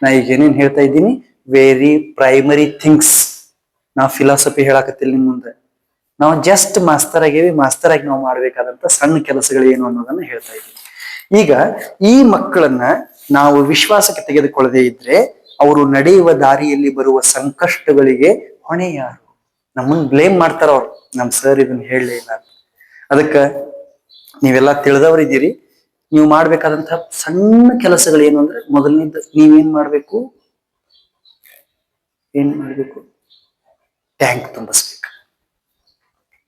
ನಾ ಈಗ ಏನೇನ್ ಹೇಳ್ತಾ ಇದ್ದೀನಿ, ವೆರಿ ಪ್ರೈಮರಿ ಥಿಂಗ್ಸ್. ನಾವು ಫಿಲಾಸಫಿ ಹೇಳಾಕತ್ತಿಲ್ಲ ನಿಮ್ ಮುಂದೆ. ನಾವು ಜಸ್ಟ್ ಮಾಸ್ತರ್ ಆಗೇವಿ, ಮಾಸ್ತರ್ ಆಗಿ ನಾವು ಮಾಡ್ಬೇಕಾದಂತ ಸಣ್ಣ ಕೆಲಸಗಳು ಏನು ಅನ್ನೋದನ್ನ ಹೇಳ್ತಾ ಇದ್ದೀನಿ. ಈಗ ಈ ಮಕ್ಕಳನ್ನ ನಾವು ವಿಶ್ವಾಸಕ್ಕೆ ತೆಗೆದುಕೊಳ್ಳದೆ ಇದ್ರೆ ಅವರು ನಡೆಯುವ ದಾರಿಯಲ್ಲಿ ಬರುವ ಸಂಕಷ್ಟಗಳಿಗೆ ಹೊಣೆ ಯಾರು? ನಮ್ಮನ್ನ ಬ್ಲೇಮ್ ಮಾಡ್ತಾರ ಅವ್ರು, ನಮ್ ಸರ್ ಇದನ್ನ ಹೇಳಲೇ ಇಲ್ಲ. ಅದಕ್ಕ ನೀವೆಲ್ಲ ತಿಳಿದವರಿದ್ದೀರಿ. ನೀವು ಮಾಡ್ಬೇಕಾದಂತಹ ಸಣ್ಣ ಕೆಲಸಗಳು ಏನು ಅಂದ್ರೆ, ಮೊದಲನೇದು ನೀವೇನ್ ಮಾಡ್ಬೇಕು, ಟ್ಯಾಂಕ್ ತುಂಬಿಸ್ಬೇಕು.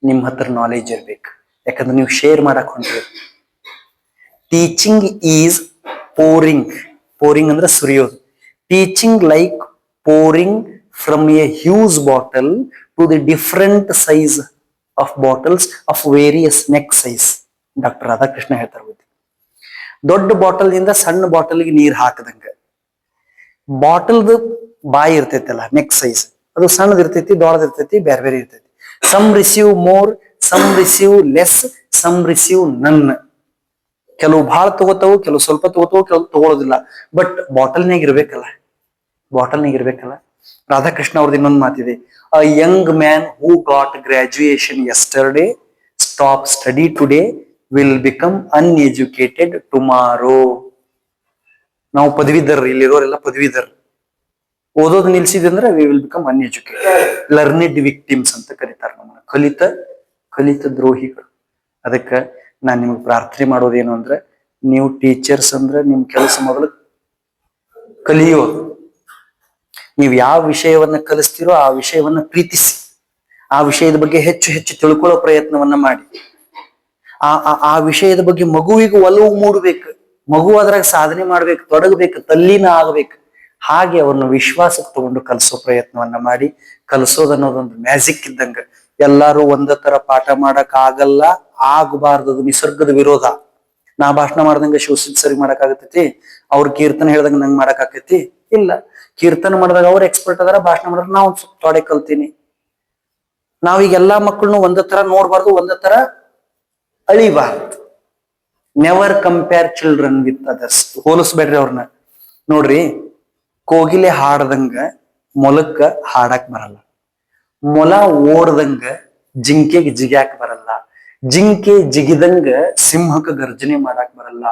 ನಿಮ್ ಹತ್ರ ನಾಲೆಜ್ ಇರ್ಬೇಕು, ಯಾಕಂದ್ರೆ ನೀವು ಶೇರ್ ಮಾಡಕ್ ಹೊಂಟಿರಿ. ಟೀಚಿಂಗ್ ಈಸ್ ಪೋರಿಂಗ್ ಅಂದ್ರೆ ಸುರಿಯೋದು. Teaching like pouring from a huge bottle to the different size of bottles of various neck size. Doctor Radhakrishna ಹೇಳ್ತಾರೆ, ದೊಡ್ಡ ಬಾಟಲ್ ನಿಂದ ಸಣ್ಣ ಬಾಟಲ್ಗೆ ನೀರ್ ಹಾಕದಂಗ. ಬಾಟಲ್ದು ಬಾಯಿ ಇರ್ತೈತಲ್ಲ, ನೆಕ್ ಸೈಜ್ ಅದು ಸಣ್ಣದ ಇರ್ತೈತಿ, ದೊಡ್ಡದ ಇರ್ತೈತಿ, ಬೇರೆ ಬೇರೆ ಇರ್ತೈತಿ. Some receive more, some receive less, some receive none. ಕೆಲವು ಬಹಳ ತಗೋತಾವು, ಕೆಲವು ಸ್ವಲ್ಪ ತಗೋತಾವು, ಕೆಲವು ತಗೊಳ್ಳೋದಿಲ್ಲ. ಬಟ್ ಬಾಟಲ್ನಾಗ ಇರ್ಬೇಕಲ್ಲ, ಬಾಟಲ್ನಾಗ ಇರ್ಬೇಕಲ್ಲ. ರಾಧಾಕೃಷ್ಣ ಅವ್ರದ್ದು ಇನ್ನೊಂದು ಮಾತಿದೆ, a young man who got graduation yesterday stop study today will become uneducated tomorrow. ನಾವು ಪದವೀಧರ್, ಇಲ್ಲಿರೋರೆಲ್ಲ ಪದವೀಧರ್. ಓದೋದು ನಿಲ್ಸಿದೆ ಅಂದ್ರೆ we will become uneducated. Learned victims ಅಂತ ಕರೀತಾರೆ ನಮ್ಮನ್ನ, ಕಲಿತ ದ್ರೋಹಿಗಳು. ಅದಕ್ಕೆ ನಾನ್ ನಿಮ್ಗೆ ಪ್ರಾರ್ಥನೆ ಮಾಡೋದೇನು ಅಂದ್ರೆ, ನೀವು ಟೀಚರ್ಸ್ ಅಂದ್ರೆ ನಿಮ್ ಕೆಲಸ ಮೊದಲು ಕಲಿಯೋದು. ನೀವು ಯಾವ ವಿಷಯವನ್ನ ಕಲಿಸ್ತೀರೋ ಆ ವಿಷಯವನ್ನ ಪ್ರೀತಿಸಿ, ಆ ವಿಷಯದ ಬಗ್ಗೆ ಹೆಚ್ಚು ಹೆಚ್ಚು ತಿಳ್ಕೊಳ್ಳೋ ಪ್ರಯತ್ನವನ್ನ ಮಾಡಿ. ಆ ವಿಷಯದ ಬಗ್ಗೆ ಮಗುವಿಗೆ ಒಲವು ಮೂಡಬೇಕು, ಮಗು ಅದ್ರಾಗ ಸಾಧನೆ ಮಾಡ್ಬೇಕು, ತೊಡಗಬೇಕು, ತಲ್ಲೀನ ಆಗ್ಬೇಕು. ಹಾಗೆ ಅವ್ರನ್ನ ವಿಶ್ವಾಸಕ್ಕೆ ತಗೊಂಡು ಕಲಿಸೋ ಪ್ರಯತ್ನವನ್ನ ಮಾಡಿ. ಕಲಿಸೋದನ್ನೋದೊಂದು ಮ್ಯಾಜಿಕ್ ಇದ್ದಂಗ. ಎಲ್ಲಾರು ಒಂದ ತರ ಪಾಠ ಮಾಡಕ್ ಆಗಲ್ಲ, ಆಗಬಾರ್ದು, ನಿಸರ್ಗದ ವಿರೋಧ. ನಾ ಭಾಷಣ ಮಾಡ್ದಂಗ ಶಿವಸಿದ್ ಸರಿ ಮಾಡಕ್ ಆಗತೈತಿ? ಅವ್ರ ಕೀರ್ತನ ಹೇಳ್ದಂಗ ನಂಗೆ ಮಾಡಕ್ ಆಕೈತಿ? ಇಲ್ಲ. ಕೀರ್ತನ ಮಾಡಿದಾಗ ಅವ್ರ ಎಕ್ಸ್ಪರ್ಟ್ ಅದಾರ, ಭಾಷಣ ಮಾಡಿದಾಗ ನಾವು ತೊಡೆ ಕಲ್ತೀನಿ. ನಾವೀಗ ಎಲ್ಲಾ ಮಕ್ಕಳನ್ನು ಒಂದ ತರ ನೋಡ್ಬಾರ್ದು, ಒಂದ ತರ ಅಳಿಬಾರ್ದು. Never compare children with others. ಹೋಲಿಸ್ಬೇಡ್ರಿ ಅವ್ರನ್ನ. ನೋಡ್ರಿ, ಕೋಗಿಲೆ ಹಾಡದಂಗ ಮೊಲಕ್ಕ ಹಾಡಕ್ ಬರಲ್ಲ, ಮೊಲ ಓಡ್ದಂಗ ಜಿಂಕೆಗೆ ಜಿಗ್ಯಾಕ್ ಬರಲ್ಲ, ಜಿಂಕೆ ಜಿಗಿದಂಗ ಸಿಂಹಕ್ಕ ಗರ್ಜನೆ ಮಾಡಕ್ ಬರಲ್ಲ,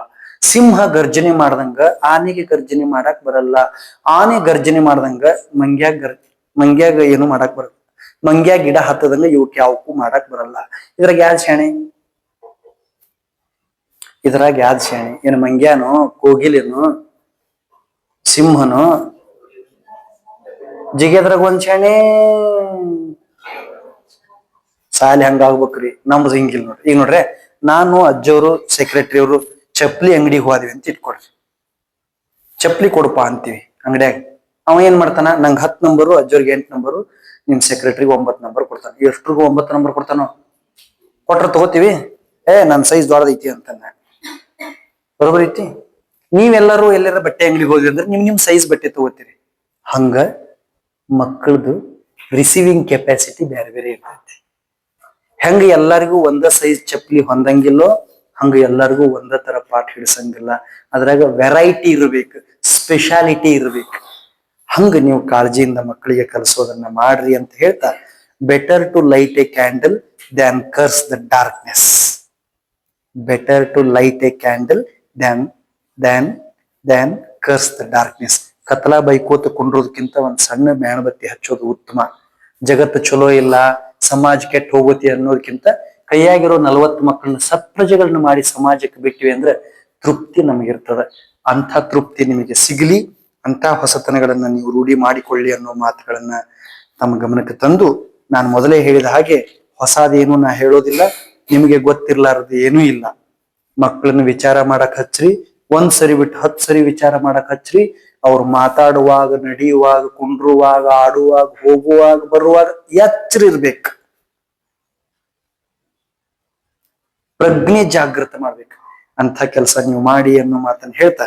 ಸಿಂಹ ಗರ್ಜನೆ ಮಾಡ್ದಂಗ ಆನೆಗೆ ಗರ್ಜನೆ ಮಾಡಕ್ ಬರಲ್ಲ, ಆನೆ ಗರ್ಜನೆ ಮಾಡ್ದಂಗ ಮಂಗ್ಯಾಗ ಏನು ಮಾಡಕ್ ಬರಲ್ಲ, ಮಂಗ್ಯ ಗಿಡ ಹತ್ತದಂಗ ಇವಕ್ ಯಾವಕ್ಕೂ ಮಾಡಕ್ ಬರಲ್ಲ. ಇದ್ರಾಗ ಯಾವ್ದ್ ಶಾಣೆ? ಇದ್ರಾಗ ಯಾವ್ದ್ ಶಾಣೆ? ಏನು ಮಂಗ್ಯಾನೋ, ಕೋಗಿಲೇನೋ, ಸಿಂಹನೋ? ಜಿಗೆದ್ರಾಗ ಒಂದ್ ಶಾಣೆ. ಸಾಲಿ ಹಂಗಾಗ್ಬೇಕ್ರಿ. ನಮ್ದು ಹಿಂಗಿಲ್ ನೋಡ್ರಿ. ಈಗ ನೋಡ್ರಿ, ನಾನು ಅಜ್ಜವರು ಸೆಕ್ರೆಟರಿ ಅವರು ಚಪ್ಲಿ ಅಂಗಡಿಗೆ ಹೋದ್ವಿ ಅಂತ ಇಟ್ಕೊಡ್ರಿ. ಚಪ್ಲಿ ಕೊಡಪಾ ಅಂತೀವಿ ಅಂಗಡಿಯಾಗ. ಅವ ಏನ್ ಮಾಡ್ತಾನ, ನಂಗೆ 10 ನಂಬರು, ಅಜ್ಜವ್ರಿಗೆ 8 ನಂಬರು, ನಿಮ್ ಸೆಕ್ರೆಟರಿಗೆ 9 ನಂಬರ್ ಕೊಡ್ತಾನ. ಎಷ್ಟ್ರಿಗೂ 9 ನಂಬರ್ ಕೊಡ್ತಾನೋ. ಕೊಟ್ರ ತಗೋತೀವಿ, ನನ್ ಸೈಜ್ ದೊಡ್ಡದೈತಿ ಅಂತ. ಬರೋಬರ್ ಐತಿ. ನೀವೆಲ್ಲರೂ ಎಲ್ಲಾರ ಬಟ್ಟೆ ಅಂಗಡಿಗೆ ಹೋದ್ವಿ ಅಂದ್ರೆ ನಿಮ್ ಸೈಜ್ ಬಟ್ಟೆ ತಗೋತೀರಿ. ಹಂಗ ಮಕ್ಕಳದು ರಿಸೀವಿಂಗ್ ಕೆಪಾಸಿಟಿ ಬೇರೆ ಬೇರೆ ಇರ್ತೈತಿ. ಹೆಂಗ ಎಲ್ಲರಿಗೂ ಒಂದ ಸೈಜ್ ಚಪ್ಪಲಿ ಹೊಂದಂಗಿಲ್ಲೋ, ಹಂಗ ಎಲ್ಲರಿಗೂ ಒಂದ ತರ ಪಾಠ ಹಿಡ್ಸಂಗಿಲ್ಲ. ಅದ್ರಾಗ ವೆರೈಟಿ ಇರ್ಬೇಕು, ಸ್ಪೆಷಾಲಿಟಿ ಇರ್ಬೇಕು. ಹಂಗ ನೀವು ಕಾಳಜಿಯಿಂದ ಮಕ್ಕಳಿಗೆ ಕಲಿಸೋದನ್ನ ಮಾಡ್ರಿ ಅಂತ ಹೇಳ್ತಾ, better to light a candle than curse the darkness. Better to light a candle than curse the darkness. ಕತ್ತಲ ಬೈಕೋತ ಕುಂಡ್ರೋದಕ್ಕಿಂತ ಒಂದ್ ಸಣ್ಣ ಮೇಣಬತ್ತಿ ಹಚ್ಚೋದು ಉತ್ತಮ. ಜಗತ್ತು ಚಲೋ ಇಲ್ಲ, ಸಮಾಜ ಕೆಟ್ಟ ಹೋಗುತ್ತೆ ಅನ್ನೋದಕ್ಕಿಂತ ಕೈಯಾಗಿರೋ 40 ಮಕ್ಕಳನ್ನ ಸತ್ಪ್ರಜೆಗಳನ್ನ ಮಾಡಿ ಸಮಾಜಕ್ಕೆ ಬಿಟ್ಟಿವಿ ಅಂದ್ರೆ ತೃಪ್ತಿ ನಮಗಿರ್ತದ. ಅಂಥ ತೃಪ್ತಿ ನಿಮಗೆ ಸಿಗಲಿ, ಅಂತ ಹೊಸತನಗಳನ್ನ ನೀವು ರೂಢಿ ಮಾಡಿಕೊಳ್ಳಿ ಅನ್ನೋ ಮಾತುಗಳನ್ನ ತಮ್ಮ ಗಮನಕ್ಕೆ ತಂದು, ನಾನು ಮೊದಲೇ ಹೇಳಿದ ಹಾಗೆ ಹೊಸದೇನು ನಾ ಹೇಳೋದಿಲ್ಲ, ನಿಮಗೆ ಗೊತ್ತಿರ್ಲಾರದು ಏನೂ ಇಲ್ಲ. ಮಕ್ಕಳನ್ನ ವಿಚಾರ ಮಾಡಕ್ ಹಚ್ಚ್ರಿ, 1 ಸರಿ ಬಿಟ್ಟು 10 ಸರಿ ವಿಚಾರ ಮಾಡಕ್ ಹಚ್ಚ್ರಿ. ಅವ್ರು ಮಾತಾಡುವಾಗ, ನಡೆಯುವಾಗ, ಕುಂಡ್ರುವಾಗ, ಆಡುವಾಗ, ಹೋಗುವಾಗ, ಬರುವಾಗ ಎಚ್ಚರ ಇರ್ಬೇಕು, ಪ್ರಜ್ಞೆ ಜಾಗೃತ ಮಾಡ್ಬೇಕು. ಅಂತ ಕೆಲಸ ನೀವು ಮಾಡಿ ಅನ್ನೋ ಮಾತನ್ನ ಹೇಳ್ತಾ